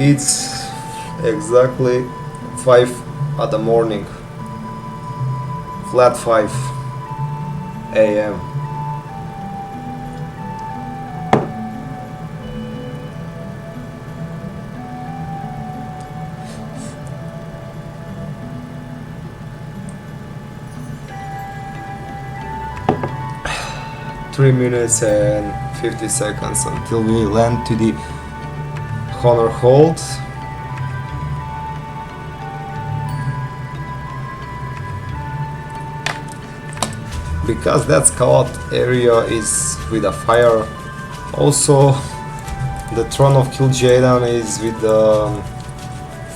It's exactly 5 at the morning, flat 5 a.m. Three minutes and 50 seconds until we land to the Honor Hold. Because that scout area is with a fire. Also, the Throne of Kil'jaeden is with the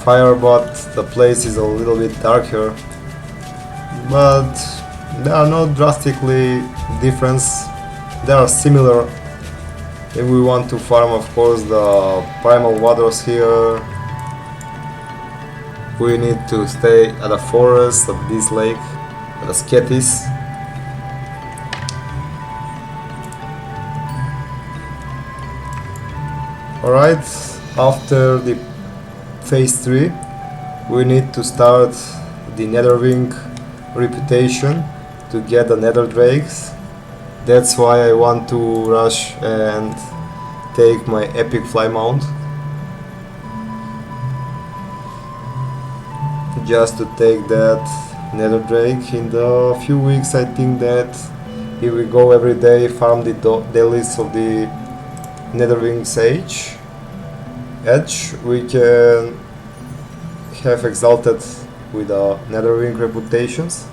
fire, but the place is a little bit darker. But they are not drastically different. They are similar. If we want to farm, of course, the primal waters here, we need to stay at the forest of this lake, at the Sketis. Alright, after the phase 3, we need to start the Netherwing reputation to get the Nether Drakes. That's why I want to rush and take my epic fly mount, just to take that Nether Drake. In the few weeks, I think that if we go every day, farm the dailies of the Netherwing Edge, we can have exalted with the Netherwing reputations.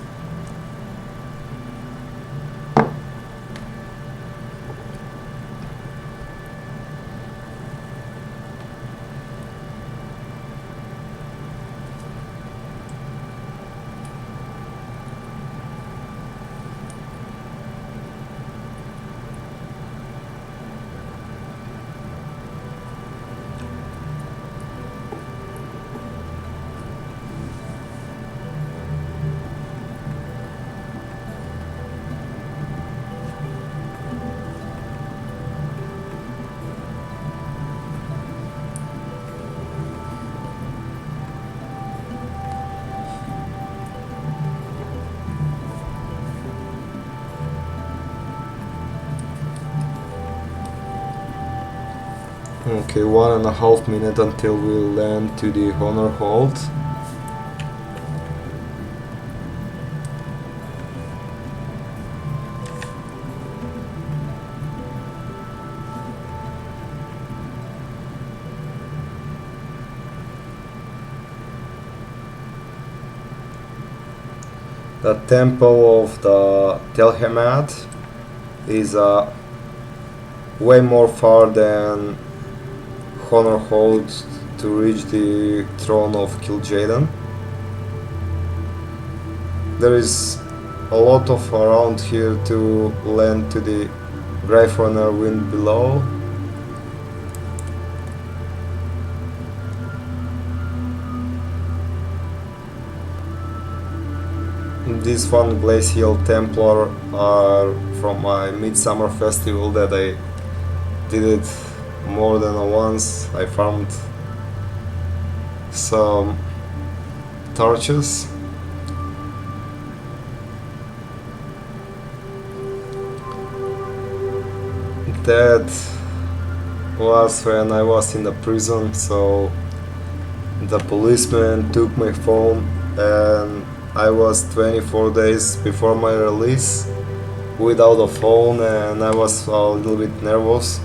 Okay, 1.5 minutes until we land to the honor hold. The temple of the Telhemat is way more far than honor hold to reach the throne of Kil'jaeden. There is a lot of around here to land to the Gryphonir wind below. This one Glacial Templar are from my Midsummer Festival that I did it more than once. I farmed some torches. That was when I was in the prison, so the policeman took my phone and I was 24 days before my release without a phone, and I was a little bit nervous.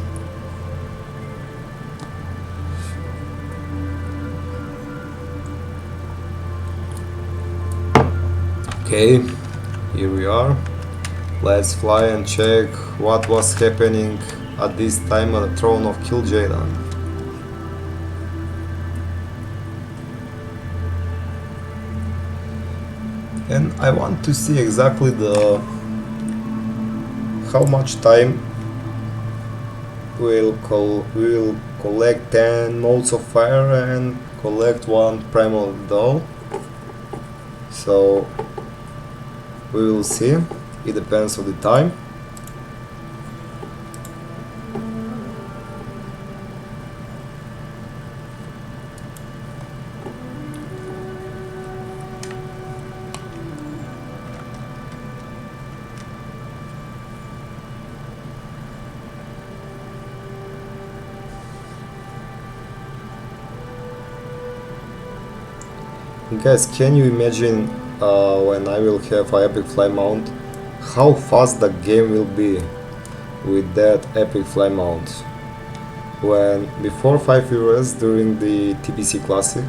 Okay, here we are. Let's fly and check what was happening at this time at the throne of Kil'jaeden. And I want to see exactly how much time we'll collect 10 motes of fire and collect 1 primal doll. So we will see. It depends on the time. Guys, can you imagine when I will have an epic fly mount, how fast the game will be with that epic fly mount? When before 5 years during the TBC Classic,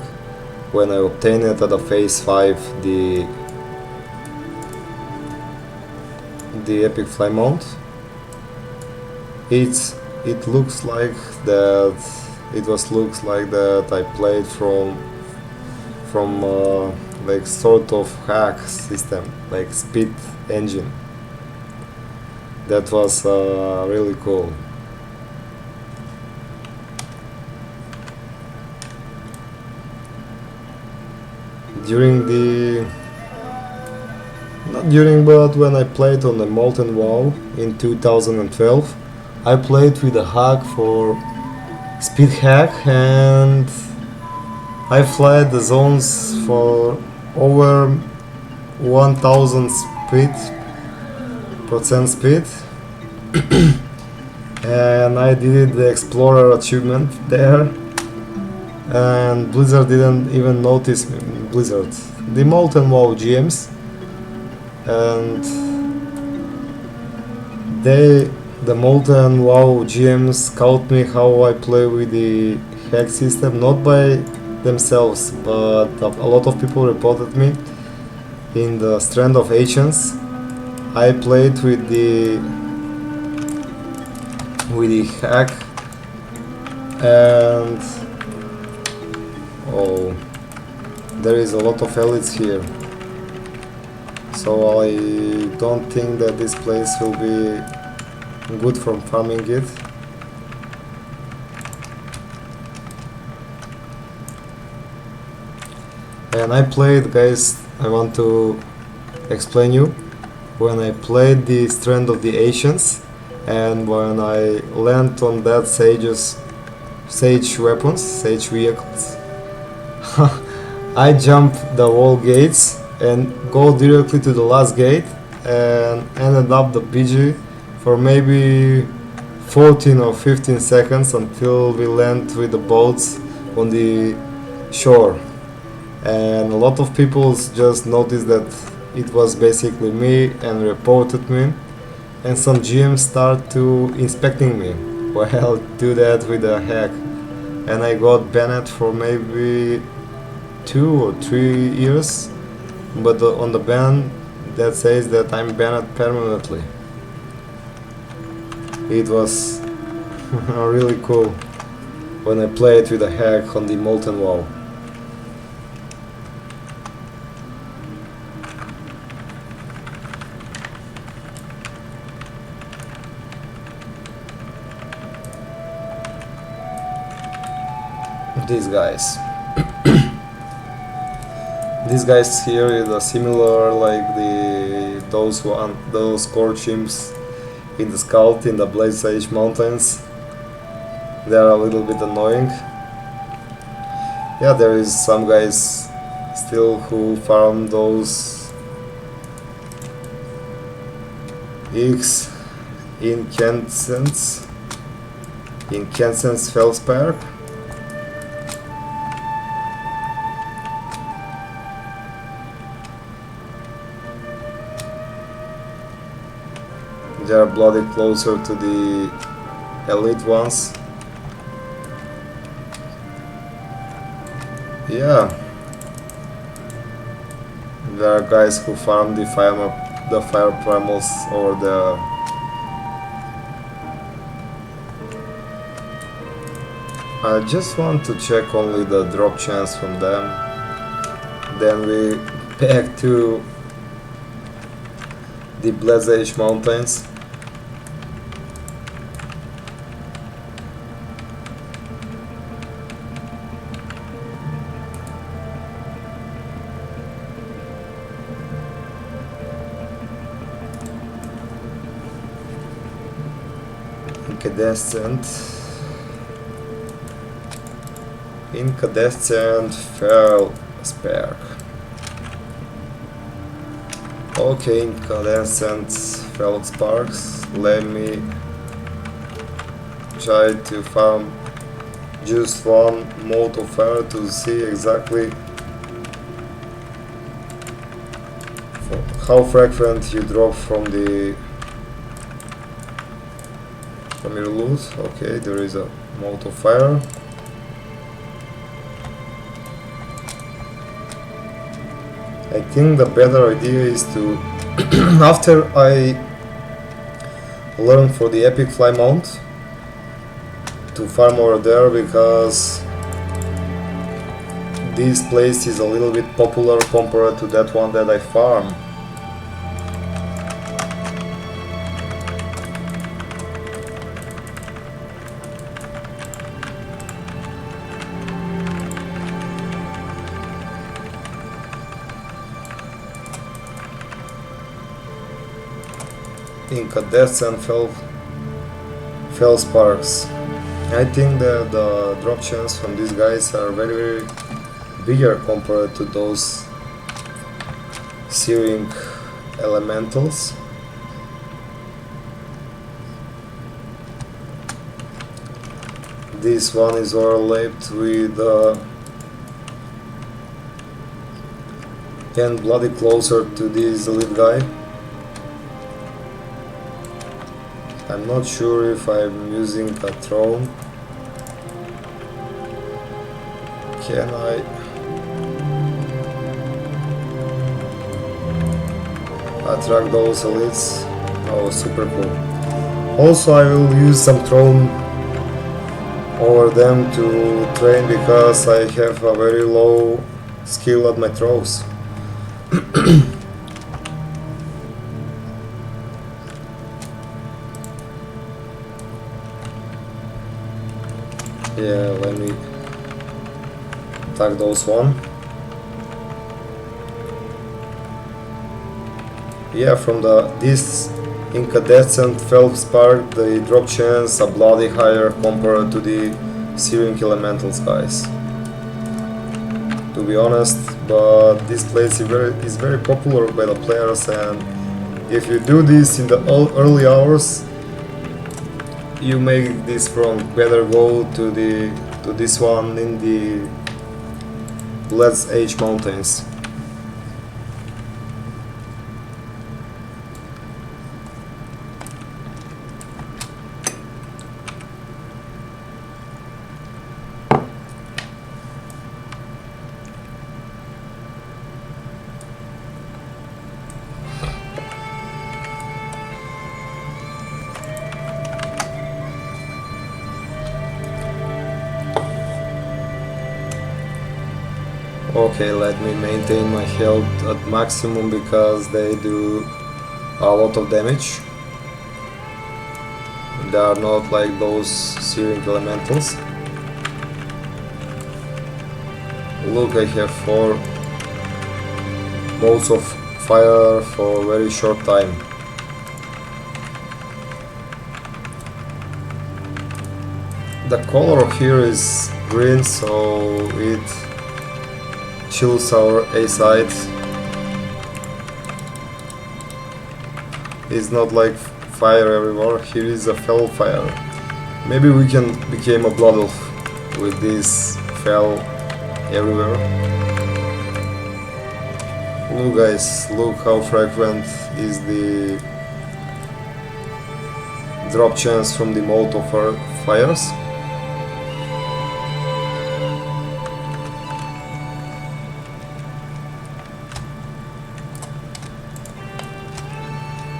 when I obtained it at the phase 5 the epic fly mount, it looks like that I played from like sort of hack system, like speed engine. That was really cool. But when I played on the Molten WoW in 2012, I played with a hack for speed hack, and I fly the zones for over 1000 percent speed and I did the Explorer achievement there, and Blizzard didn't even notice me. Blizzard, the Molten WoW GMs, and the Molten WoW GMs scout me how I play with the hack system, not by themselves, but a lot of people reported me in the Strand of Ancients. I played with the hack, and oh, there is a lot of elites here, so I don't think that this place will be good for farming it. And I played, guys, I want to explain you, when I played the Strand of the Ancients and when I land on that sage weapons, sage vehicles, I jump the wall gates and go directly to the last gate and ended up the PG for maybe 14 or 15 seconds until we land with the boats on the shore, and a lot of people just noticed that it was basically me and reported me, and some GMs start to inspecting me while do that with a hack, and I got banned for maybe 2 or 3 years, but on the ban that says that I'm banned permanently. It was really cool when I played with a hack on the Molten WoW. These guys. These guys here is a similar like those core chimps in the Scout in the Blaze Age Mountains. They are a little bit annoying. Yeah, there is some guys still who farm those X incandescence Felspar. They are bloody closer to the elite ones. Yeah, there are guys who farm the fire primals or the I just want to check only the drop chance from them. Then we back to the Blaze Age Mountains. Incandescent Felspar. Okay, incandescent Feldsparks. Let me try to farm just one mode of fire to see exactly how frequent you drop from your loot. Okay, there is a mode of fire. I think the better idea is to after I learn for the epic fly mount to farm over there, because this place is a little bit popular compared to that one that I farm. Incandescent Feldsparks. I think that the drop chance from these guys are very, very bigger compared to those searing elementals. This one is overlapped with and bloody closer to this elite guy. I'm not sure if I'm using a throne. Can I? Attract those elites? Oh, super cool. Also, I will use some throne over them to train, because I have a very low skill at my throws. Yeah, let me attack those one. Yeah, from this incandescent Feldspark, the drop chance are bloody higher compared to the searing elementals guys. To be honest, but this place is very popular by the players, and if you do this in the early hours, you make this wrong, better go to this one in the Let's Age Mountains. Okay, let me maintain my health at maximum because they do a lot of damage. They are not like those searing elementals. Look, I have 4 modes of fire for a very short time. The color here is green, so it chills our A side. It's not like fire everywhere, here is a fell fire. Maybe we can become a blood elf with this fell everywhere. Look guys, look how frequent is the drop chance from the Molotov fires.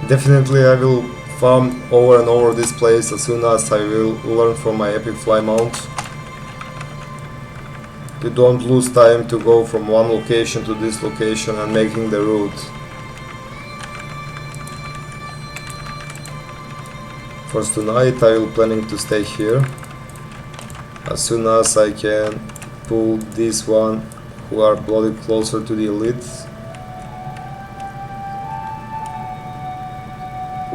Definitely I will farm over and over this place as soon as I will learn from my epic fly mount. You don't lose time to go from one location to this location and making the route. For tonight I will planning to stay here. As soon as I can pull this one who are bloody closer to the elite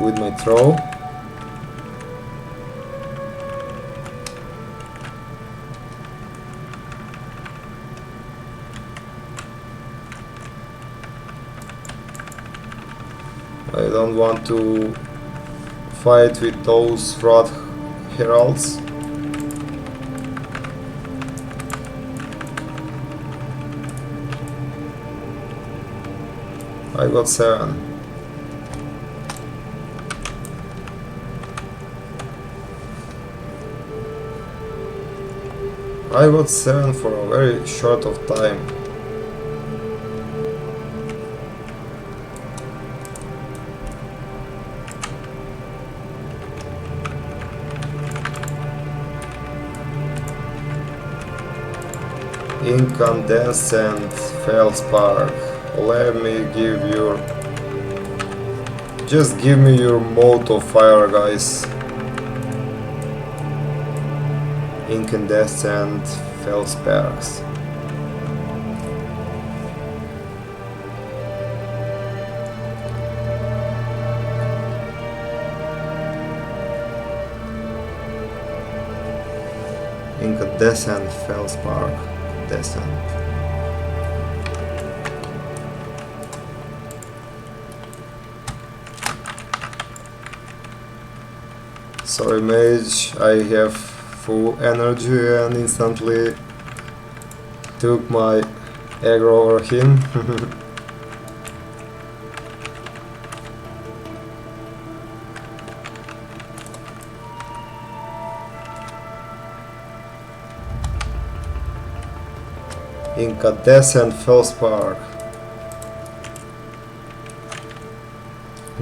with my throw. I don't want to fight with those fraud heralds. I got 7. I got 7 for a very short of time. Incandescent Feldspark. Let me give you... Just give me your mode of fire, guys. Incandescent Feldsparks. Incandescent Feldspark. Incandescent. Sorry mage, I have full energy and instantly took my aggro over him. Incandescent Feldspark.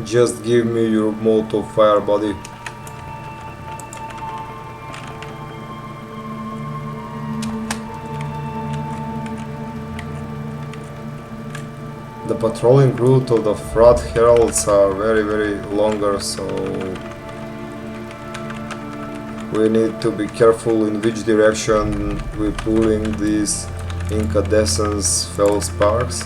Just give me your Molotov fire, buddy. The patrolling route of the fraud heralds are very longer, so we need to be careful in which direction we're pulling these incandescence Feldsparks.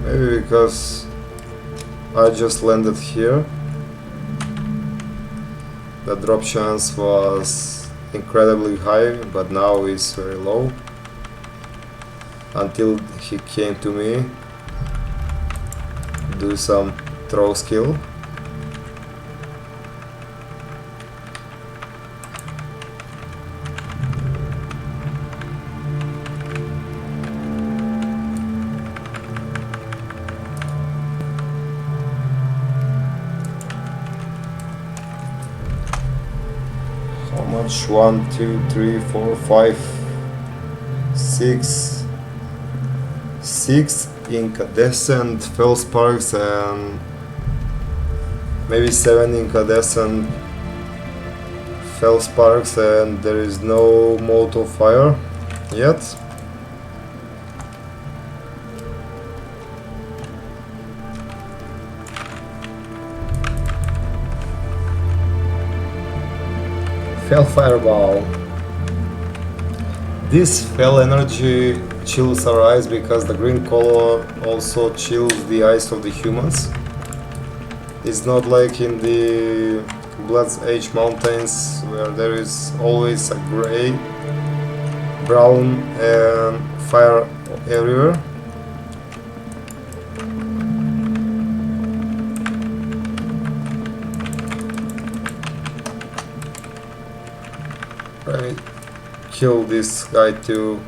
Maybe because I just landed here, the drop chance was incredibly high, but now it's very low. Until he came to me do some throw skill. How much? 1, 2, 3, 4, 5, 6 incandescent feldsparks and maybe 7 incandescent feldsparks, and there is no mode of fire yet. Fell fireball. This fell energy chills our eyes because the green color also chills the eyes of the humans. It's not like in the Blood's Edge mountains where there is always a gray, brown and fire everywhere. I kill this guy too,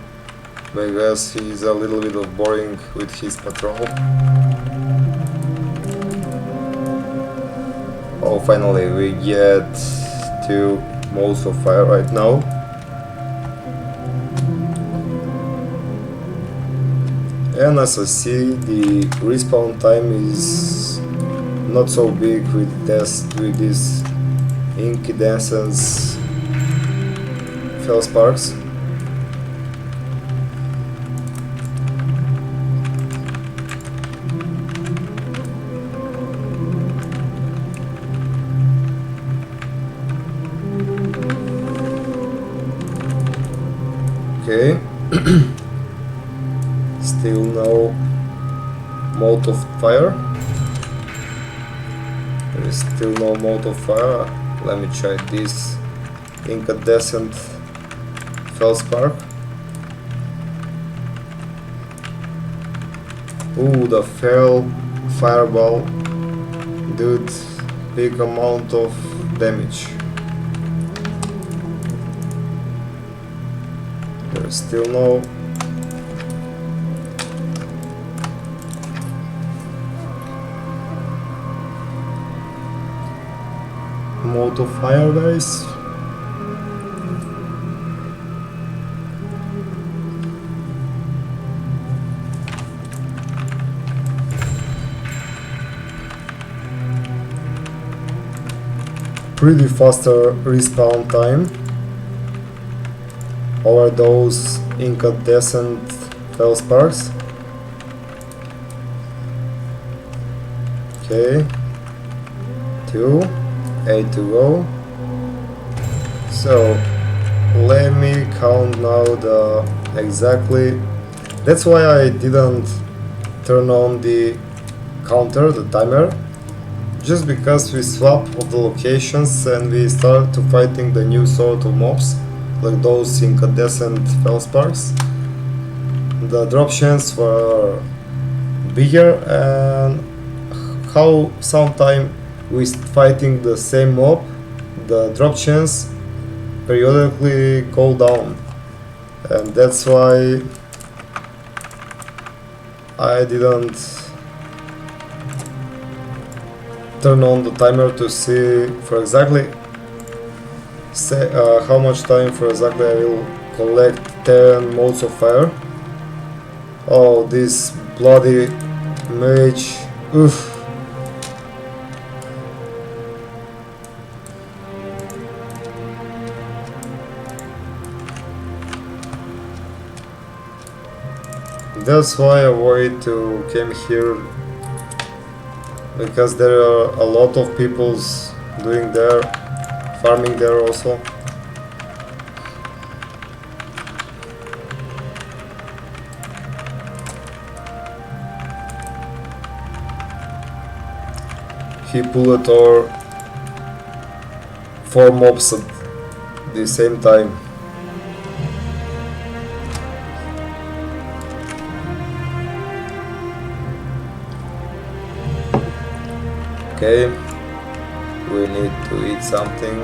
because he's a little bit of boring with his patrol. Oh, finally we get to modes of fire right now. And as I see, the respawn time is not so big with this incandescence feldsparks. Okay. Still no mode of fire. There is still no mode of fire. Let me try this incandescent feldspark. Ooh, the fireball, dude, big amount of damage. There's still no mode of fire, guys. Pretty faster respawn time over those incandescent feldsparks. Okay, 8 to go. So let me count now the exactly. That's why I didn't turn on the counter, the timer. Just because we swap of the locations and we start to fighting the new sort of mobs, like those incandescent feldsparks, the drop chance were bigger, and how sometime we fighting the same mob, the drop chance periodically go down, and that's why I didn't turn on the timer to see for exactly how much time for exactly I will collect 10 modes of fire. Oh, this bloody mage, oof. That's why I avoid to come here, because there are a lot of people's doing there, farming there also. He pulled or 4 mobs at the same time. Okay, we need to eat something.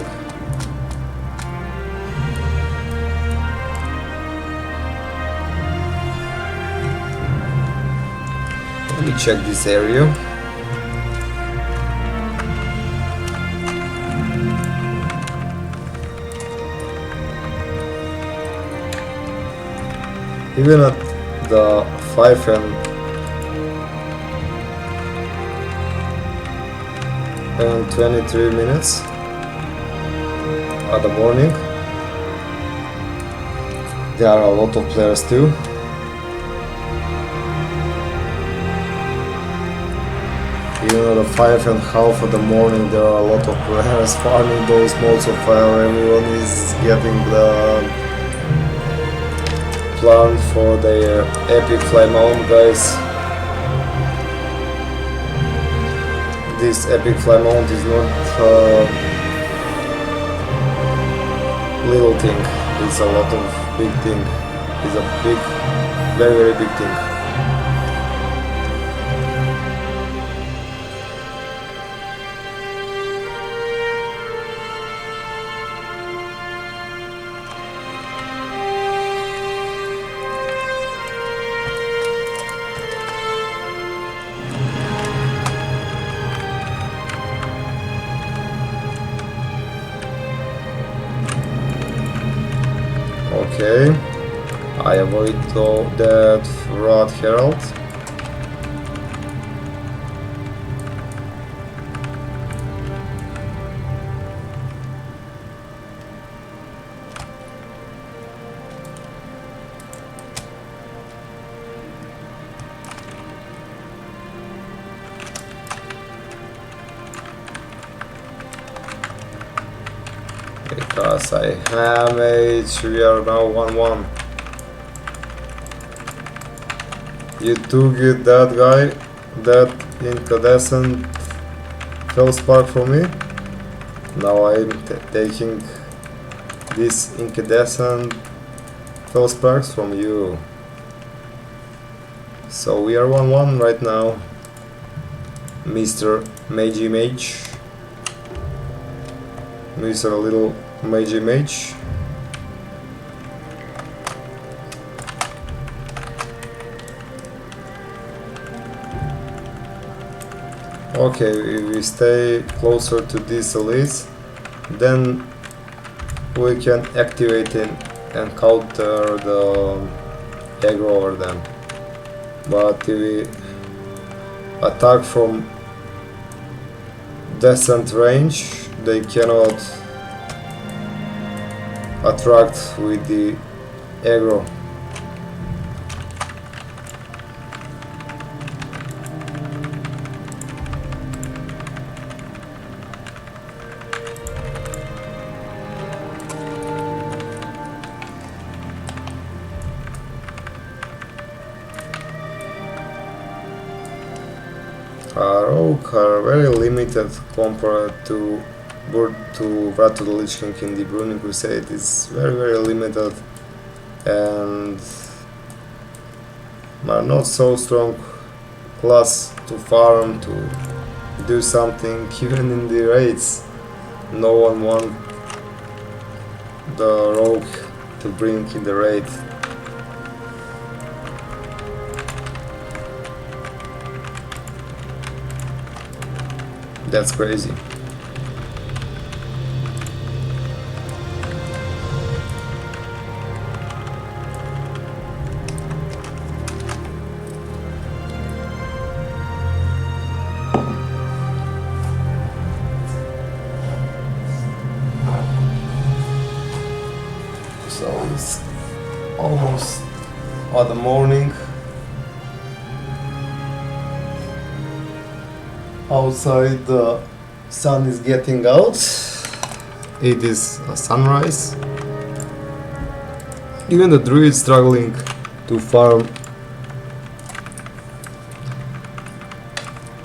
Let me check this area. Even at the 5:23 minutes at the morning, there are a lot of players too. Even at the 5:30 of the morning, there are a lot of players farming those modes of fire. Everyone is getting the plan for their epic fly mount, guys. This epic fly mount is not a little thing, it's a lot of big thing. It's a big, very very big thing. Okay, I avoid that Rod Herald. Because I have H, we are now 1-1. You took it, that guy, that incandescent Feldspark from me. Now I'm taking this incandescent Feldsparks from you. So we are 1-1 right now, Mr. Mage Mage. Mr. Little Mage Mage. Okay, if we stay closer to these elites, then we can activate and counter the aggro over them. But if we attack from decent range, they cannot attract with the aggro. Rogue are very limited compared to Wrath to the Lich King in the Burning Crusade. It's very very limited and are not so strong class to farm, to do something. Even in the raids, no one wants the Rogue to bring in the raid. That's crazy. So it's almost at the morning. Outside the sun is getting out. It is a sunrise. Even the druid struggling to farm.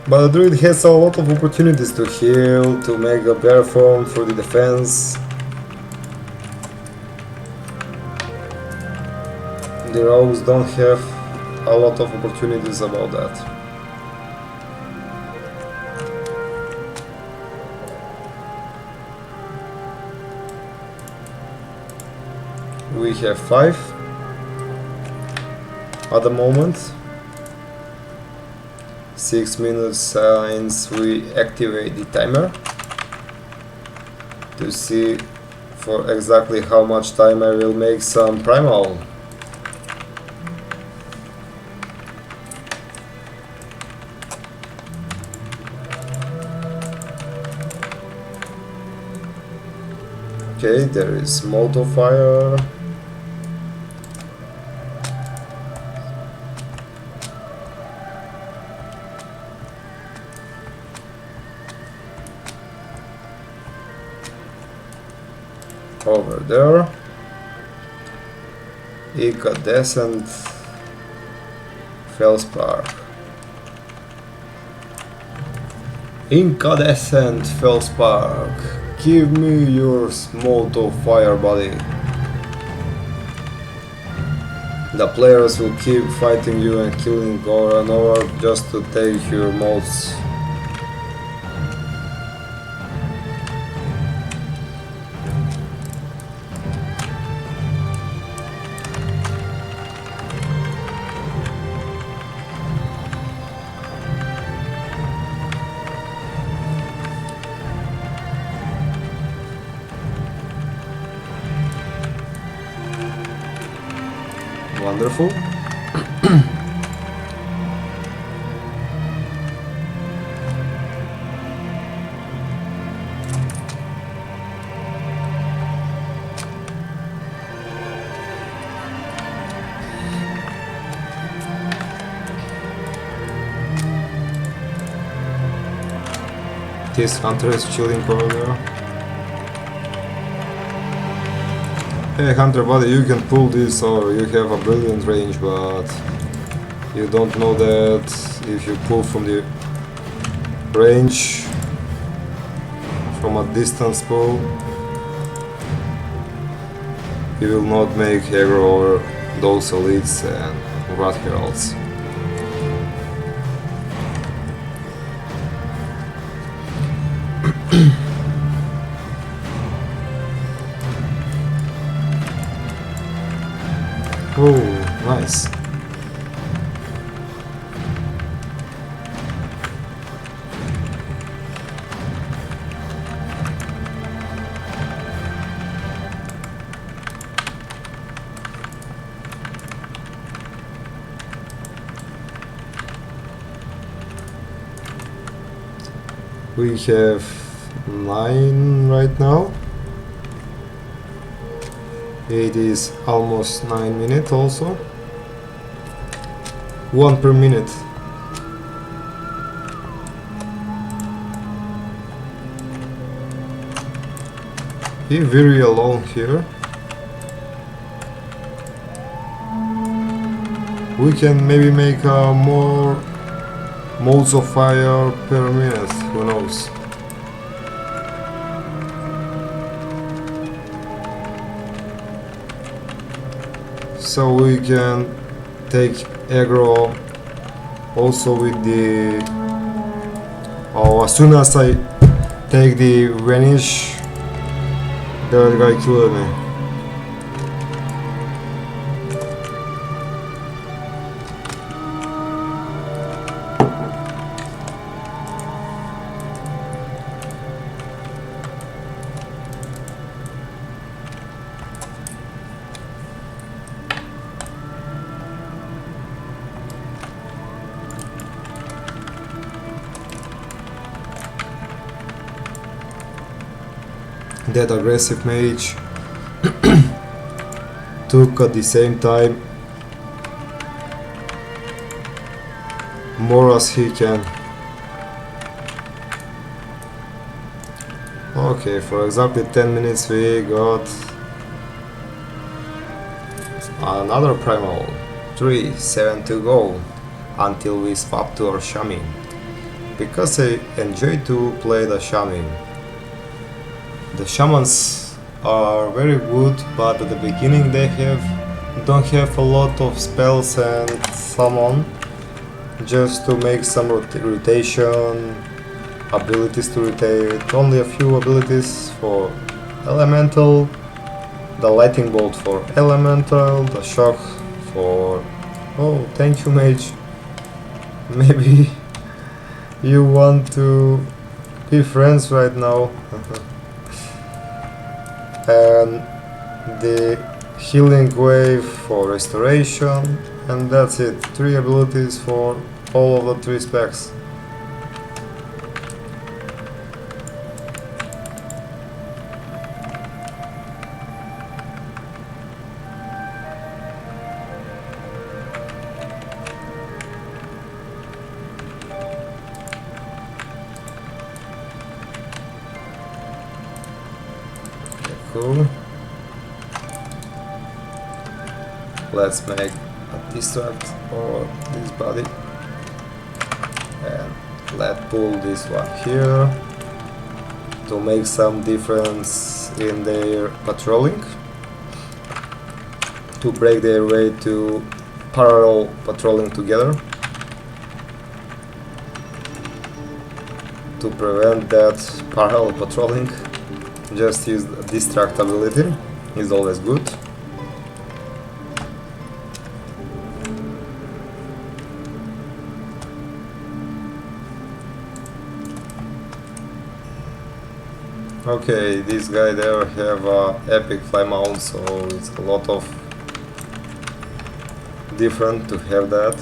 But the druid has a lot of opportunities to heal, to make a bear form for the defense. The rogues don't have a lot of opportunities about that. we have 5 at the moment. 6 minutes since we activate the timer to see for exactly how much time I will make some primal. Okay, there is Molotov fire. Over there. Incandescent Feldspark. Incandescent Feldspark. Give me your Molotov fire, buddy. The players will keep fighting you and killing over and over just to take your mods. Wonderful. This hunter is chilling over there. Hey hunter buddy, you can pull this or you have a brilliant range, but you don't know that if you pull from the range from a distance pull, you will not make aggro over those elites and rat heralds. Oh, nice. We have 9 right now. It is almost 9 minutes also. 1 per minute. We're very alone here. We can maybe make more modes of fire per minute, who knows. So we can take aggro also with the... Oh, as soon as I take the vanish, the guy killed me. That aggressive mage took at the same time more as he can. Okay, for exactly 10 minutes we got another primal. 7 to go until we swap to our shaman, because I enjoy to play the shaman. The shamans are very good, but at the beginning they don't have a lot of spells and summon, just to make some rotation, abilities to rotate, only a few abilities for elemental, the lightning bolt for elemental, the shock for... Oh, thank you, mage. Maybe you want to be friends right now. And the healing wave for restoration, and that's it. 3 abilities for all of the 3 specs. Cool. Let's make a distract for this body, and let's pull this one here to make some difference in their patrolling, to break their way to parallel patrolling together, to prevent that parallel patrolling. Just use the distract ability, is always good. Okay, this guy there have a epic fly mount, so it's a lot of different to have that.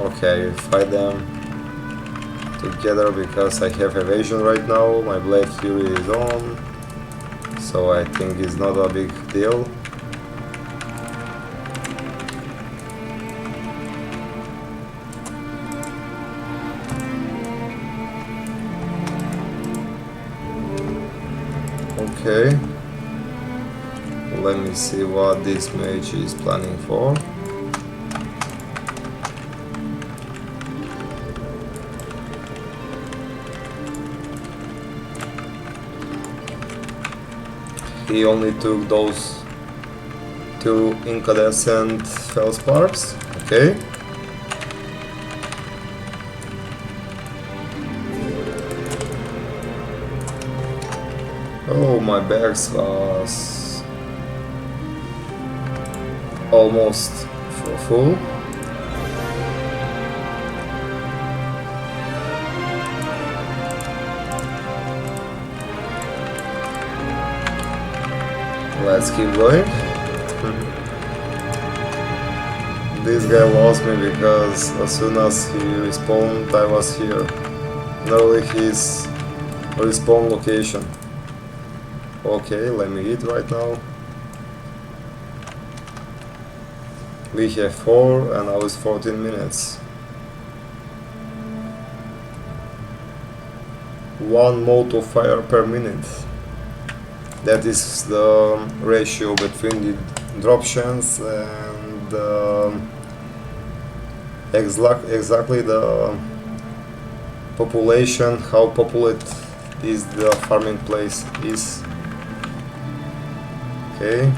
Okay, fight them together because I have evasion right now. My blade fury is on, so I think it's not a big deal. Okay, let me see what this mage is planning for. He only took those 2 incandescent feldsparks. Okay. Oh, my bags was almost full. Let's keep going. This guy lost me because as soon as he respawned, I was here. Nearly his respawn location. Okay, let me eat right now. We have 4 and now it's 14 minutes. 1 mode of fire per minute. That is the ratio between the dropshans and exactly the population, how populate is the farming place is. Okay,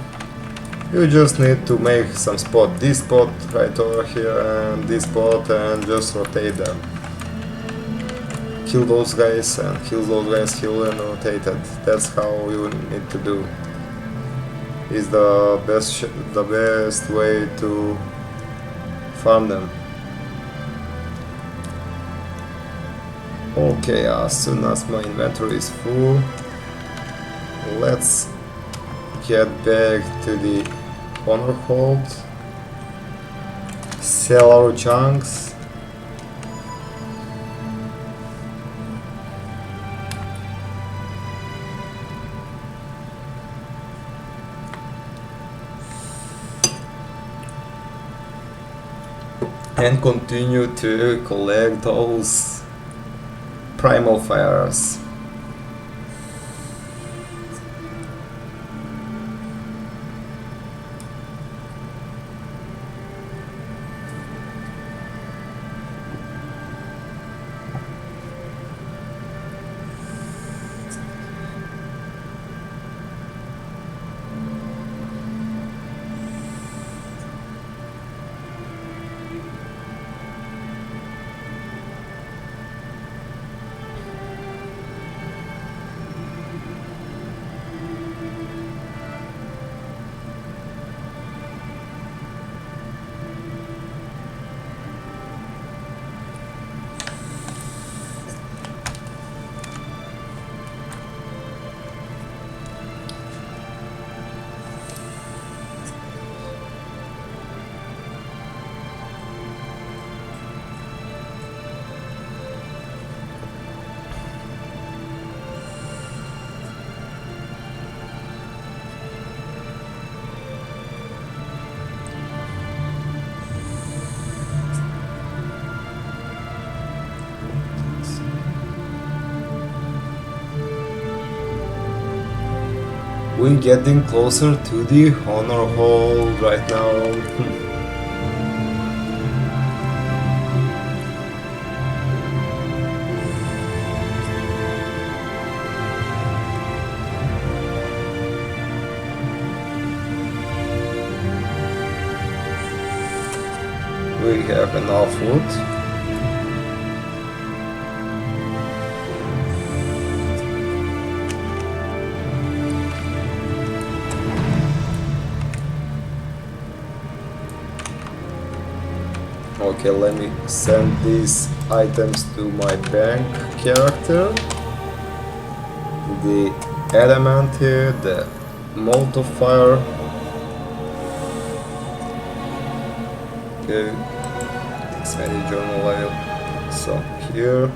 you just need to make some spot, this spot right over here and this spot, and just rotate them. Kill those guys and kill those guys, kill and rotate it. That's how you need to do. Is the best way to farm them. Okay, as soon as my inventory is full, let's get back to the honor hold, sell our chunks, and continue to collect those primal fires. We're getting closer to the honor hall right now. We have enough wood. Okay, let me send these items to my bank character. The element here, the molotov fire. Okay, extended journal layer. So here,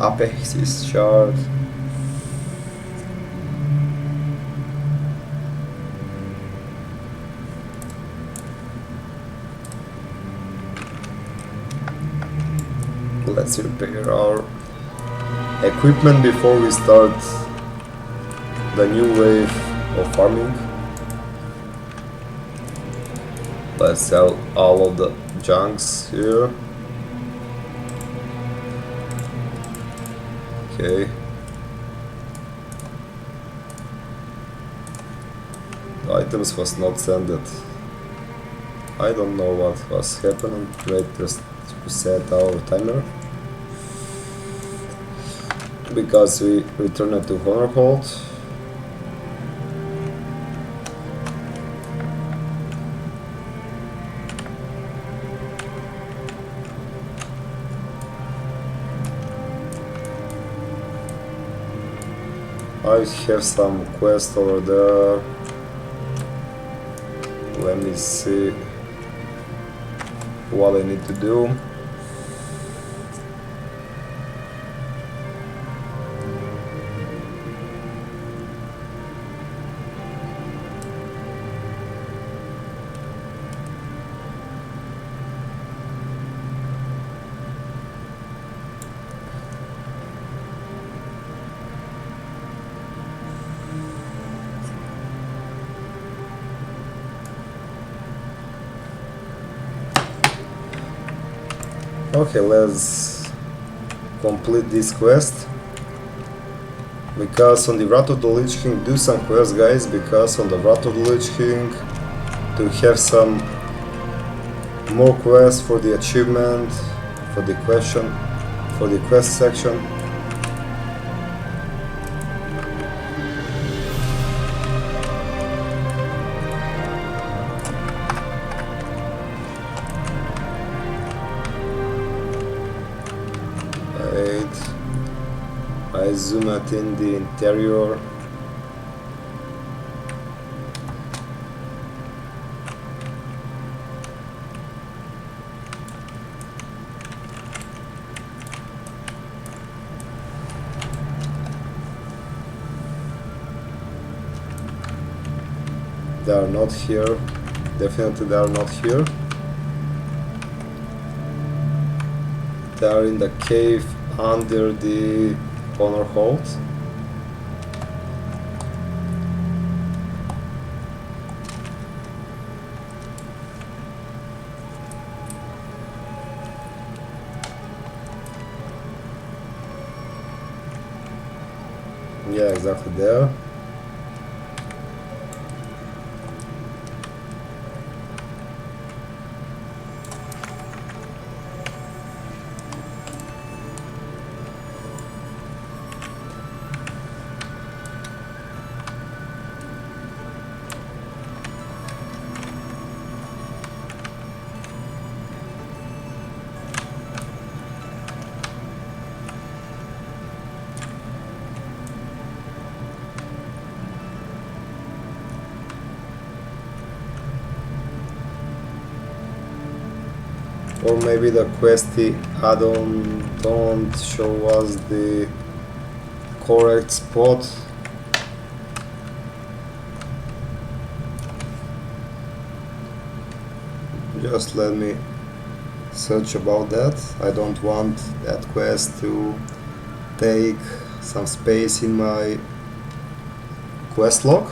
Apex is shard. Let's repair our equipment before we start the new wave of farming. Let's sell all of the junks here. Okay. The items was not sent. I don't know what was happening. Wait, just reset our timer. Because we returned to honor hold. I have some quest over there. Let me see what I need to do. Okay, let's complete this quest. Because on the Wrath of the Lich King, do some quests, guys. Because on the Wrath of the Lich King, to have some more quests for the achievement, for the question, for the quest section. I zoom out in the interior. They are not here. Definitely they are not here. They are in the cave under the honor hold. Yeah, exactly there. Or maybe the questy add-on don't show us the correct spot. Just let me search about that. I don't want that quest to take some space in my quest log.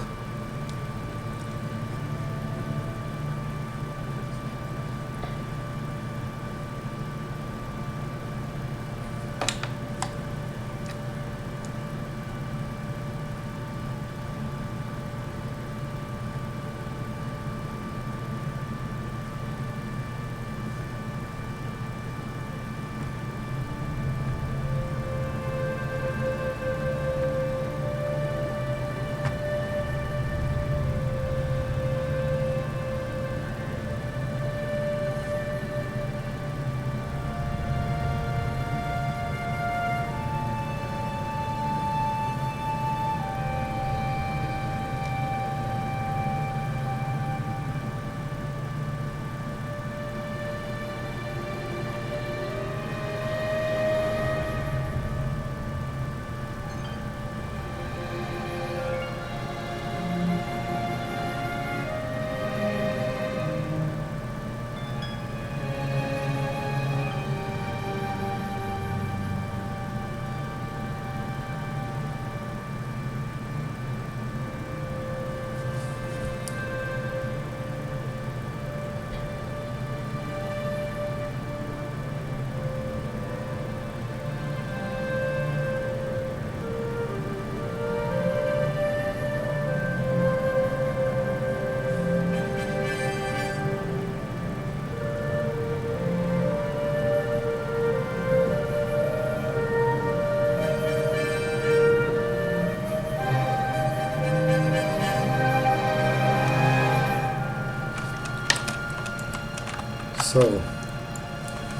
So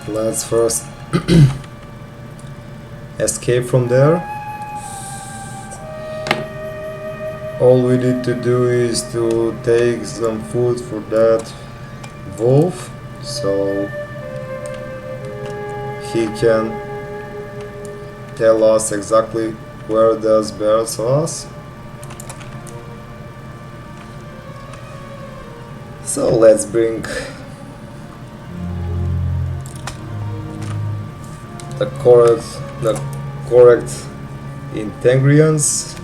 let's first escape from there. All we need to do is to take some food for that wolf, so he can tell us exactly where those bears was. So let's bring the correct ingredients.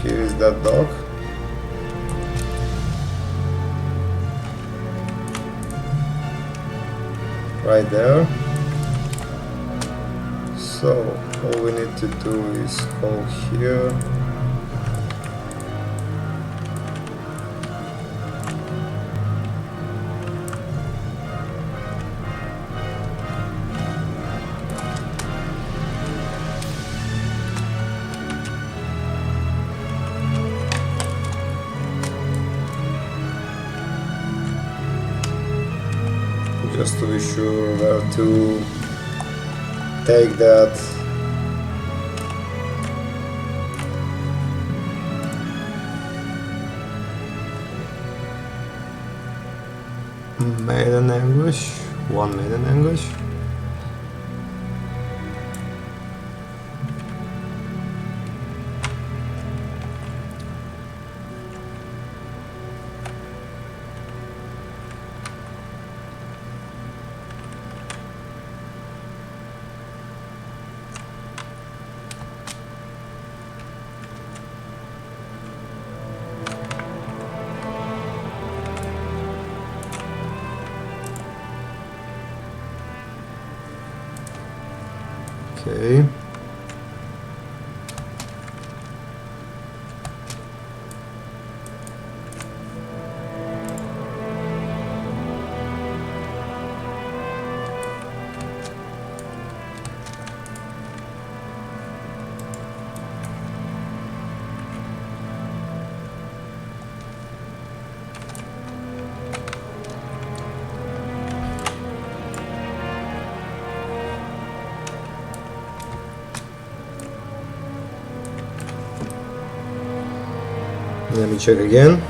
Here is that dog. Right there. So all we need to do is call here. Just to be sure where to take that. Maiden English, one Maiden English. Okay. Let me check again.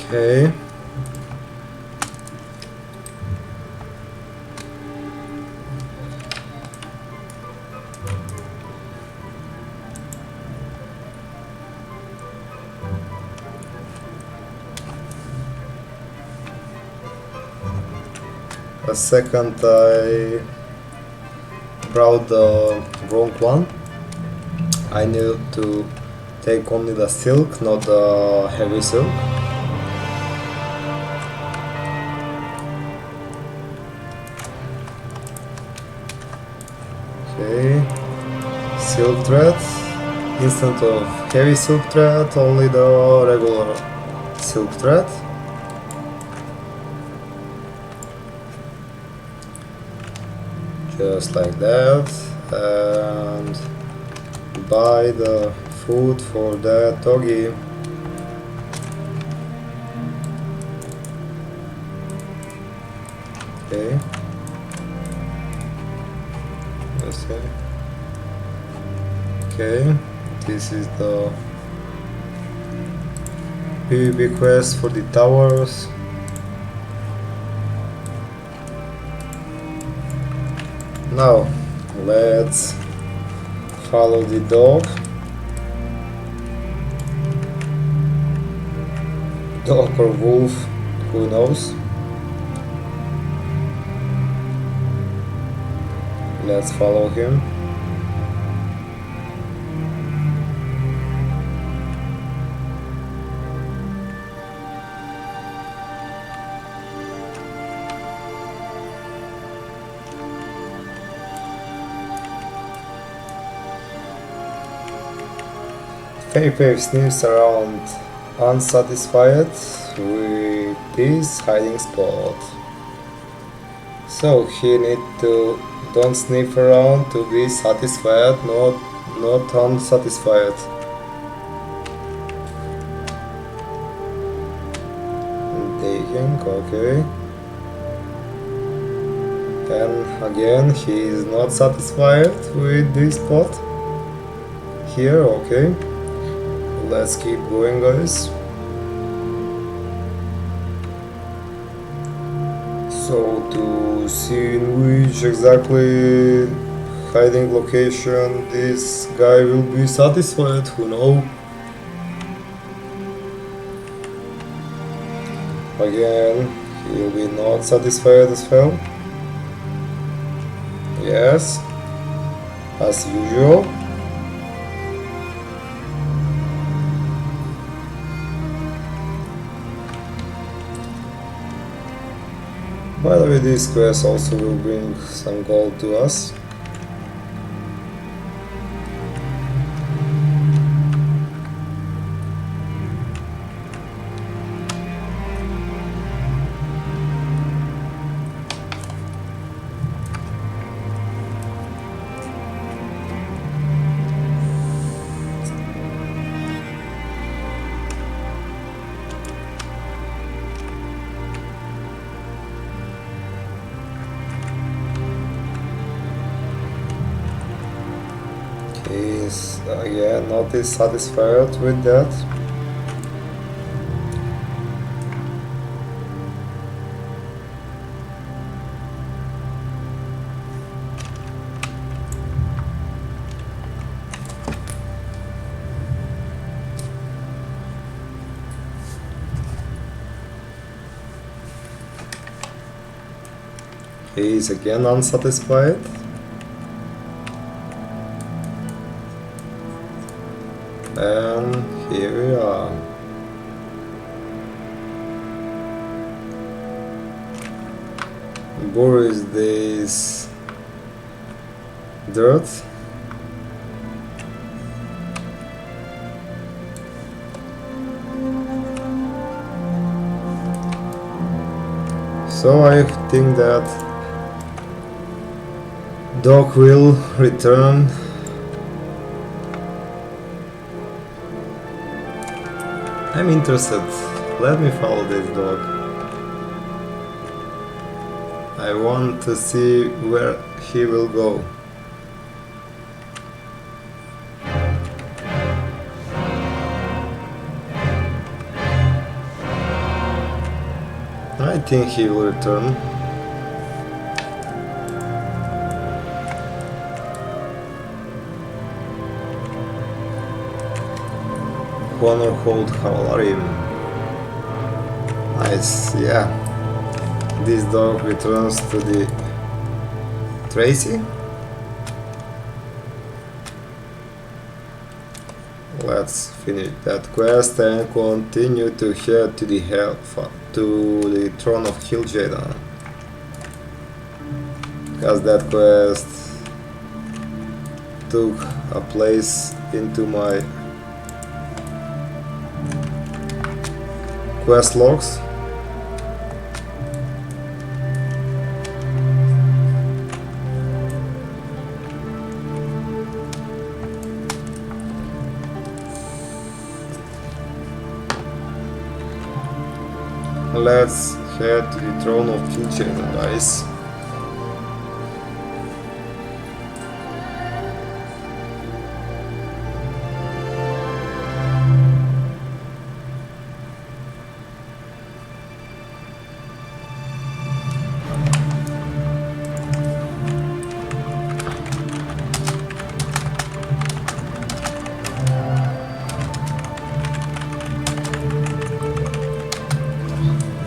Okay. A second, I brought the wrong one. I need to take only the silk, not the heavy silk. Okay, silk thread. Instead of heavy silk thread, only the regular silk thread. Just like that. And buy the food for that doggy. Okay. Okay, this is the PvP quest for the towers. Now, let's follow the dog. Dog or wolf, who knows? Let's follow him. Fairpave sniffs around unsatisfied with this hiding spot. So he need to don't sniff around to be satisfied, not unsatisfied. Taking, okay. And again he is not satisfied with this spot. Here, okay. Let's keep going, guys. So to see in which exactly hiding location this guy will be satisfied, who knows? Again, he will be not satisfied as well. Yes, as usual. By the way, this quest also will bring some gold to us. He's again not satisfied with that. He is again unsatisfied. And here we are. Where is this dirt? So I think that dog will return. I'm interested. Let me follow this dog. I want to see where he will go. I think he will return. Honor hold Havalarim. Nice, yeah. This dog returns to the Tracy. Let's finish that quest and continue to head to the Throne of Kil'jaeden. Because that quest took a place into my quest logs. Let's head to the Throne of Kil'jaeden, guys.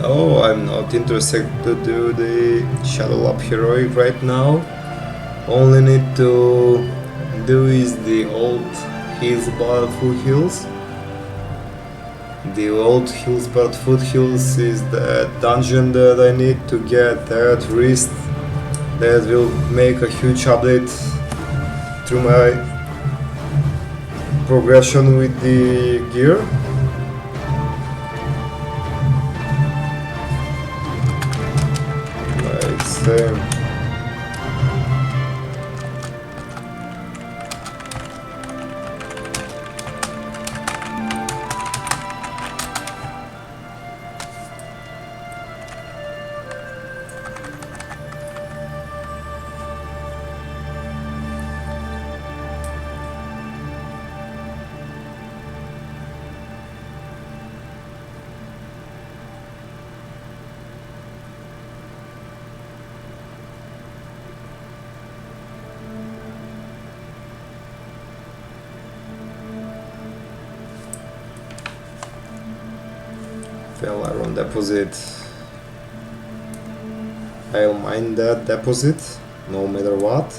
Oh, I'm not interested to do the Shadow Lab Heroic right now. Only need to do is the old Hills Battlefoot Hills. The old Hills Battlefoot Hills is the dungeon that I need to get that wrist that will make a huge update through my progression with the gear. Same. Well, iron deposit. I'll mine that deposit no matter what.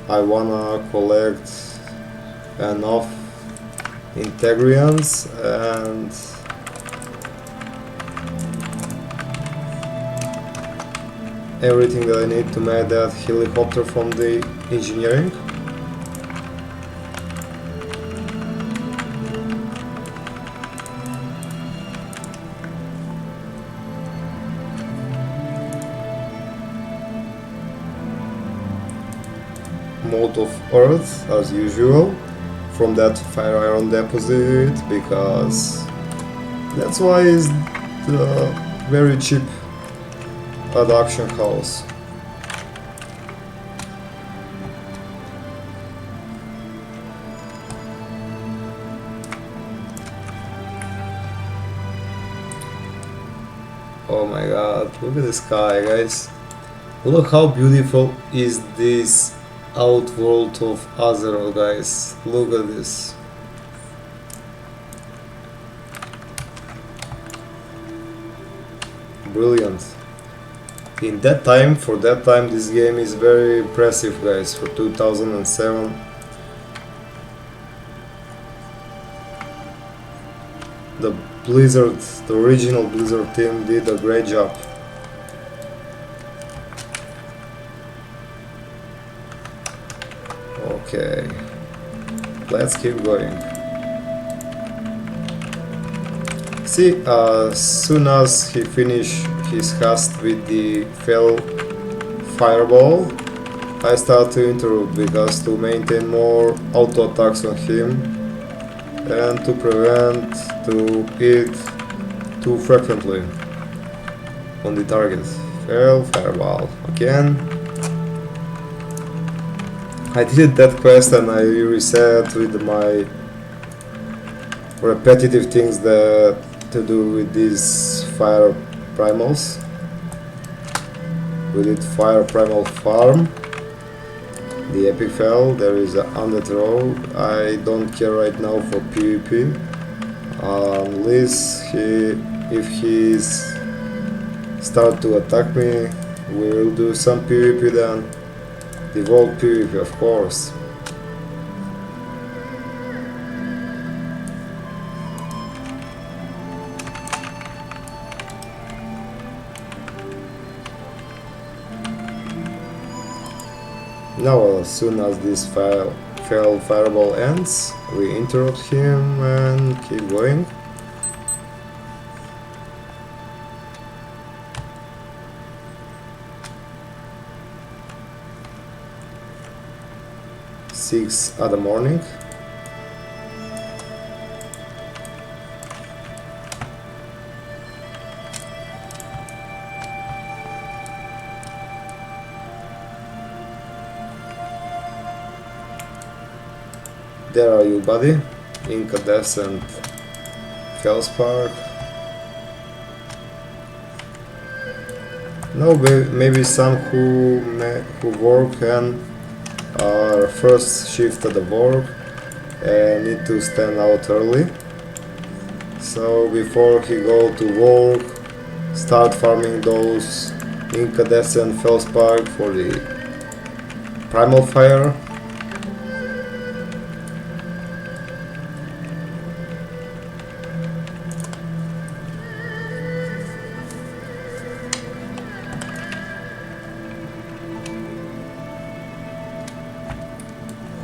I wanna collect enough Integrians and everything that I need to make that helicopter from the engineering. Mode of Earth as usual from that fire iron deposit, because that's why it's the very cheap at auction house. Oh my god, look at the sky, guys. Look how beautiful is this outworld of Azeroth, guys. Look at this. Brilliant. In that time, for that time, this game is very impressive, guys. For 2007. The Blizzard, the original Blizzard team did a great job. Okay, let's keep going. See, as soon as he finished his cast with the Fell Fireball, I start to interrupt, because to maintain more auto attacks on him and to prevent to hit too frequently on the target. Fell Fireball again. I did that quest and I reset with my repetitive things that to do with this fire primals. We did fire primal farm. The epic fell. There is a undead rogue. I don't care right now for PvP. Unless if he's start to attack me, we will do some PvP then. The world PvP, of course. Now, as soon as this failed fireball ends, we interrupt him and keep going. Six at the morning. There are you, buddy. Incandescent Fellspark. No, maybe some who work and are first shift at the work and need to stand out early. So before he go to work, start farming those incandescent Fellspark for the primal fire.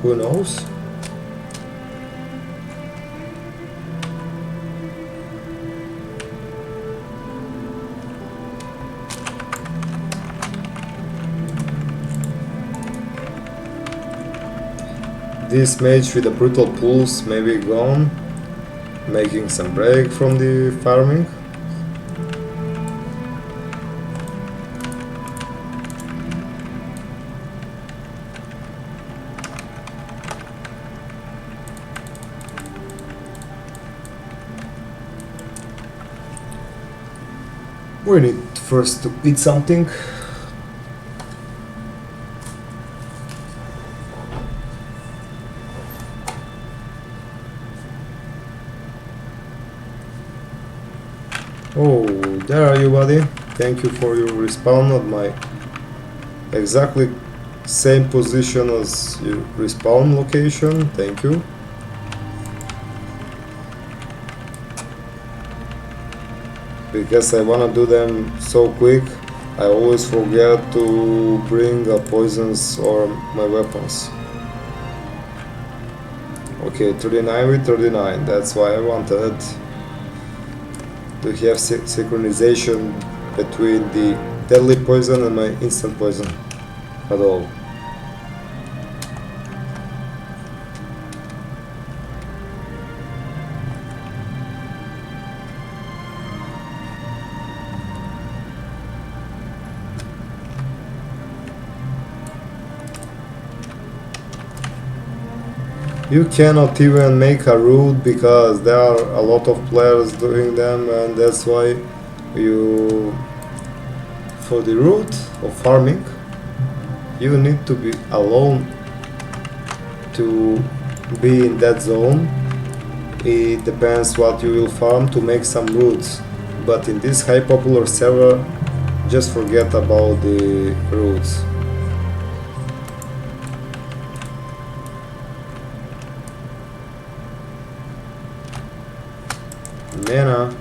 Who knows? This mage with the brutal pulse may be gone, making some break from the farming. We need first to eat something. Oh, there are you, buddy. Thank you for your respawn at my exactly same position as your respawn location. Thank you. Because I wanna do them so quick, I always forget to bring poisons or my weapons. Okay, 39 with 39, that's why I wanted to have synchronization between the deadly poison and my instant poison at all. You cannot even make a route because there are a lot of players doing them, and that's why you, for the route of farming, you need to be alone to be in that zone. It depends what you will farm to make some routes, but in this high popular server, just forget about the routes. Mana.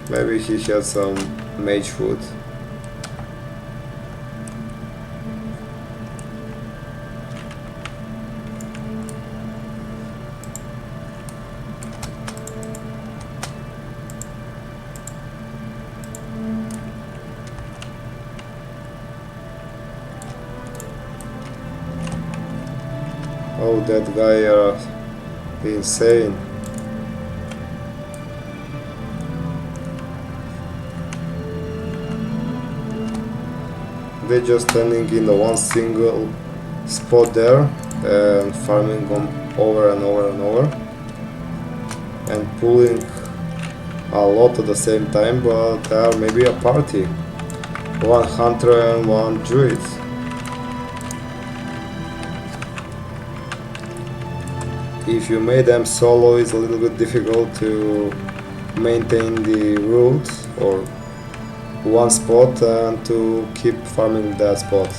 Maybe he had some mage food. Oh, that guy insane. They're just standing in the one single spot there and farming them over and over and over and pulling a lot at the same time, but they are maybe a party. 101 druids. If you made them solo, it's a little bit difficult to maintain the route or one spot and to keep farming that spot.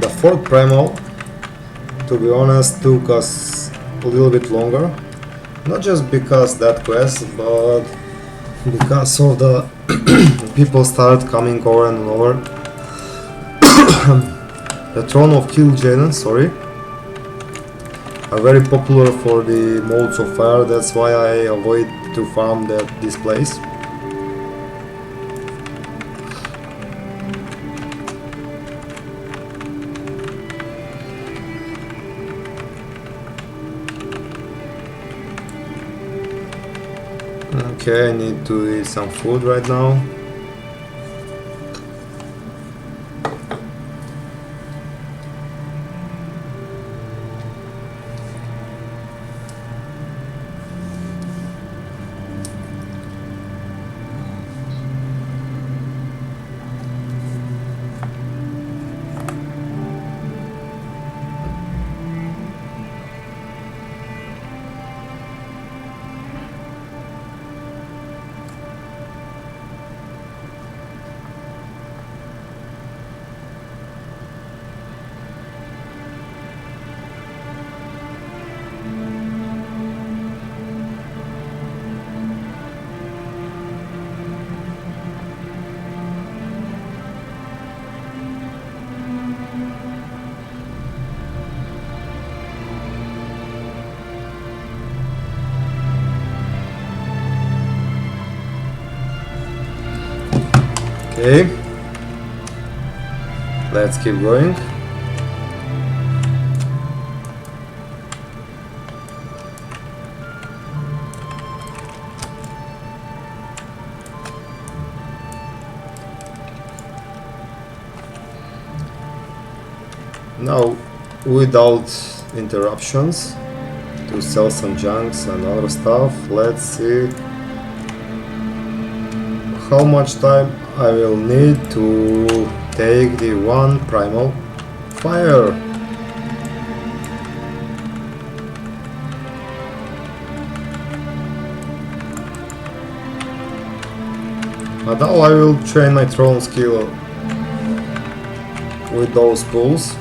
The fourth primal, to be honest, took us a little bit longer. Not just because that quest, but because of the people started coming over and over. The Throne of Kil'jaeden, sorry, are very popular for the modes of fire. That's why I avoid to farm this place. Okay, I need to eat some food right now. Okay, let's keep going. Now, without interruptions, to sell some junks and other stuff, let's see how much time I will need to take the one primal fire. But now I will train my throne skill with those pulls.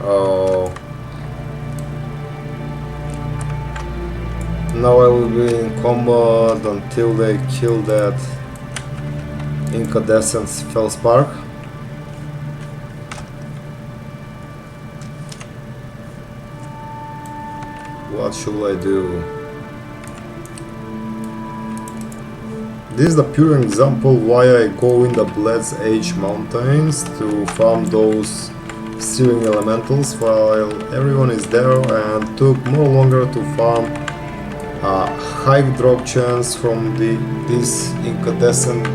Oh. Now I will be in combat until they kill that incandescent Fellspark. What should I do? This is the pure example why I go in the Blades Edge mountains to farm those searing elementals while everyone is there, and took more longer to farm high drop chance from these incandescent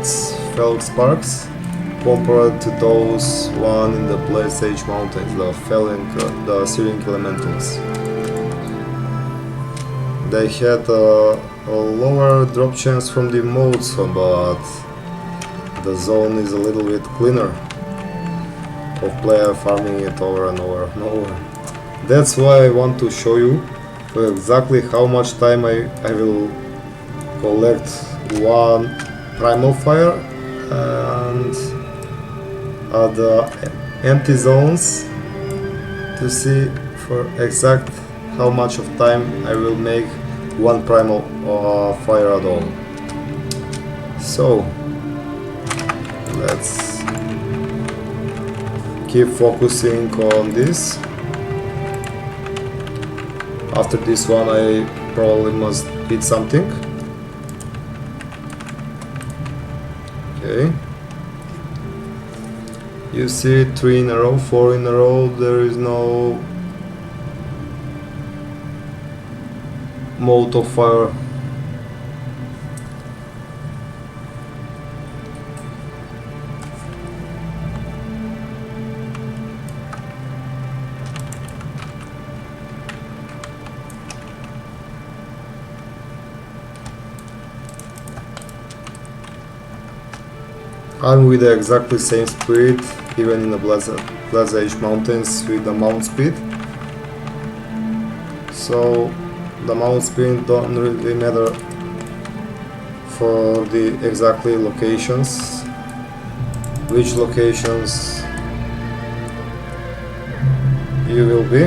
Fellsparks compared to those one in the Blades Edge mountains, the searing elementals. They had a lower drop chance from the modes, but the zone is a little bit cleaner of player farming it over and over and over. That's why I want to show you exactly how much time I will collect one primal fire and the empty zones to see for exact how much of time I will make one primal fire add-on. So let's keep focusing on this. After this one I probably must eat something. Okay. You see 3 in a row, 4 in a row, there is no mode of fire. I'm with the exactly same speed, even in the Blaze Age Mountains with the mount speed. So the mount speed don't really matter for the exactly locations, which locations you will be.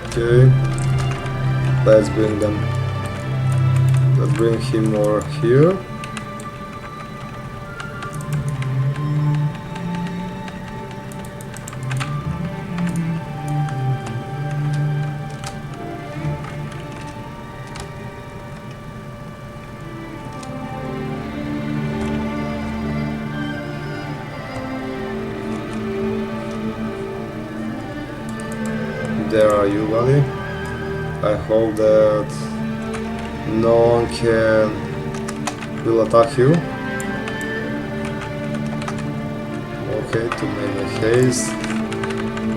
Okay, let's bring them. Let's bring him more here. There are you, buddy. I hope that no one will attack you. Okay, to make a haste,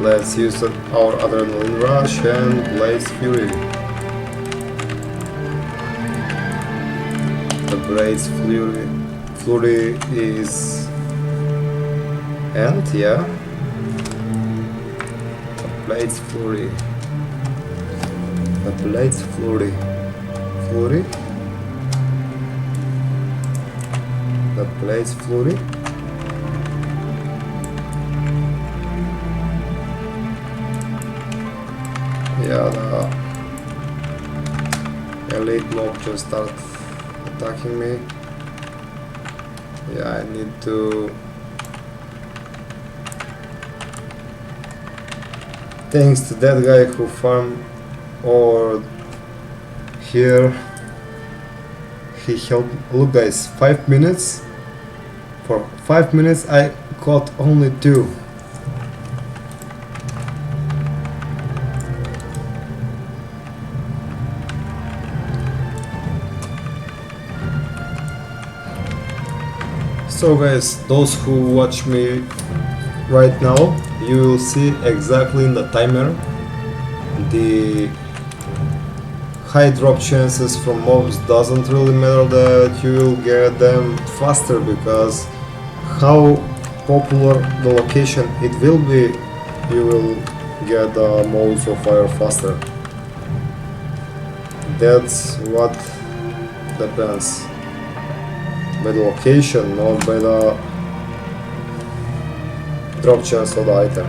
let's use our adrenaline rush and Blaze Fury. The Blaze Fury is end, yeah. Blaze Flurry. The Blaze Flurry. Flurry? The Blaze Flurry? Yeah, the elite mob just start attacking me. Yeah, I need to... Thanks to that guy who farmed over here, he helped. Look guys, 5 minutes. For 5 minutes I caught only 2. So guys, those who watch me right now, you will see exactly in the timer the high drop chances from mobs. Doesn't really matter that you will get them faster, because how popular the location it will be, you will get the modes of fire faster. That's what depends by the location, not by the drop chance of the item.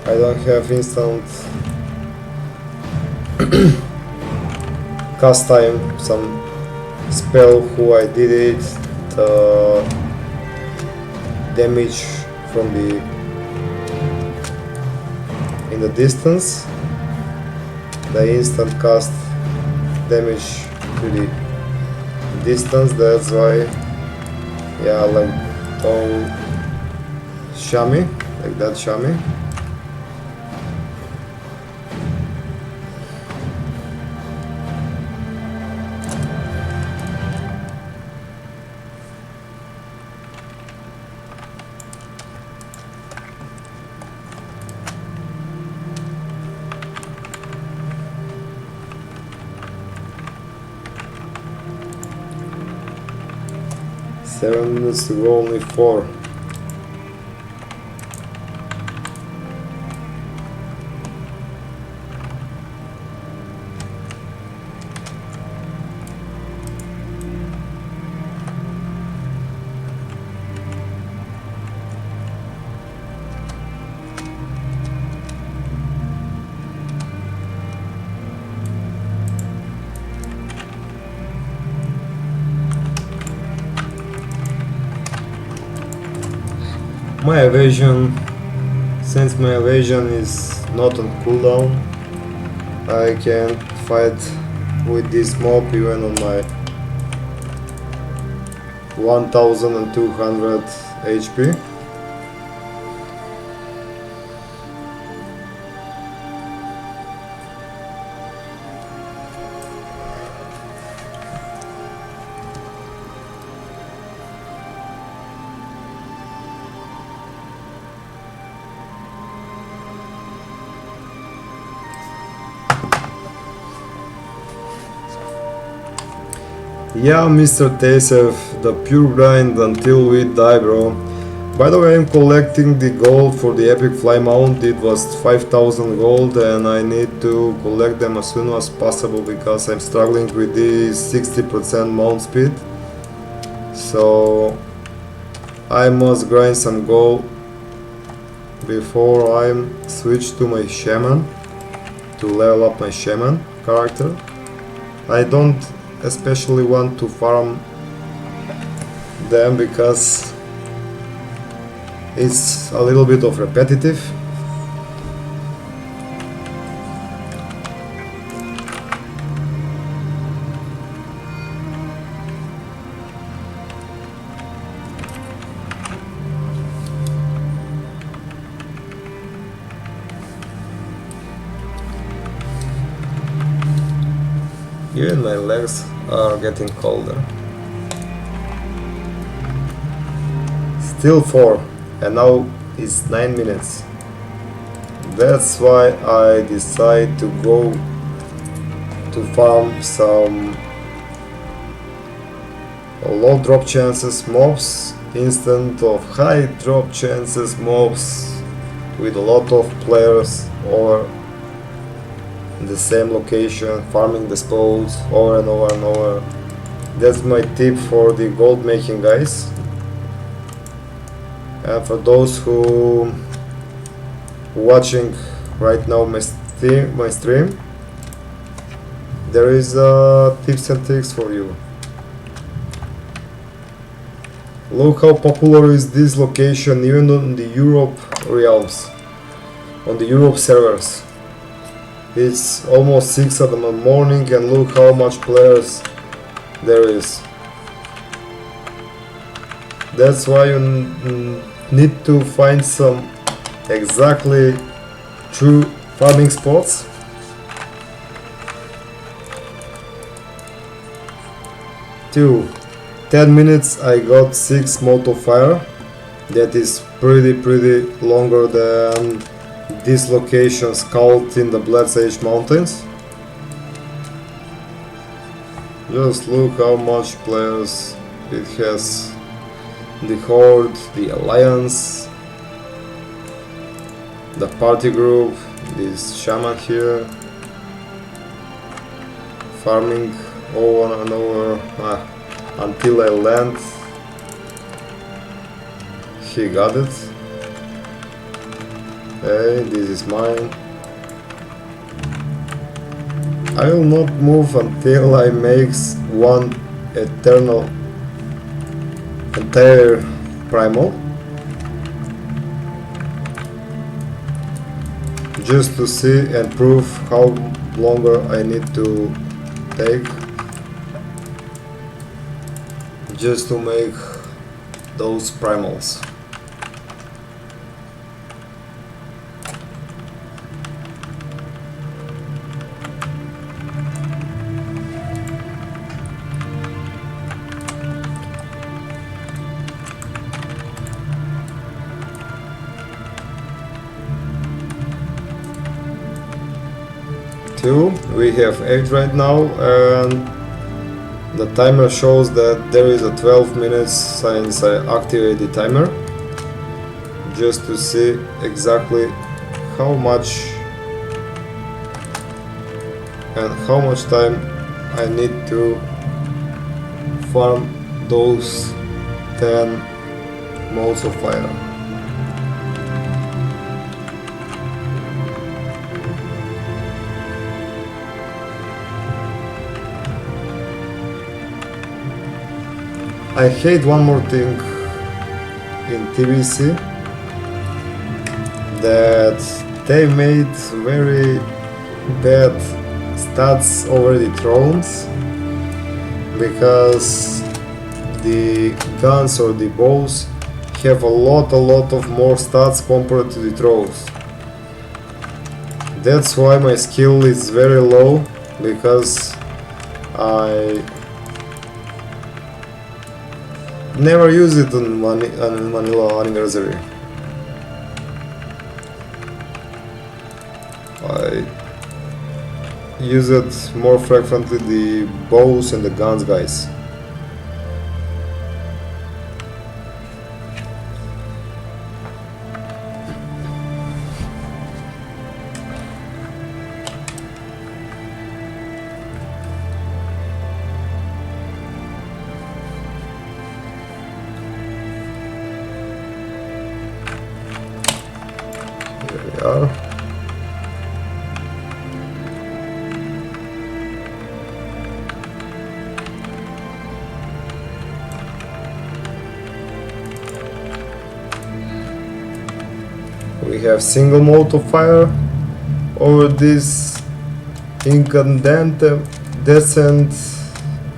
I don't have instant cast time, some spell who I did it, the damage from the in the distance, the instant cast damage to the distance. That's why, yeah, like shami, like that shami. 7 minutes to go, only 4. My evasion, since my evasion is not on cooldown, I can fight with this mob even on my 1200 HP. Yeah, Mr. Tasev, the pure grind until we die, bro. By the way, I'm collecting the gold for the epic fly mount. It was 5000 gold and I need to collect them as soon as possible because I'm struggling with the 60% mount speed. So I must grind some gold before I switch to my shaman, to level up my shaman character. I don't especially want to farm them because it's a little bit of repetitive. Even my legs are getting colder. Still 4, and now it's 9 minutes. That's why I decide to go to farm some low drop chances mobs instead of high drop chances mobs with a lot of players over the same location, farming the spawns over and over and over. That's my tip for the gold making guys. And for those who watching right now my stream, there is tips and tricks for you. Look how popular is this location even on the Europe realms, on the Europe servers. It's almost 6 in the morning and look how much players there is. That's why you need to find some exactly true farming spots. Two, 10 minutes I got 6 mote of fire. That is pretty longer than this location called in the Blood Age Mountains. Just look how much players it has. The Horde, the Alliance, the party group, this shaman here, farming over and over until I land. He got it. Okay, this is mine. I will not move until I make one entire primal, just to see and prove how longer I need to take just to make those primals. We have 8 right now, and The timer shows that there is a 12 minutes since I activate the timer, just to see exactly how much time I need to farm those 10 modes of fire. I hate one more thing in TBC, that they made very bad stats over the drones, because the guns or the bows have a lot of more stats compared to the drones. That's why my skill is very low, because I never use it on Vanilla Anniversary. I use it more frequently the bows and the guns, guys. Here we are. We have single mode of fire over this incandescent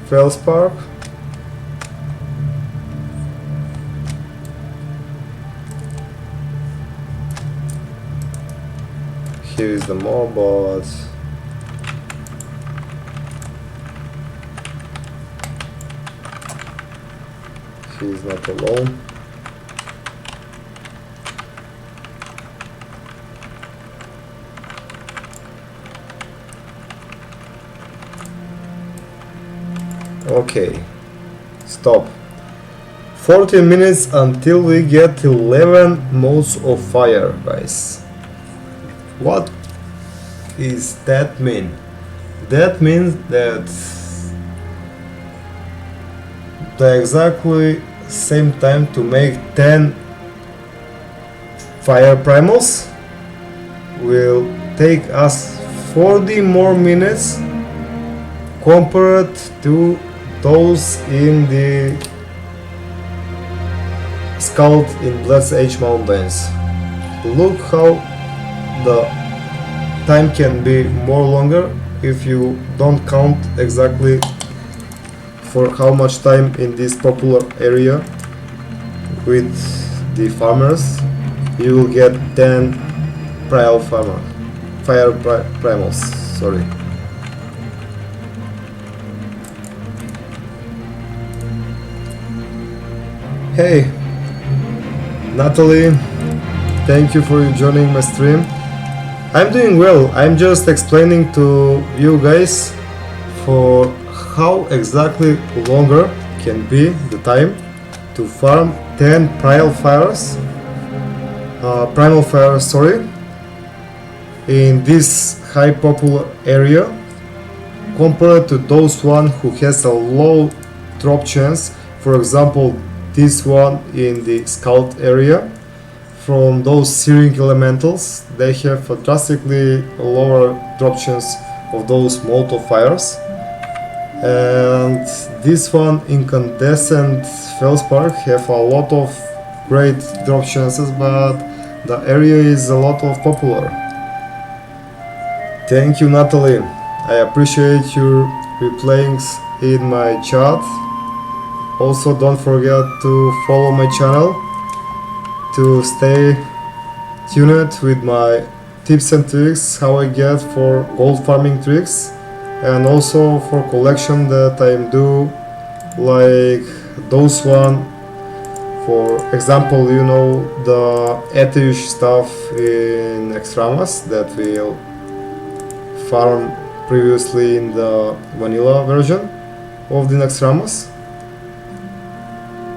feldspar. Here is the mob, but he's not alone. Okay, stop. 14 minutes until we get 11 modes of fire, guys. What is that mean? That means that the exactly same time to make 10 fire primals will take us 40 more minutes compared to those in the Scout in Blessed Edge Mountains. Look how the time can be more longer if you don't count exactly for how much time in this popular area with the farmers. You will get 10 fire primals, sorry. Hey Natalie, thank you for joining my stream. I'm doing well. I'm just explaining to you guys for how exactly longer can be the time to farm 10 primal fires, in this high popular area compared to those one who has a low drop chance. For example, this one in the Scout area. From those searing elementals, they have a drastically lower drop chance of those molten fires. And this one, incandescent feldspar, have a lot of great drop chances, but the area is a lot of popular. Thank you, Natalie. I appreciate your replies in my chat. Also, don't forget to follow my channel to stay tuned with my tips and tricks, how I get for gold farming tricks, and also for collection that I do, like those one. For example, you know, the etish stuff in Extramas that we'll farm previously in the vanilla version. of the Naxxramas.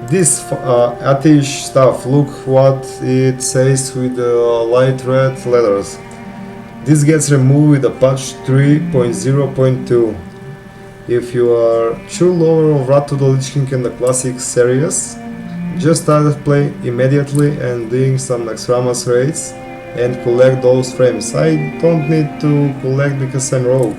This Atish stuff, look what it says with the light red letters. This gets removed with a patch 3.0.2. If you are true lover of Wrath of the Lich King and the classic series, just start play immediately and doing some Naxxramas raids and collect those frames. I don't need to collect because I'm rogue.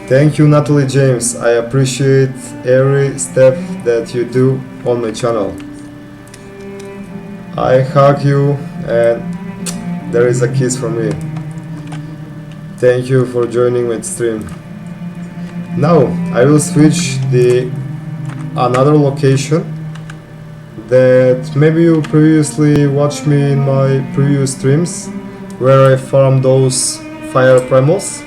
Thank you, Natalie James. I appreciate every step that you do on my channel. I hug you and there is a kiss from me. Thank you for joining my stream. Now I will switch the another location that maybe you previously watched me in my previous streams where I farm those fire primals,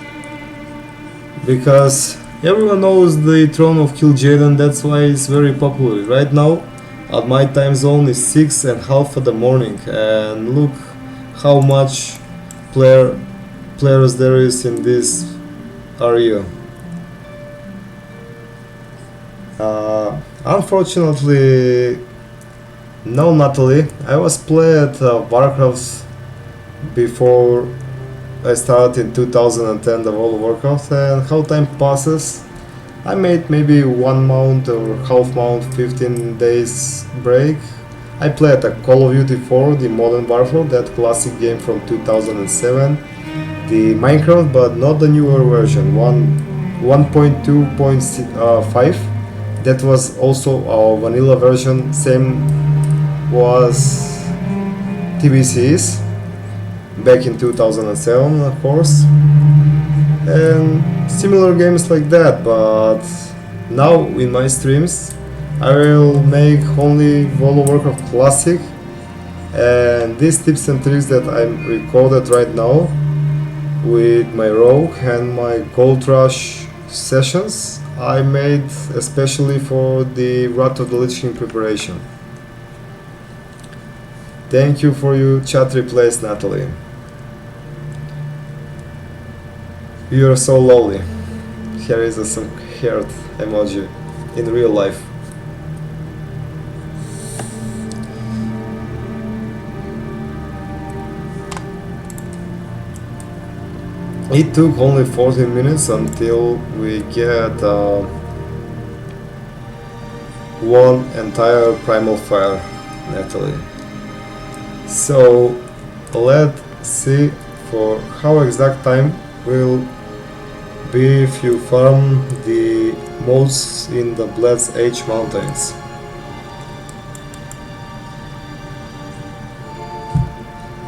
because everyone knows the Throne of Kil'jaeden, that's why it's very popular. Right now at my time zone is 6:30 in the morning, and look how much players there is in this area. Unfortunately, no, Natalie, I was playing Warcraft before I started in 2010 the World of Warcraft, and how time passes, I made maybe 1 month or half month, 15 days break. I played a Call of Duty 4, the Modern Warfare, that classic game from 2007, the Minecraft, but not the newer version, 1.2.5. That was also a vanilla version, same was TBC's back in 2007, of course, and similar games like that. But now in my streams I will make only World of Warcraft Classic, and these tips and tricks that I'm recorded right now with my Rogue and my Gold Rush sessions I made especially for the Wrath of the Lich King preparation. Thank you for your chat replays, Natalie. You are so lovely. Here is some heart emoji in real life. It took only 14 minutes until we get one entire primal fire, Natalie. So let's see for how exact time will be if you farm the modes in the Blades Edge Mountains.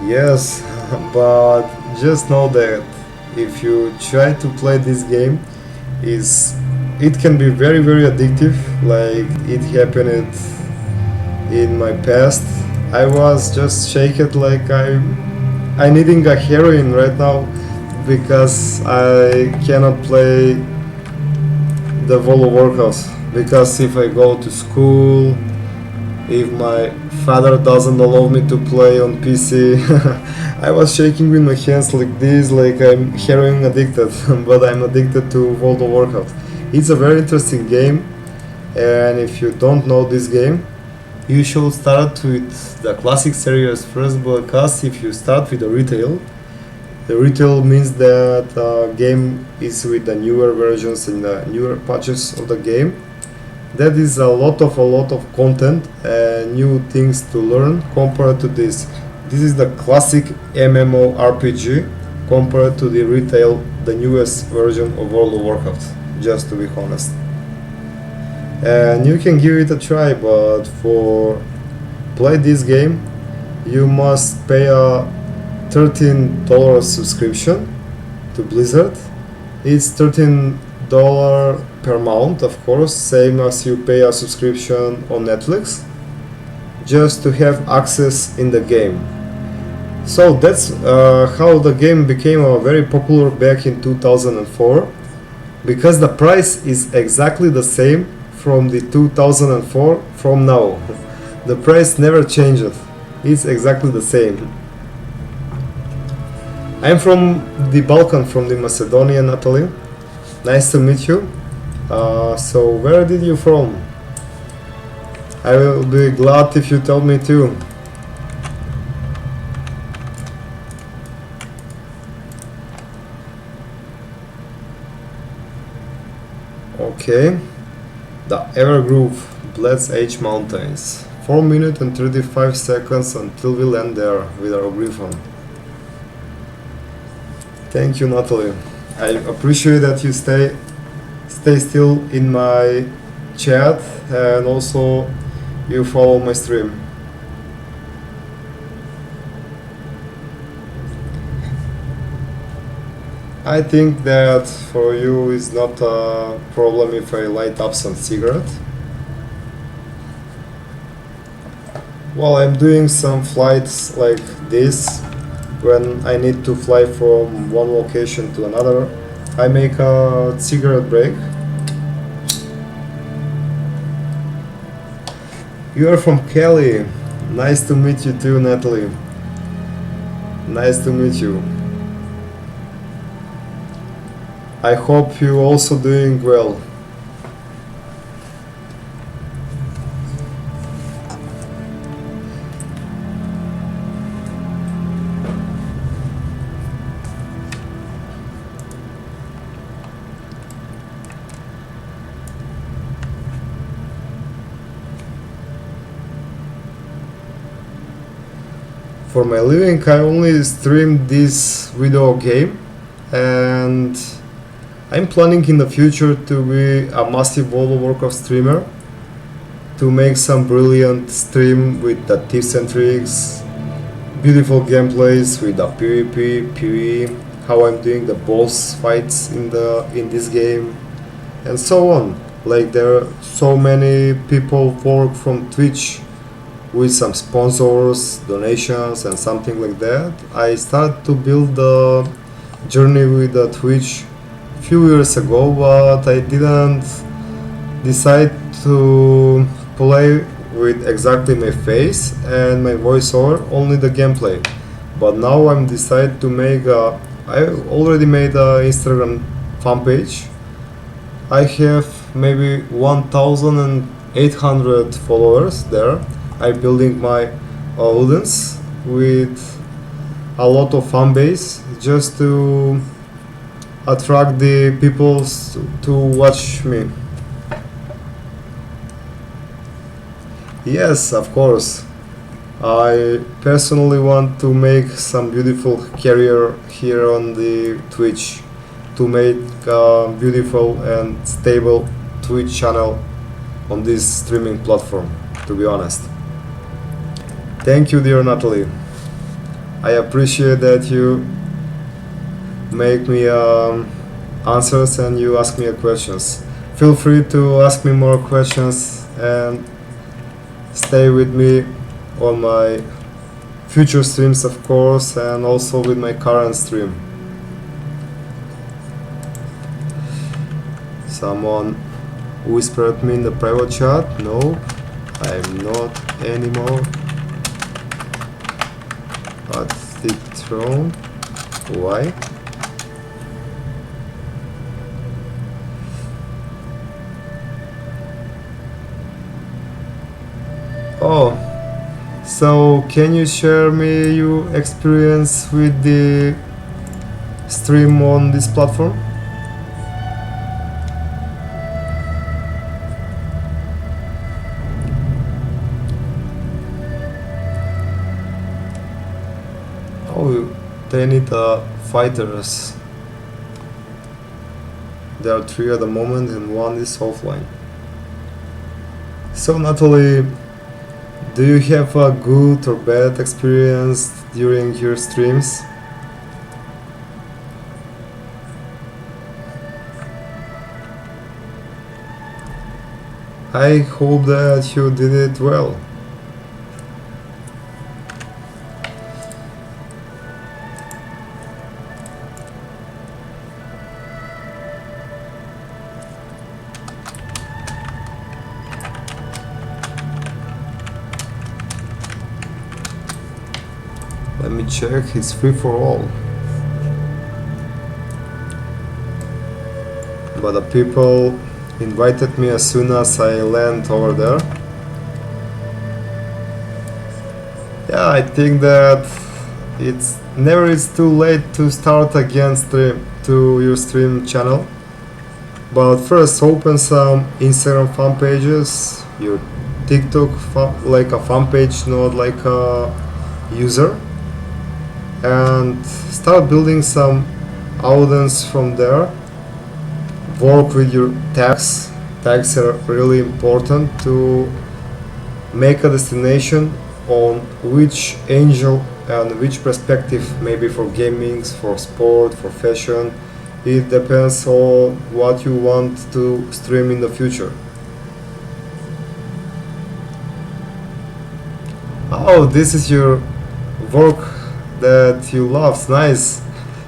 Yes, but just know that if you try to play this game, it can be very addictive, like it happened in my past. I was just shaken like I'm needing a heroin right now because I cannot play the World of Warcraft, because if I go to school, if my father doesn't allow me to play on PC, I was shaking with my hands like this, like I'm heroin addicted, but I'm addicted to World of Warcraft. It's a very interesting game, and if you don't know this game, you should start with the classic series first, because if you start with the retail means that the game is with the newer versions and the newer patches of the game. That is a lot of content and new things to learn compared to this. This is the classic MMORPG compared to the retail, the newest version of World of Warcraft, just to be honest. And you can give it a try, but for play this game you must pay a $13 subscription to Blizzard. It's $13 per month, of course, same as you pay a subscription on Netflix, just to have access in the game. So that's how the game became very popular back in 2004, because the price is exactly the same from the 2004 from now. The price never changed. It's exactly the same. I'm from the Balkan, from the Macedonia, Natalie. Nice to meet you. So where did you from? I will be glad if you tell me too. Okay. The Evergrove Blitz Edge Mountains. 4 minutes and 35 seconds until we land there with our Griffon. Thank you, Natalie. I appreciate that you stay still in my chat and also you follow my stream. I think that for you is not a problem if I light up some cigarette. While I'm doing some flights like this, when I need to fly from one location to another, I make a cigarette break. You are from Cali. Nice to meet you too, Natalie. Nice to meet you. I hope you also doing well. For my living, I only stream this video game, and I'm planning in the future to be a massive World of Warcraft streamer, to make some brilliant stream with the tips and tricks, beautiful gameplays with the PvP, PvE, how I'm doing the boss fights in this game, and so on. Like there are so many people work from Twitch with some sponsors, donations, and something like that. I started to build the journey with the Twitch few years ago, but I didn't decide to play with exactly my face and my voiceover, only the gameplay. But now I'm decided to make I already made a Instagram fan page. I have maybe 1,800 followers there. I'm building my audience with a lot of fan base just to attract the people to watch me. Yes, of course. I personally want to make some beautiful career here on the Twitch, to make a beautiful and stable Twitch channel on this streaming platform, to be honest. Thank you, dear Natalie. I appreciate that you make me answers and you ask me questions. Feel free to ask me more questions and stay with me on my future streams, of course, and also with my current stream. Someone whispered me in the private chat. No, I'm not anymore at the throne. Why? Oh, so can you share me your experience with the stream on this platform? Oh, they need fighters. There are 3 at the moment and 1 is offline. So Natalie, do you have a good or bad experience during your streams? I hope that you did it well. Let me check, it's free for all. But the people invited me as soon as I land over there. Yeah, I think that it's never is too late to start again to your stream channel. But first open some Instagram fan pages, your TikTok like a fan page, not like a user, and start building some audience from there. Work with your tags. Tags are really important to make a destination on which angle and which perspective, maybe for gaming, for sport, for fashion. It depends on what you want to stream in the future. Oh, this is your work that you love. Nice.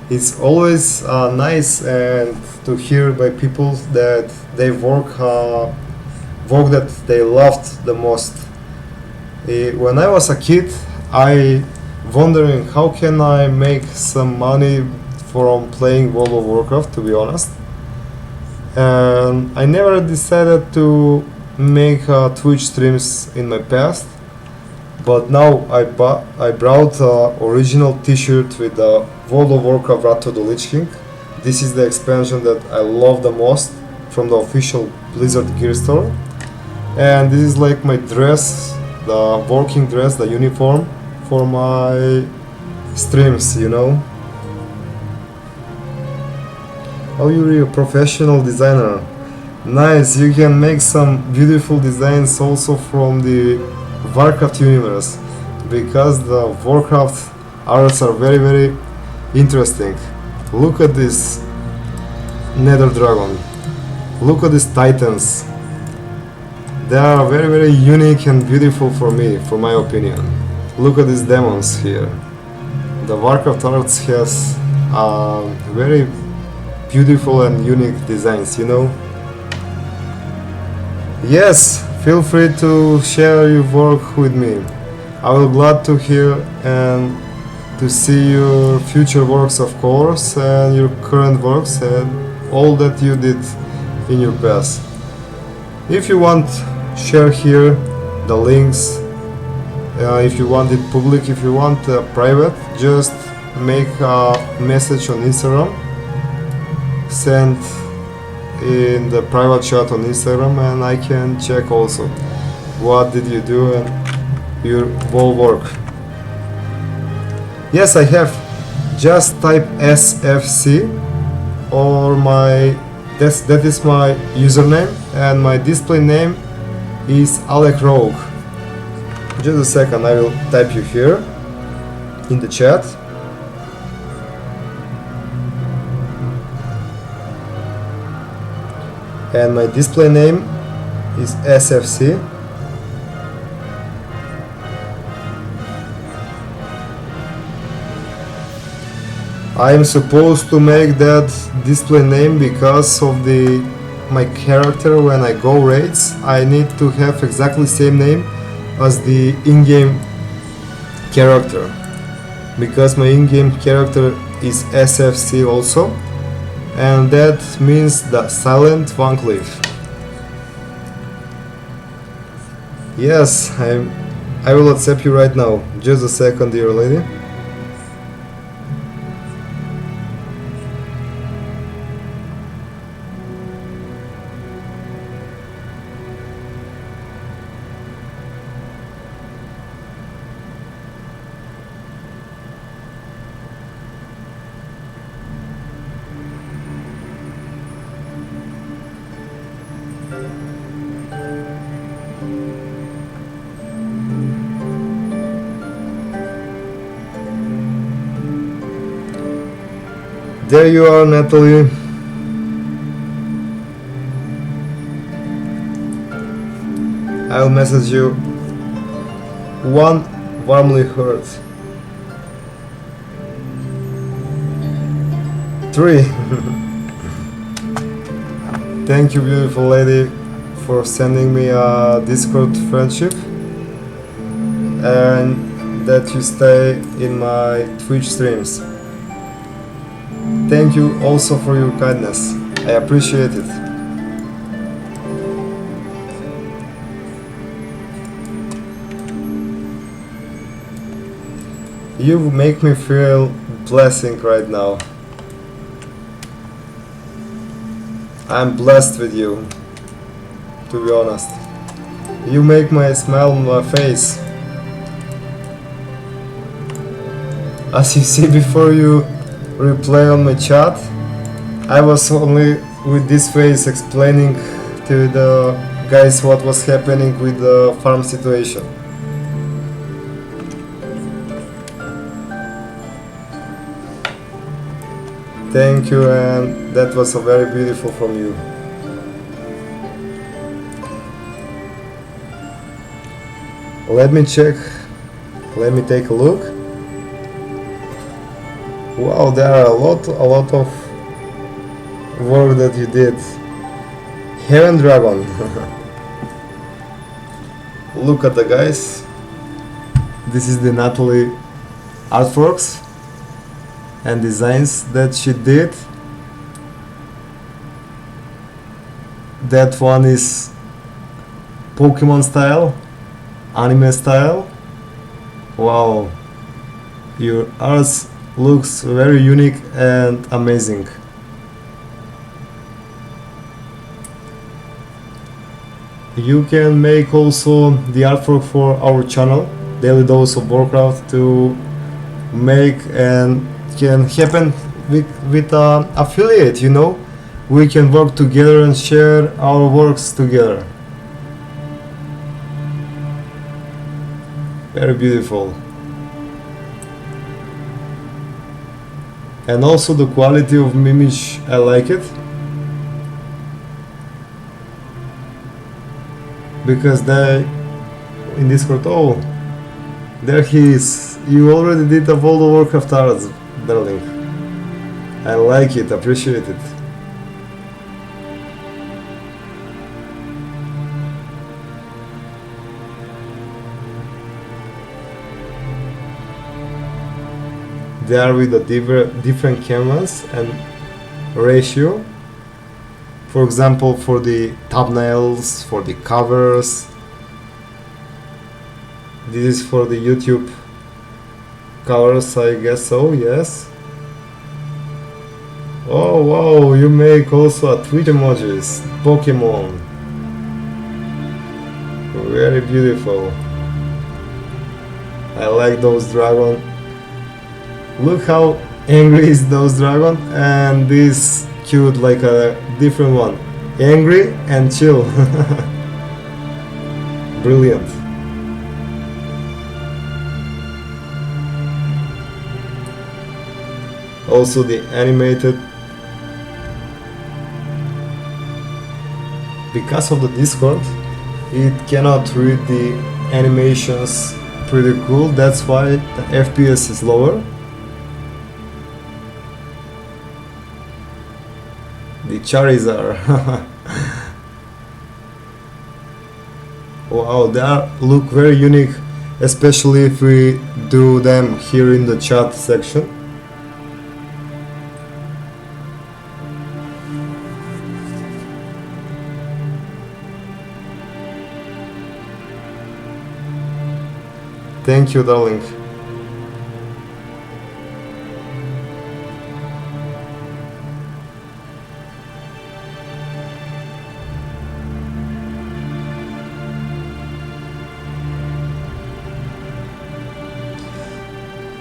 It's always nice and to hear by people that they work that they loved the most. When I was a kid, I wondering how can I make some money from playing World of Warcraft, to be honest. And I never decided to make Twitch streams in my past. But now I brought original t-shirt with the World of Warcraft Wrath to the Lich King. This is the expansion that I love the most from the official Blizzard gear store. And this is like my dress, the working dress, the uniform for my streams, you know. Oh, you're a professional designer. Nice, you can make some beautiful designs also from the Warcraft universe, because the Warcraft arts are very, very interesting. Look at this Nether Dragon. Look at these Titans. They are very, very unique and beautiful for me, for my opinion. Look at these demons here. The Warcraft arts has very beautiful and unique designs, you know. Yes, feel free to share your work with me. I will glad to hear and to see your future works, of course, and your current works and all that you did in your past. If you want, share here the links. If you want it public, if you want private, just make a message on Instagram, send in the private chat on Instagram, and I can check also what did you do and your whole work. Yes, I have. Just type SFC or that is my username, and my display name is Alec Rogue. Just a second, I will type you here in the chat. And my display name is SFC. I am supposed to make that display name because of my character. When I go raids, I need to have exactly same name as the in-game character, because my in-game character is SFC also, and that means the Silent Van Cleef. Yes, I will accept you right now. Just a second, dear lady. There you are, Natalie. I'll message you. One warmly heard. 3. Thank you, beautiful lady, for sending me a Discord friendship, and that you stay in my Twitch streams. Thank you also for your kindness. I appreciate it. You make me feel blessing right now. I'm blessed with you, to be honest. You make my smile on my face. As you see before you reply on my chat, I was only with this face explaining to the guys what was happening with the farm situation. Thank you, and that was very beautiful from you. Let me check. Let me take a look. Wow, there are a lot of work that you did. Heaven Dragon. Look at the guys. This is the Natalie artworks and designs that she did. That one is Pokemon style, anime style. Wow, your art looks very unique and amazing. You can make also the artwork for our channel, Daily Dose of Warcraft, to make, and can happen with affiliate, you know. We can work together and share our works together. Very beautiful. And also the quality of image, I like it. Because they in Discord, oh, there he is. You already did a World of Warcraft art, darling. I like it, appreciate it. They are with the different cameras and ratio. For example, for the thumbnails, for the covers. This is for the YouTube covers, I guess so, yes. Oh wow, you make also a Twitch emojis, Pokemon. Very beautiful. I like those dragon. Look how angry is those dragon, and this cute like a different one. Angry and chill. Brilliant. Also the animated. Because of the Discord, it cannot read the animations pretty cool. That's why the FPS is lower. The Charizard. Wow, they look very unique, especially if we do them here in the chat section. Thank you, darling.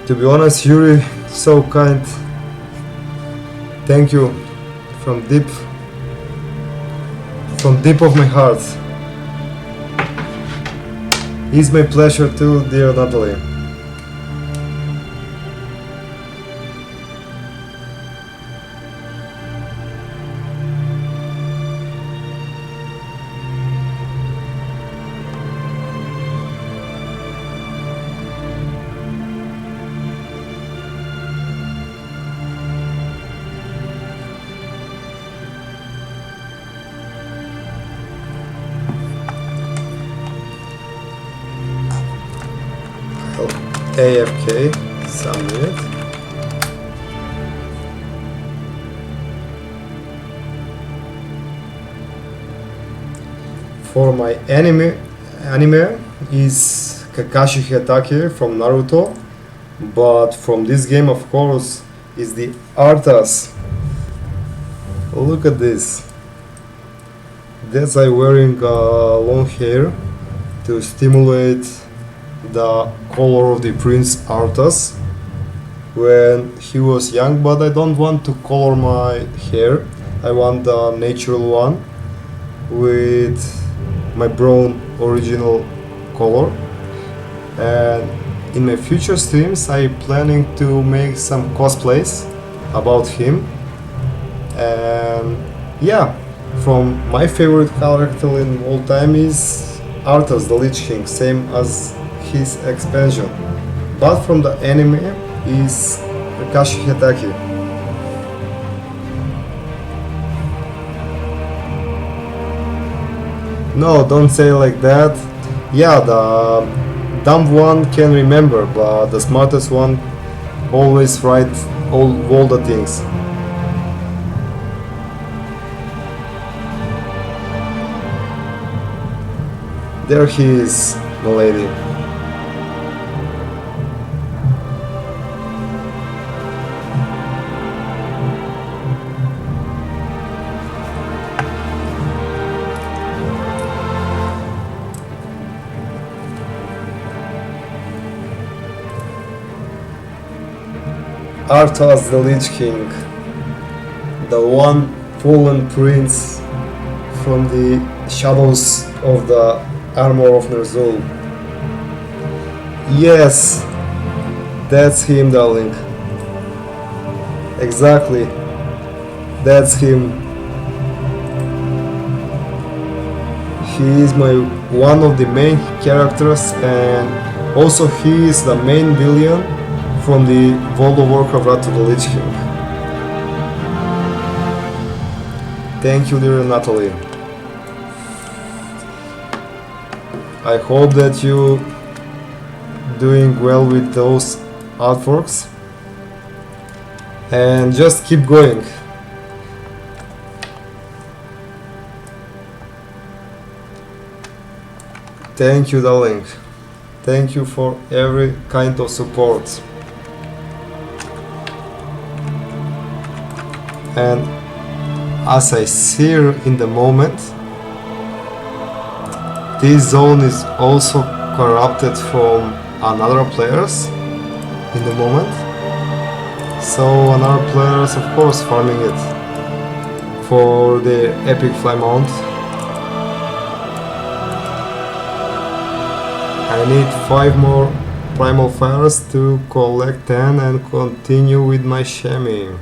To be honest, Yuri, so kind. Thank you from deep of my heart. It's my pleasure too, dear Natalie. AFK, submit. For my anime is Kakashi Hatake from Naruto, but from this game, of course, is the Arthas. Look at this. That's I wearing long hair to stimulate the color of the Prince Arthas when he was young, but I don't want to color my hair. I want the natural one with my brown original color. And in my future streams I planning to make some cosplays about him. And yeah, from my favorite character in all time is Arthas the Lich King, same as his expansion. But from the anime is Kakashi Hatake. No, don't say like that. Yeah, the dumb one can remember, but the smartest one always write all the things. There he is, milady. Arthas the Lich King, the one fallen prince from the shadows of the armor of Ner'zhul. Yes, that's him, darling. Exactly, that's him. He is one of the main characters, and also he is the main villain from the World of Warcraft Wrath of the Lich King. Thank you, dear Natalie. I hope that you doing well with those artworks, and just keep going. Thank you, darling. Thank you for every kind of support. And as I see in the moment, this zone is also corrupted from another players in the moment. So another players, of course, farming it for the epic fly mount. I need 5 more primal fires to collect 10 and continue with my shaming.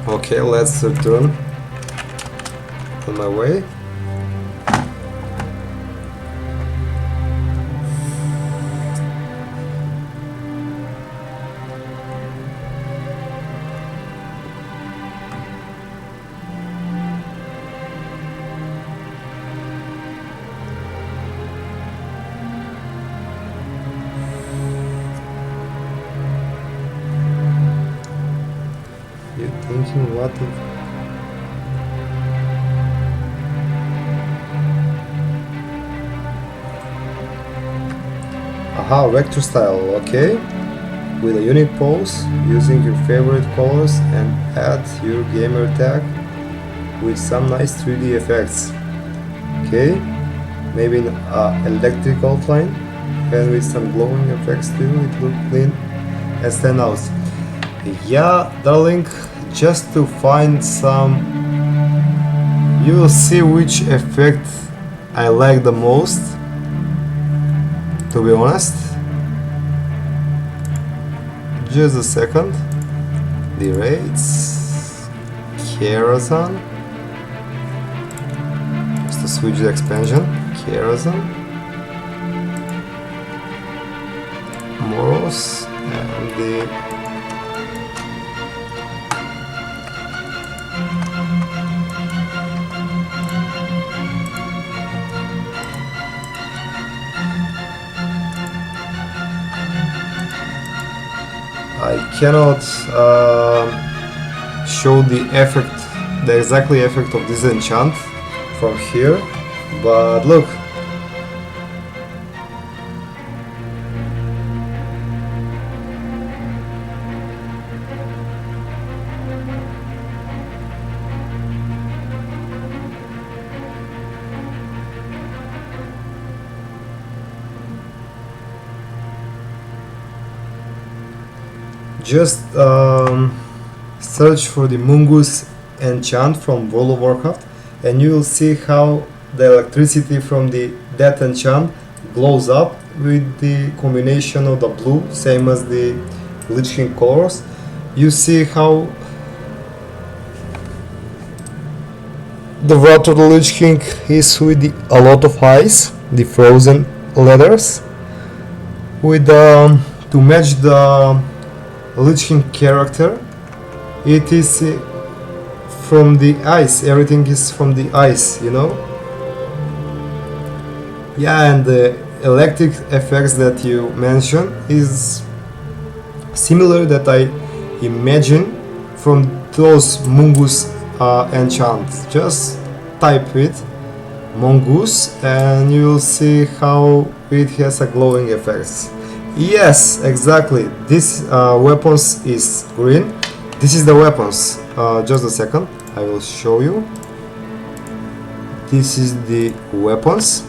Okay, let's return on my way. Thinking what if... Aha, vector style, okay. With a unique pose, using your favorite colors and add your gamer tag with some nice 3D effects. Okay, maybe an electric outline and with some glowing effects too, it looks clean and stand out. Yeah, darling. Just to find some, you will see which effect I like the most, to be honest. Just a second. The rates, Kerosene, just to switch the expansion, Kerosene, Moros, and the I cannot show the effect the exactly effect of this enchant from here, but look. Just search for the Mungus enchant from World of Warcraft and you will see how the electricity from that enchant glows up with the combination of the blue, same as the Lich King colors. You see how the water Lich King is with a lot of ice, the frozen letters, with to match the Lich King character. It is from the ice, everything is from the ice, you know? Yeah, and the electric effects that you mentioned is similar that I imagine from those Mungus enchants. Just type it, Mongoose, and you will see how it has a glowing effects. Yes, exactly. This weapons is green. This is the weapons. Just a second, I will show you. This is the weapons.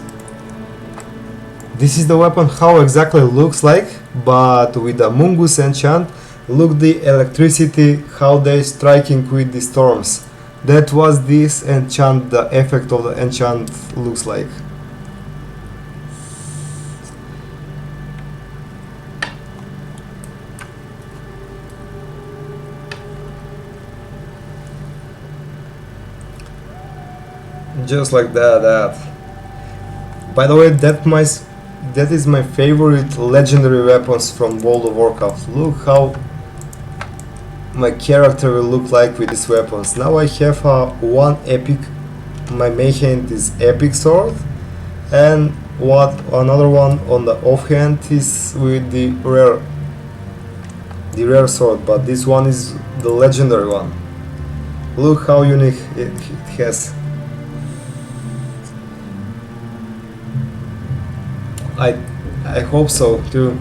This is the weapon how exactly looks like, but with the Mungus enchant, look the electricity how they striking with the storms. That was this enchant, the effect of the enchant looks like. Just like that. By the way, that is my favorite legendary weapons from World of Warcraft. Look how my character will look like with these weapons. Now I have one epic, my main hand is epic sword, and another one on the offhand is with the rare sword, but this one is the legendary one. Look how unique it has. I hope so too.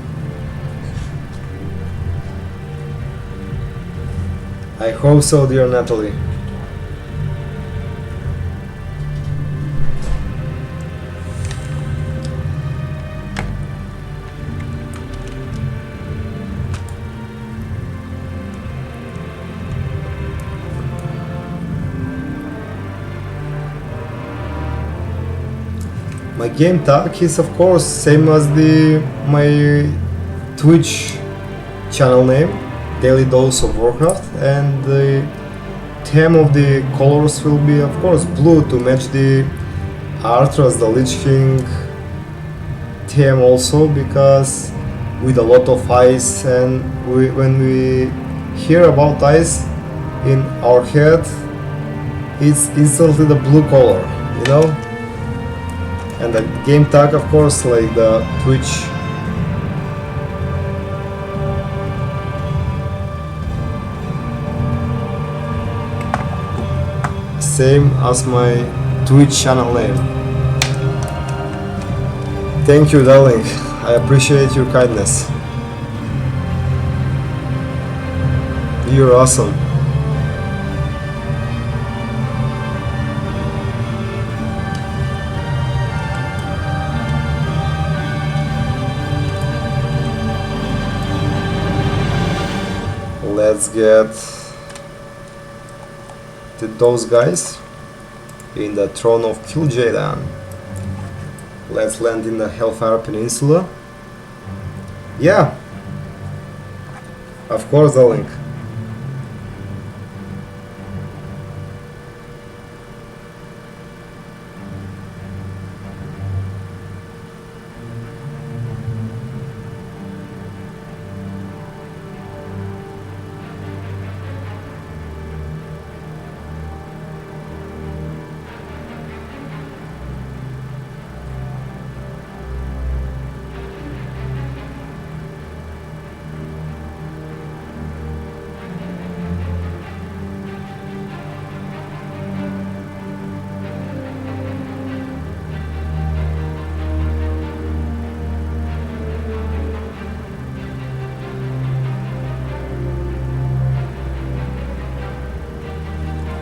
I hope so, dear Natalie. My game tag is of course same as my Twitch channel name, Daily Dose of Warcraft, and the theme of the colors will be of course blue to match the Arthas, the Lich King theme also, because with a lot of ice, and when we hear about ice in our head, it's instantly the blue color, you know? And the game tag, of course, like the Twitch. Same as my Twitch channel name. Thank you, darling. I appreciate your kindness. You're awesome. Let's get to those guys in the throne of Kil'jaeden. Let's land in the Hellfire Peninsula. Yeah, of course, the link.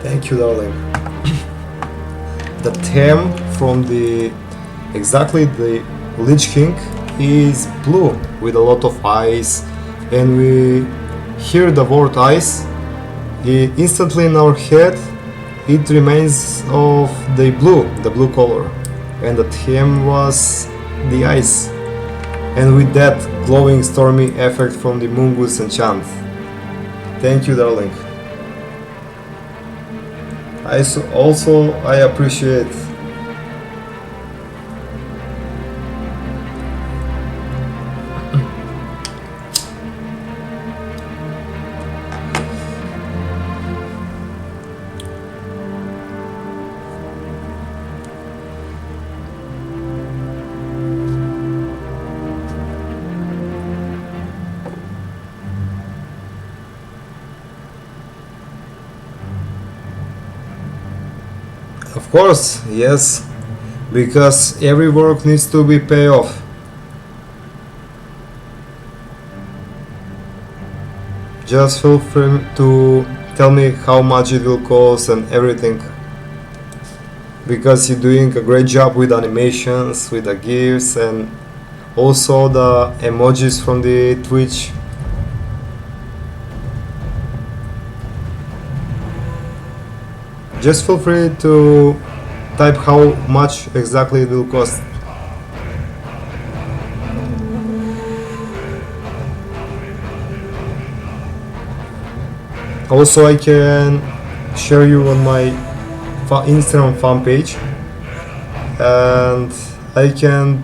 Thank you, darling. The theme from the Lich King is blue with a lot of eyes, and we hear the word eyes, instantly in our head it remains of the blue color, and the theme was the eyes, and with that glowing stormy effect from the mongoose enchant. Thank you, darling. I appreciate. Of course, yes, because every work needs to be paid off. Just feel free to tell me how much it will cost and everything. Because you're doing a great job with animations, with the GIFs, and also the emojis from the Twitch. Just feel free to type how much exactly it will cost. Also, I can share you on my Instagram fan page, and I can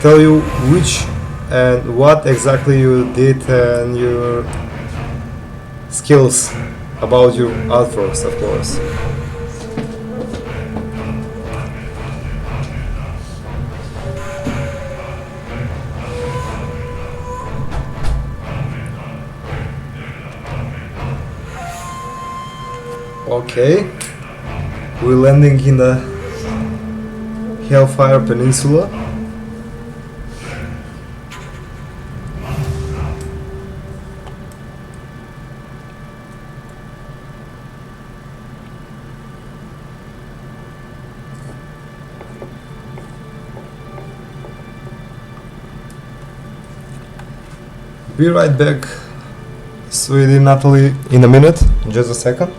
tell you which and what exactly you did and your skills about your artworks, of course. Okay, we're landing in the Hellfire Peninsula. Be right back, sweetie Natalie, in a minute, just a second.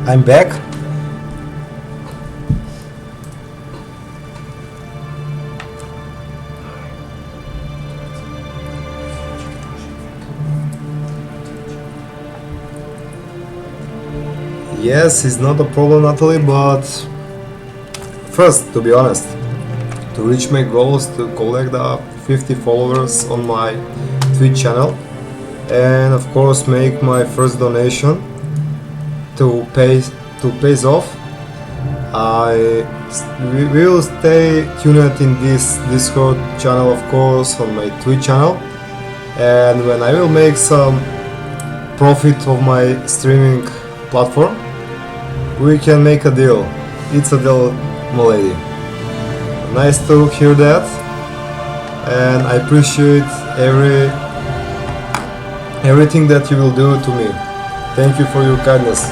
I'm back. Yes, it's not a problem, Natalie, but first, to be honest, to reach my goals, to collect 50 followers on my Twitch channel, and of course make my first donation to pays off. We will stay tuned in this Discord channel, of course, on my Twitch channel, and when I will make some profit of my streaming platform, we can make a deal. It's a deal, my lady. Nice to hear that, and I appreciate everything that you will do to me. Thank you for your kindness.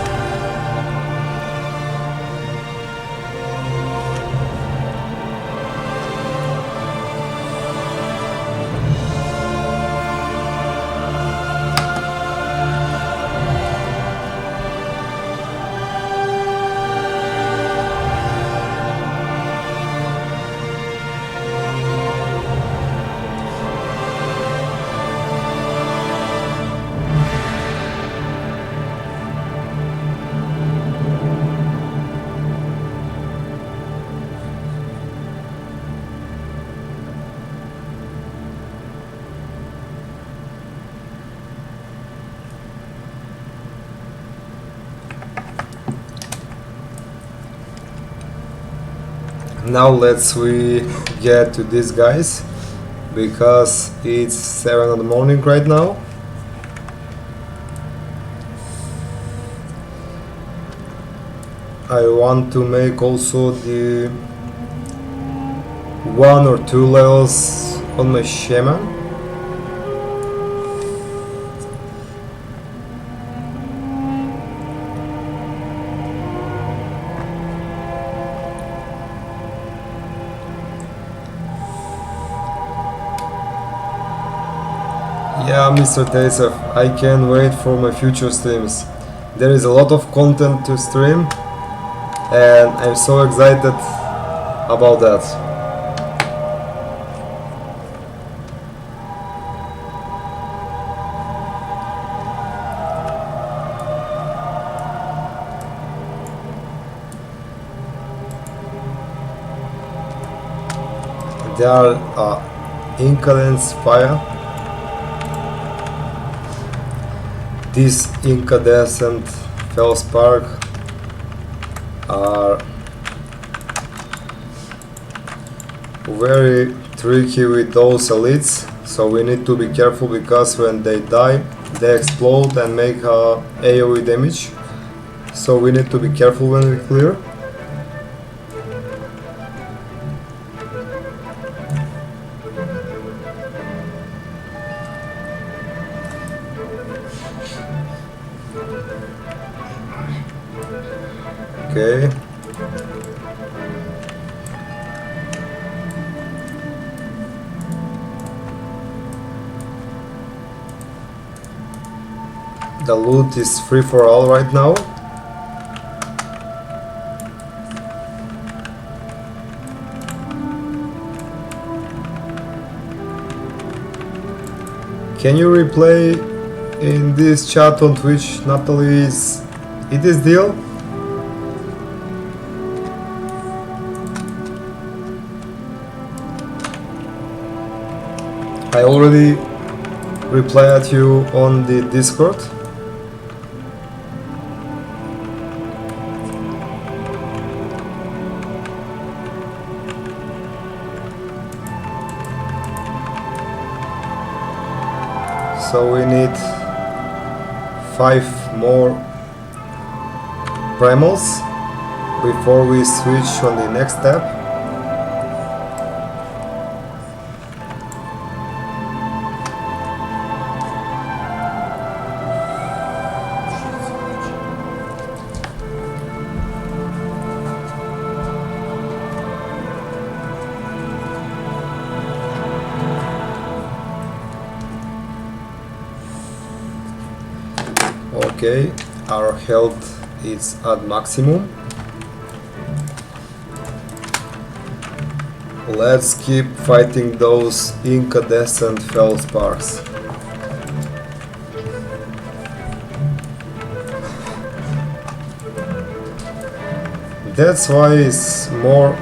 Now we get to these guys, because it's 7 in the morning right now. I want to make also the 1 or 2 levels on my shaman. Yeah, Mr. Taser, I can't wait for my future streams. There is a lot of content to stream, and I'm so excited about that. There are incandescent fire. These incandescent feldspar are very tricky with those elites, so we need to be careful, because when they die, they explode and make AoE damage. So we need to be careful when we clear. Okay. The loot is free for all right now. Can you replay in this chat on Twitch, Natalie? It is deal? I already replied you on the Discord. So we need 5 more primals before we switch on the next step. Okay, our health is at maximum. Let's keep fighting those incandescent feldspars. That's why it's more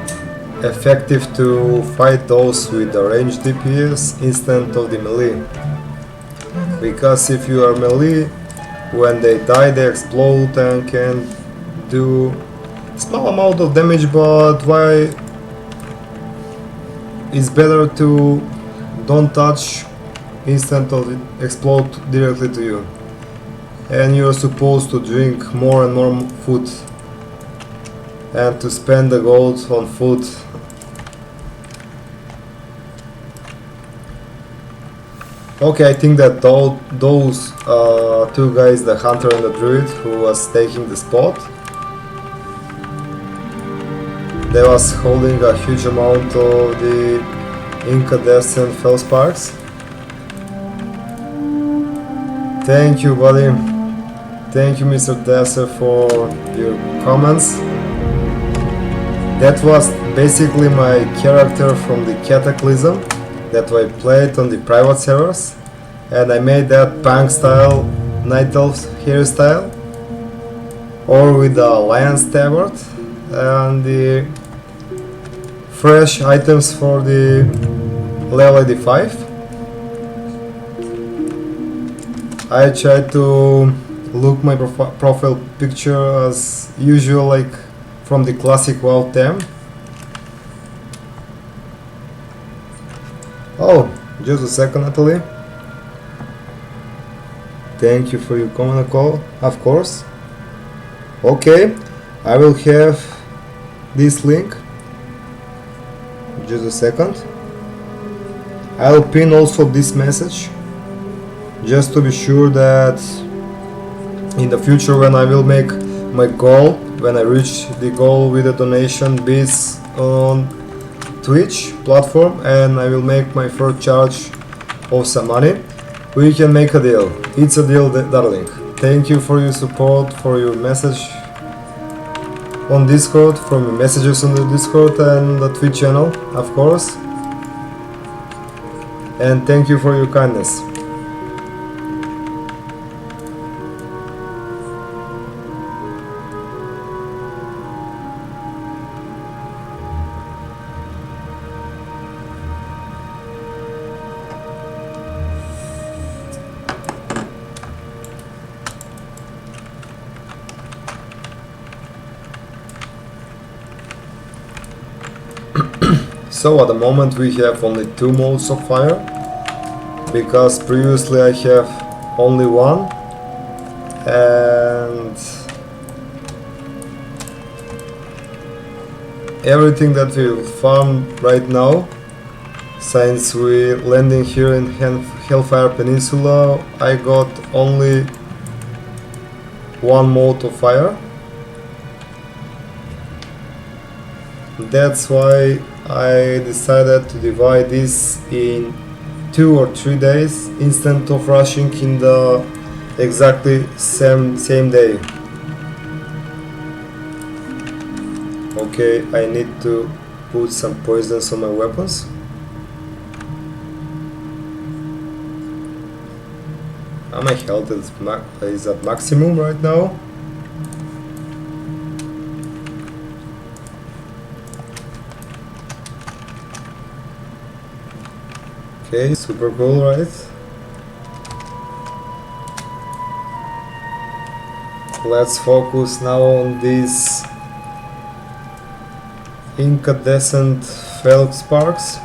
effective to fight those with the ranged DPS instead of the melee. Because if you are melee, when they die they explode and can do small amount of damage, but why it's better to don't touch instead of it explode directly to you. And you're supposed to drink more and more food and to spend the gold on food. Okay, I think that those two guys, the hunter and the druid, who was taking the spot, they was holding a huge amount of the incandescent feldsparks. Thank you, buddy. Thank you, Mr. Desser, for your comments. That was basically my character from the Cataclysm that I played on the private servers, and I made that punk style night elf hairstyle, or with the lion's tabard, and the fresh items for the level 85. I tried to look my profile picture as usual, like from the classic WoW theme. Oh, just a second, Natalie. Thank you for your comment, call, of course. Okay, I will have this link. Just a second. I'll pin also this message, just to be sure that in the future, when I will make my goal, when I reach the goal with a donation based on Twitch platform, and I will make my first charge of some money, we can make a deal. It's a deal, darling. Thank you for your support, for your message on Discord, for your messages on the Discord and the Twitch channel, of course. And thank you for your kindness. So at the moment we have only 2 modes of fire, because previously I have only one, and everything that we found right now, since we landing here in Hellfire Peninsula, I got only one mode of fire. That's why I decided to divide this in 2 or 3 days instead of rushing in the exactly same day. Okay, I need to put some poisons on my weapons. My health is at maximum right now. Okay, super cool, right? Let's focus now on these incandescent feldsparks,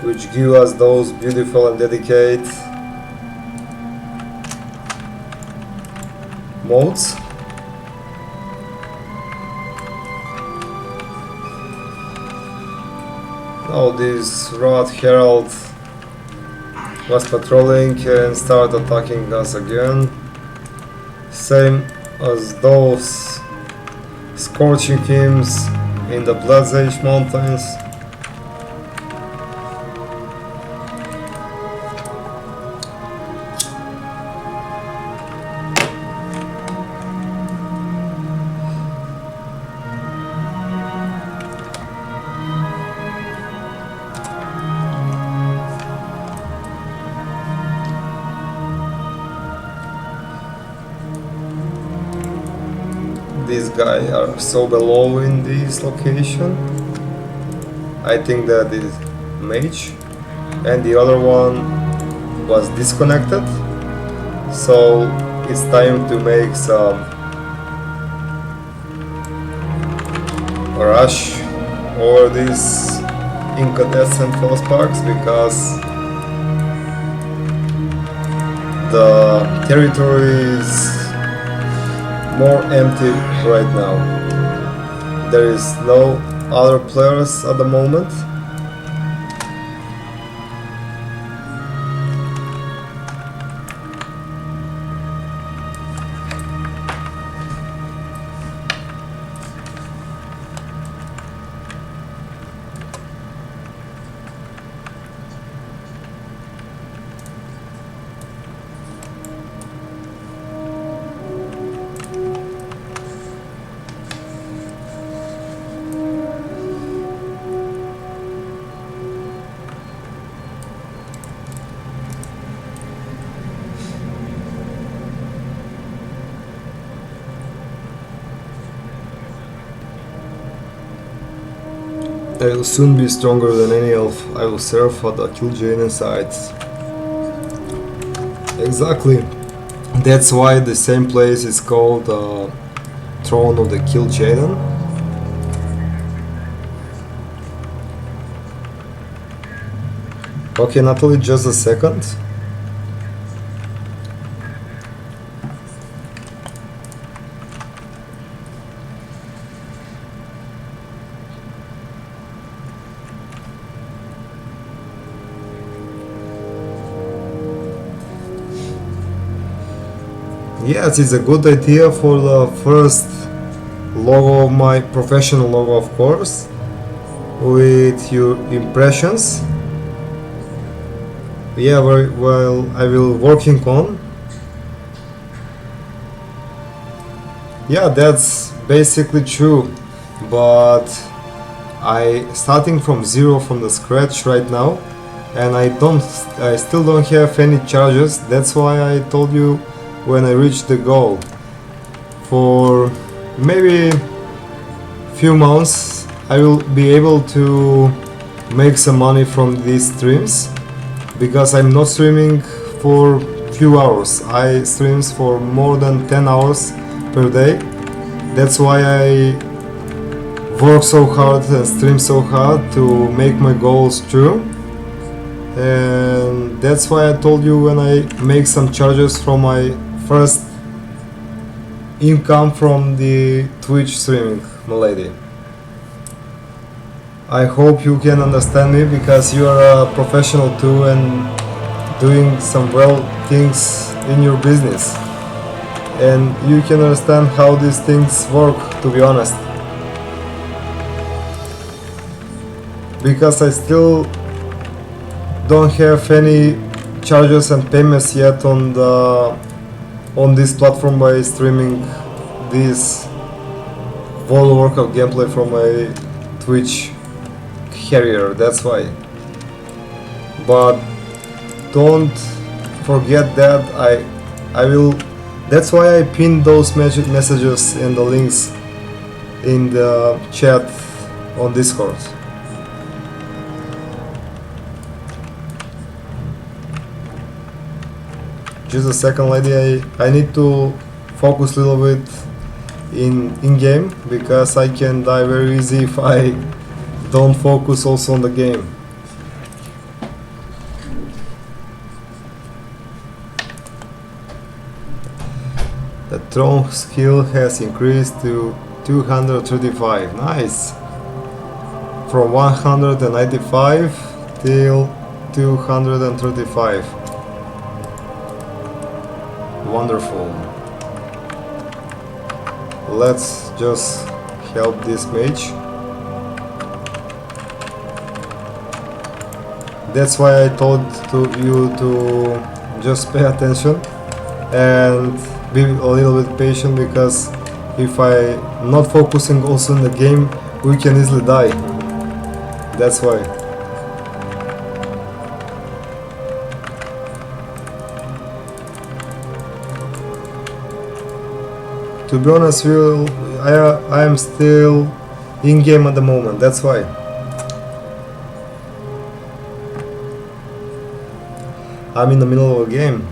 which give us those beautiful and dedicated modes. Now this Rod Herald was patrolling and started attacking us again. Same as those scorching hymns in the Blood Age Mountains. These guys are so below in this location. I think that is mage, and the other one was disconnected, so it's time to make some rush over these incandescent feldspars because the territory is more empty right now. There is no other players at the moment. I will soon be stronger than any elf. I will serve at the Kil'jaeden sites. Exactly. That's why the same place is called Throne of the Kil'jaeden. Okay, Natalie, just a second. Yes, it's a good idea for the first logo, my professional logo, of course, with your impressions. Yeah, very well, I will working on. Yeah, that's basically true, but I starting from zero from the scratch right now, and I still don't have any charges. That's why I told you when I reach the goal. For maybe few months I will be able to make some money from these streams, because I'm not streaming for few hours. I streams for more than 10 hours per day. That's why I work so hard and stream so hard to make my goals true. And that's why I told you when I make some charges from my first income from the Twitch streaming, my lady. I hope you can understand me, because you are a professional too and doing some well things in your business, and you can understand how these things work, to be honest. Because I still don't have any charges and payments yet on this platform by streaming this World of Warcraft gameplay from my Twitch carrier, that's why. But don't forget that I will, that's why I pinned those messages and the links in the chat on Discord. Just a second, lady, I need to focus a little bit in game, because I can die very easy if I don't focus also on the game. The throne skill has increased to 235, nice! From 195 till 235. Wonderful. Let's just help this mage. That's why I told you to just pay attention and be a little bit patient, because if I not focusing also in the game, we can easily die. That's why. To be honest, I am still in game at the moment, that's why. I'm in the middle of a game.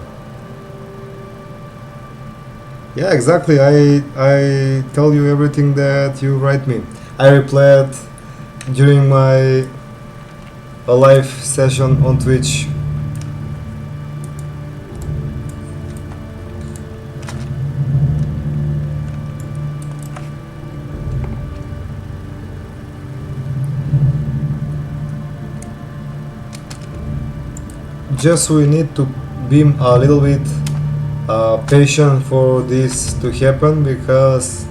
Yeah, exactly. I tell you everything that you write me. I replied during my a live session on Twitch. Just we need to be a little bit patient for this to happen, because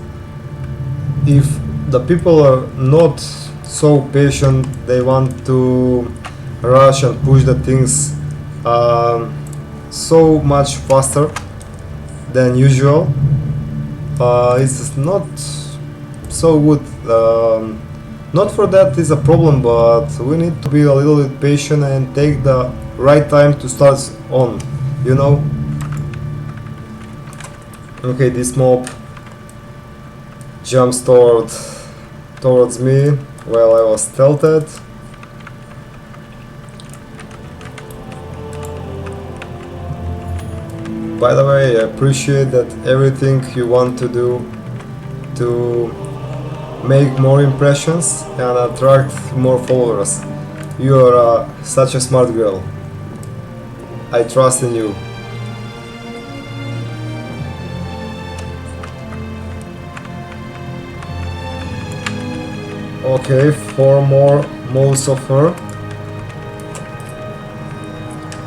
if the people are not so patient, they want to rush and push the things so much faster than usual. It's not so good. Not for that is a problem, but we need to be a little bit patient and take the right time to start on, you know. Okay, this mob jumps towards me while I was tilted. By the way, I appreciate that everything you want to do to make more impressions and attract more followers. You are such a smart girl. I trust in you. Okay, 4 more modes of her.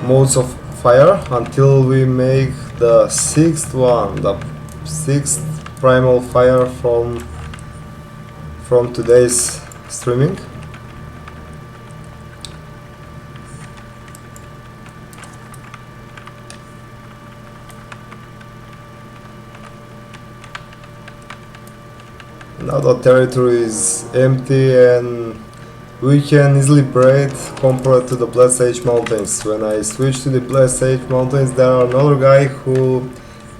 Modes of fire until we make the 6th one, the 6th primal fire from today's streaming. Now the territory is empty and we can easily braid compared to the Blood Sage Mountains. When I switched to the Blood Sage Mountains, there are another guy who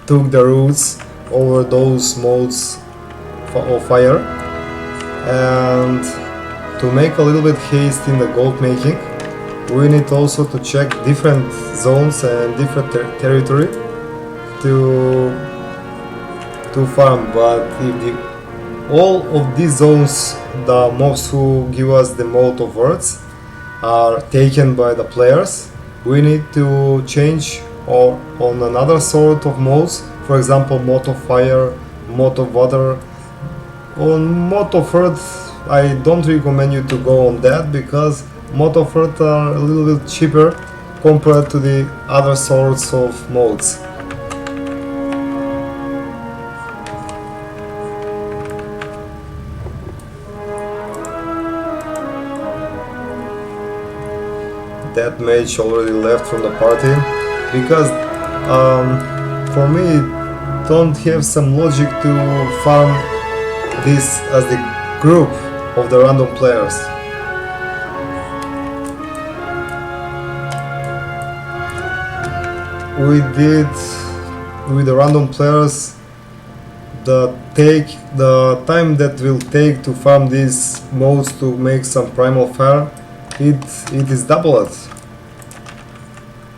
took the routes over those modes of fire. And to make a little bit haste in the gold making, we need also to check different zones and different territory to farm. But if all of these zones, the mobs who give us the mode of words, are taken by the players, we need to change or on another sort of modes. For example, mode of fire, mode of water. On mode of earth, I don't recommend you to go on that, because mode of earth are a little bit cheaper compared to the other sorts of modes. That mage already left from the party, because for me it don't have some logic to farm this as the group of the random players. We did with the random players the time that will take to farm these modes to make some primal fire. It is doubled.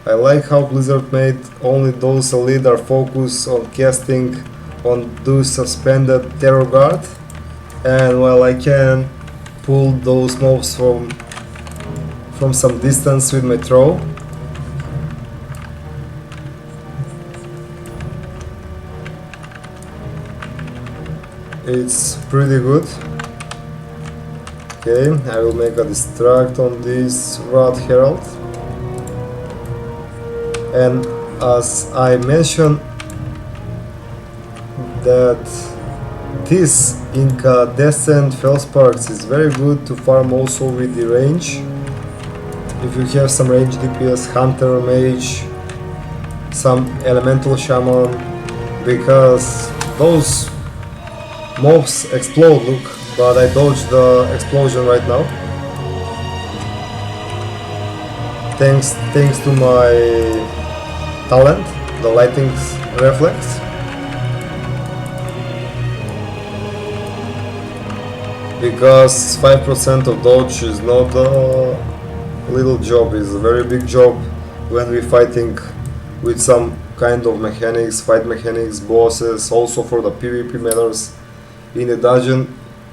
I like how Blizzard made only those elite are focused on casting on those suspended terror guard, and while I can pull those mobs from some distance with my throw. It's pretty good. Okay, I will make a distract on this Rod Herald. And as I mentioned that this incandescent Fellsparks is very good to farm also with the range. If you have some range DPS, Hunter, Mage, some Elemental Shaman, because those mobs explode, look, but I dodged the explosion right now. Thanks to my talent, the lightning reflex. Because 5% of dodge is not a little job, it's a very big job when we fighting with some kind of mechanics, fight mechanics, bosses, also for the PvP matters in the dungeon,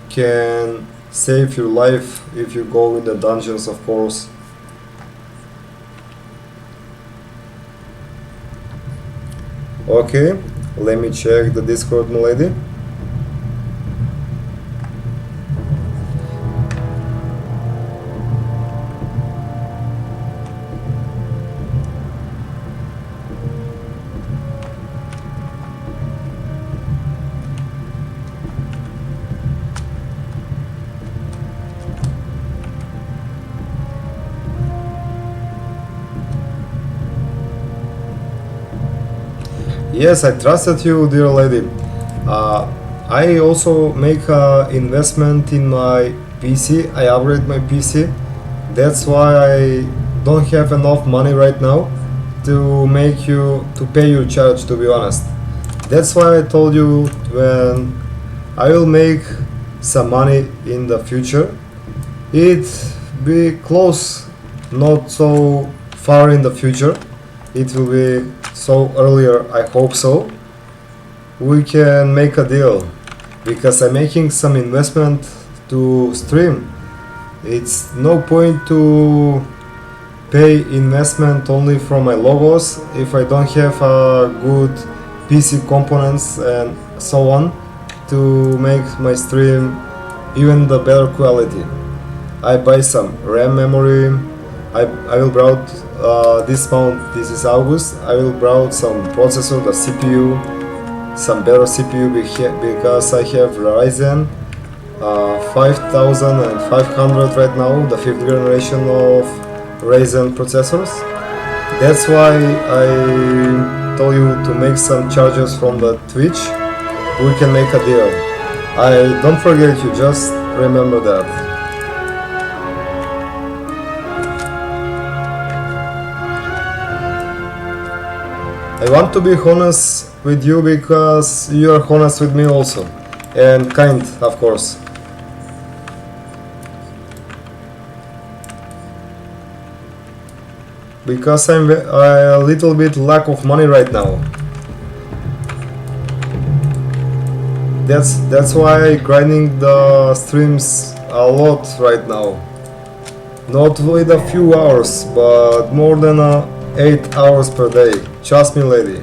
can save your life if you go in the dungeons, of course. Okay, let me check the Discord, milady. Yes, I trusted you, dear lady. I also make an investment in my PC. I upgrade my PC. That's why I don't have enough money right now to pay your charge, to be honest. That's why I told you when I will make some money in the future. It be close, not so far in the future. It will be so earlier, I hope so. We can make a deal because I'm making some investment to stream. It's no point to pay investment only from my logos if I don't have good PC components and so on to make my stream even the better quality. I buy some RAM memory. I will browse this month, this is August, I will browse some processor, the CPU, some better CPU because I have Ryzen 5500 right now, the 5th generation of Ryzen processors. That's why I told you to make some charges from the Twitch. We can make a deal. I don't forget you, just remember that. I want to be honest with you because you are honest with me also, and kind, of course. Because I'm a little bit lack of money right now. That's why I'm grinding the streams a lot right now. Not with a few hours, but more than 8 hours per day. Trust me, lady.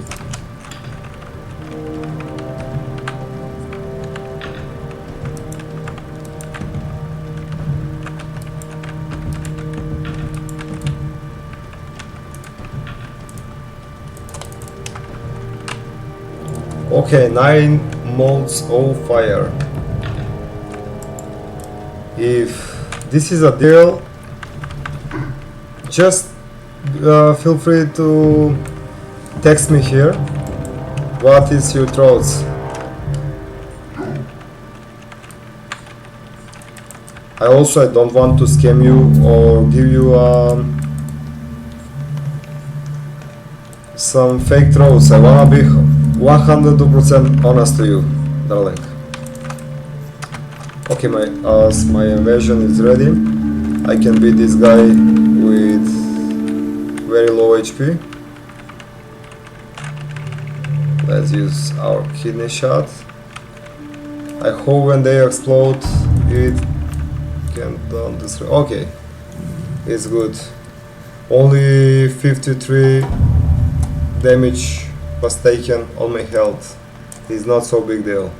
Okay, 9 modes of fire. If this is a deal, just feel free to text me here. What is your thoughts? I don't want to scam you or give you some fake throats. I wanna be 100% honest to you, darling. Okay, my invasion is ready. I can beat this guy with very low HP. Let's use our kidney shot. I hope when they explode it can don't destroy. Okay, it's good. Only 53 damage was taken on my health. It's not so big deal.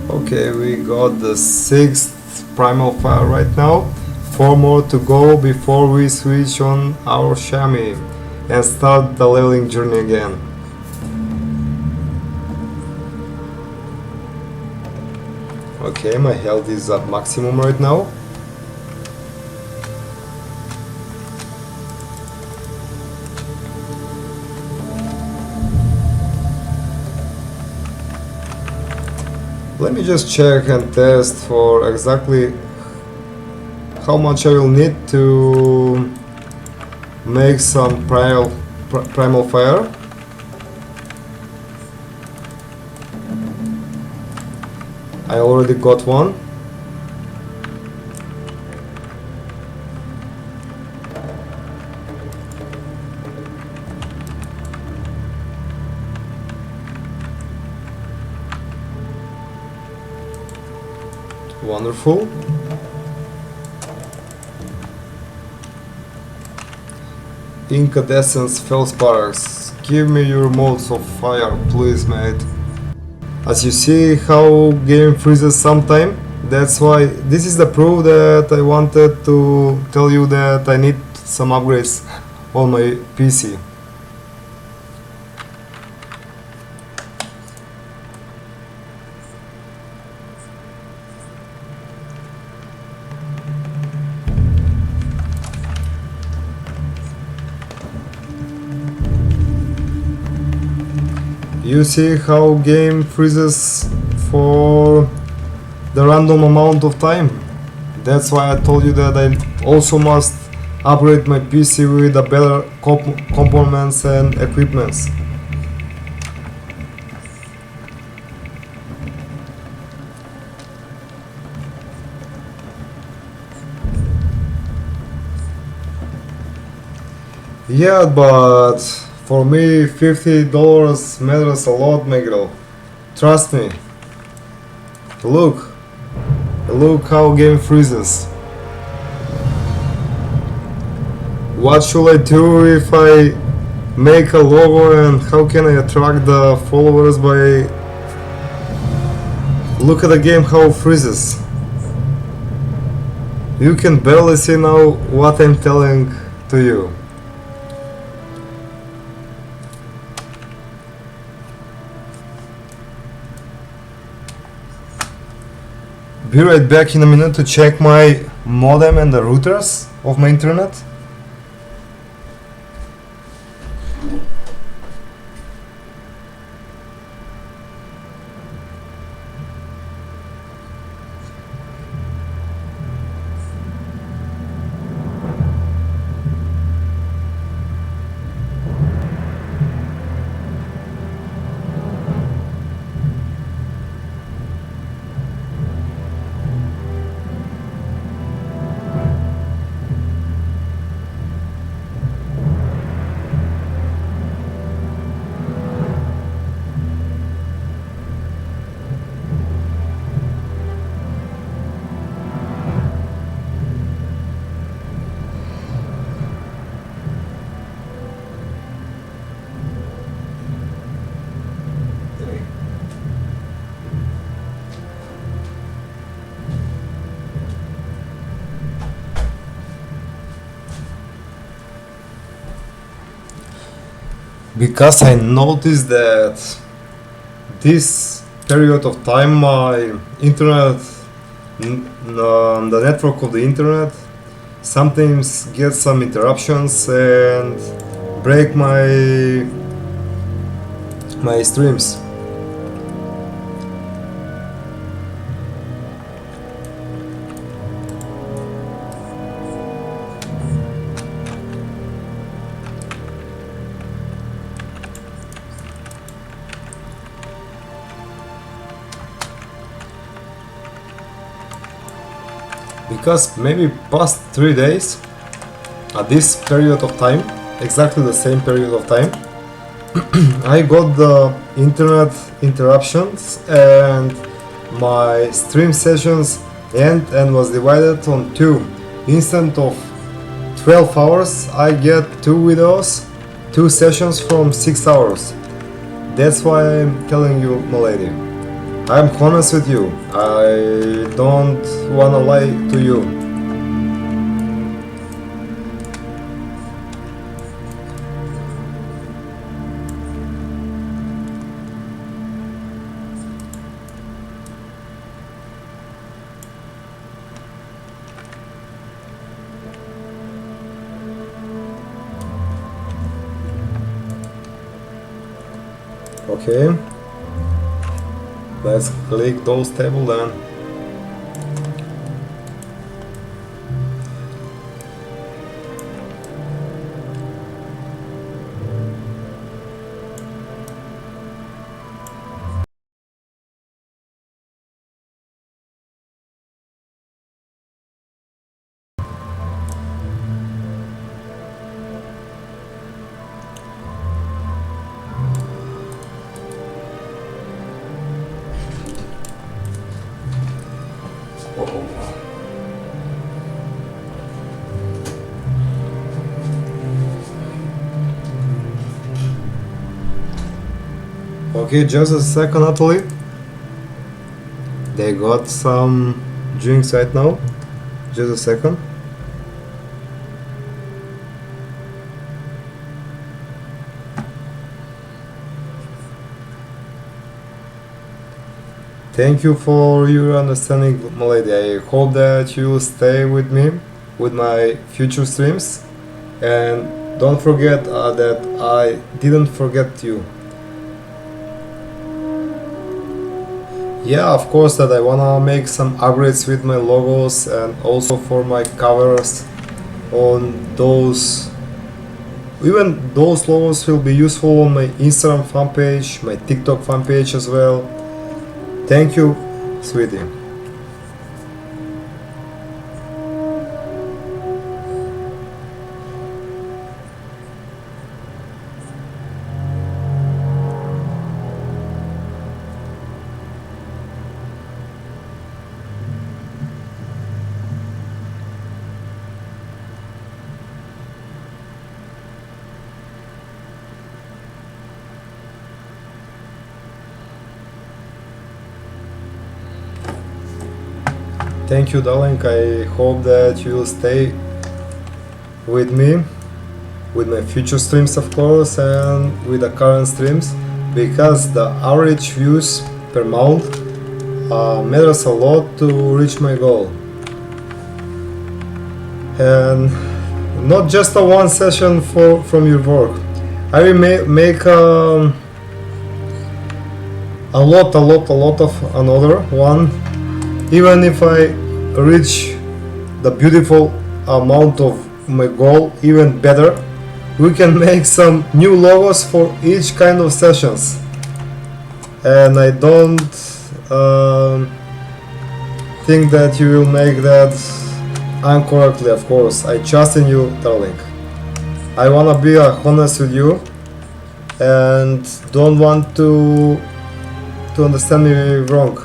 Okay, we got the 6th primal fire right now. 4 more to go before we switch on our chamois and start the leveling journey again. Okay, my health is at maximum right now. Let me just check and test for exactly how much I will need to make some primal fire. I already got one. Wonderful. Incandescence Feldsparks. Give me your modes of fire, please, mate. As you see how game freezes sometime, that's why this is the proof that I wanted to tell you that I need some upgrades on my PC. You see how game freezes for the random amount of time. That's why I told you that I also must upgrade my PC with a better components and equipments. Yeah, but for me $50 matters a lot, Miguel. Trust me. Look how game freezes. What should I do if I make a logo, and how can I attract the followers by... Look at the game how it freezes. You can barely see now what I'm telling to you. Be right back in a minute to check my modem and the routers of my internet. Because I noticed that this period of time my internet, the network of the internet sometimes gets some interruptions and break my streams. Because maybe past 3 days at this period of time, exactly the same period of time, I got the internet interruptions and my stream sessions end and was divided on 2. Instead of 12 hours I get 2 videos, 2 sessions from 6 hours. That's why I'm telling you, my lady. I'm honest with you. I don't wanna lie to you. Okay. Let's click those tables then. Okay, just a second, Natalie. They got some drinks right now. Just a second. Thank you for your understanding, my lady. I hope that you will stay with me with my future streams. And don't forget that I didn't forget you. Yeah, of course that I wanna make some upgrades with my logos and also for my covers on those. Even those logos will be useful on my Instagram fan page, my TikTok fan page as well. Thank you, sweetie. Thank you, darling. I hope that you will stay with me, with my future streams, of course, and with the current streams, because the average views per month matters a lot to reach my goal. And not just a one session from your work. I will make a lot of another one. Even if I reach the beautiful amount of my goal even better, we can make some new logos for each kind of sessions. And I don't think that you will make that incorrectly, of course. I trust in you, darling. I wanna be honest with you and don't want to understand me wrong.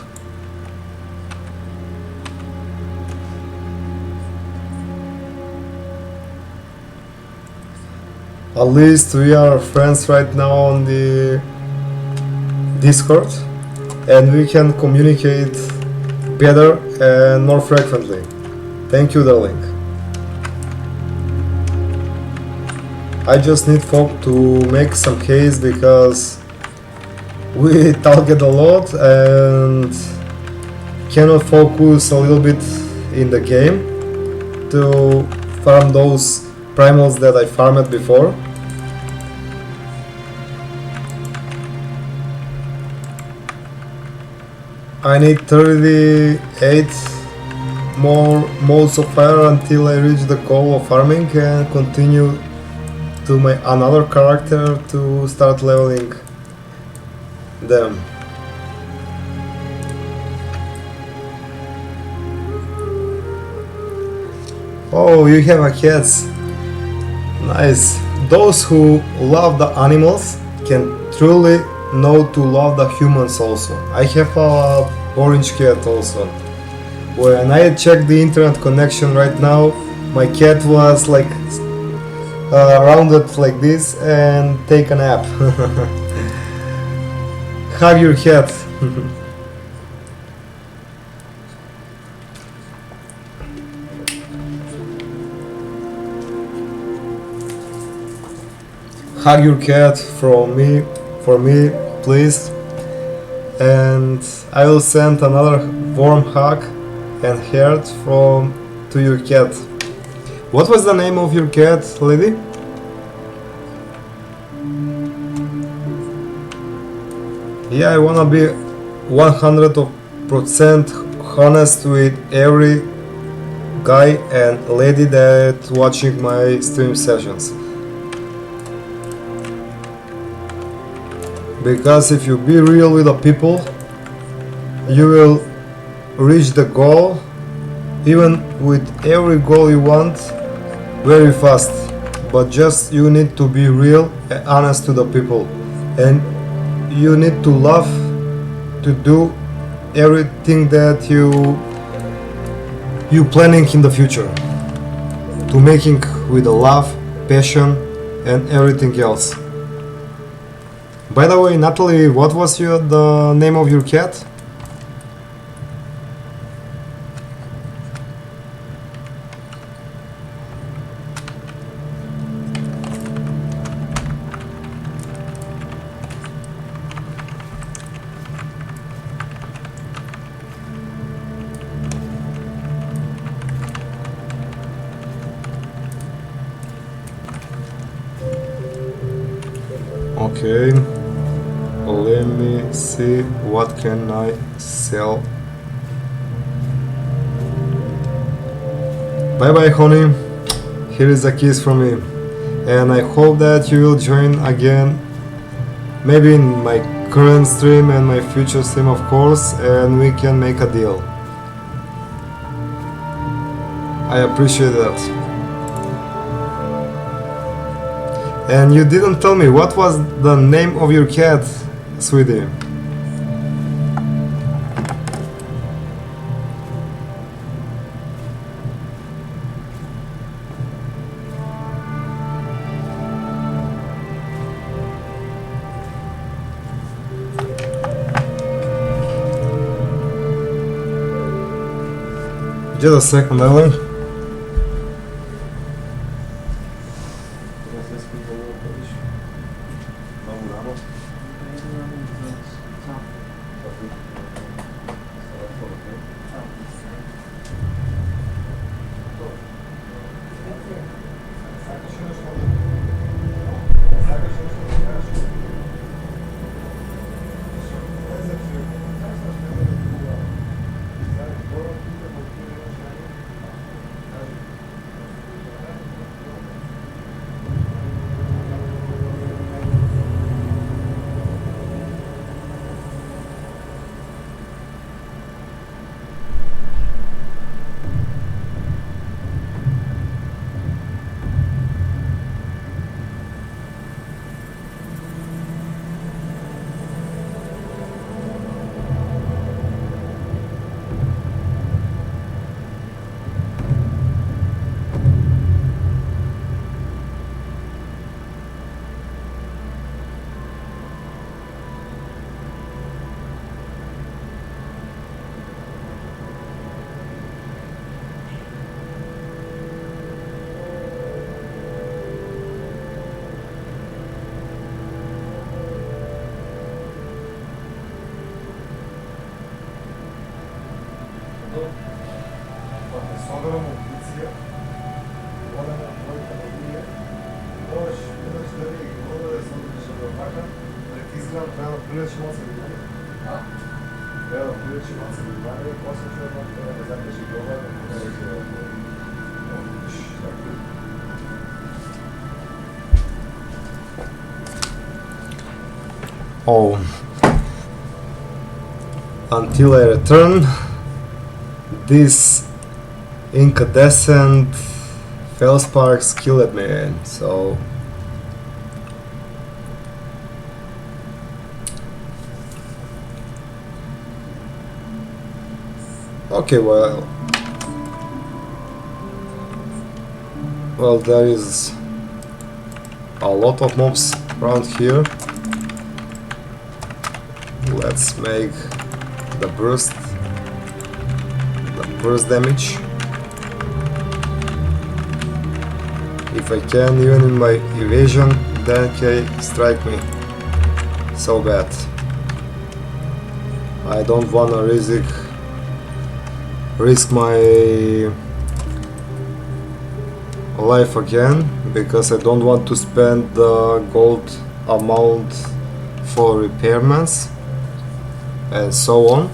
At least we are friends right now on the Discord and we can communicate better and more frequently. Thank you, darling. I just need folk to make some haste because we talk it a lot and cannot focus a little bit in the game to farm those primals that I farmed before. I need 38 more modes of fire until I reach the goal of farming and continue to my another character to start leveling them. Oh, you have a cat. Nice. Those who love the animals can truly know to love the humans also. I have a orange cat also. When I checked the internet connection right now, my cat was like rounded like this and take a nap. Hug your cat. Hug your cat for me, please. And I will send another warm hug and heart to your cat. What was the name of your cat, lady? Yeah, I wanna be 100% honest with every guy and lady that watching my stream sessions. Because if you be real with the people, you will reach the goal, even with every goal you want, very fast. But just you need to be real and honest to the people, and you need to love to do everything that you planning in the future, to making with a love, passion, and everything else. By the way, Natalie, what was the name of your cat? Okay, let me see what can I sell. Bye bye, honey. Here is a kiss from me, and I hope that you will join again, maybe in my current stream and my future stream, of course, and we can make a deal. I appreciate that. And you didn't tell me what was the name of your cat, sweetie. Just a second, Ellen. Oh, until I return, this incandescent feldsparks killed me, so okay, well there is a lot of mobs around here. Let's make the burst damage. If I can, even in my evasion, then can strike me so bad. I don't wanna risk my life again, because I don't want to spend the gold amount for repairments and so on.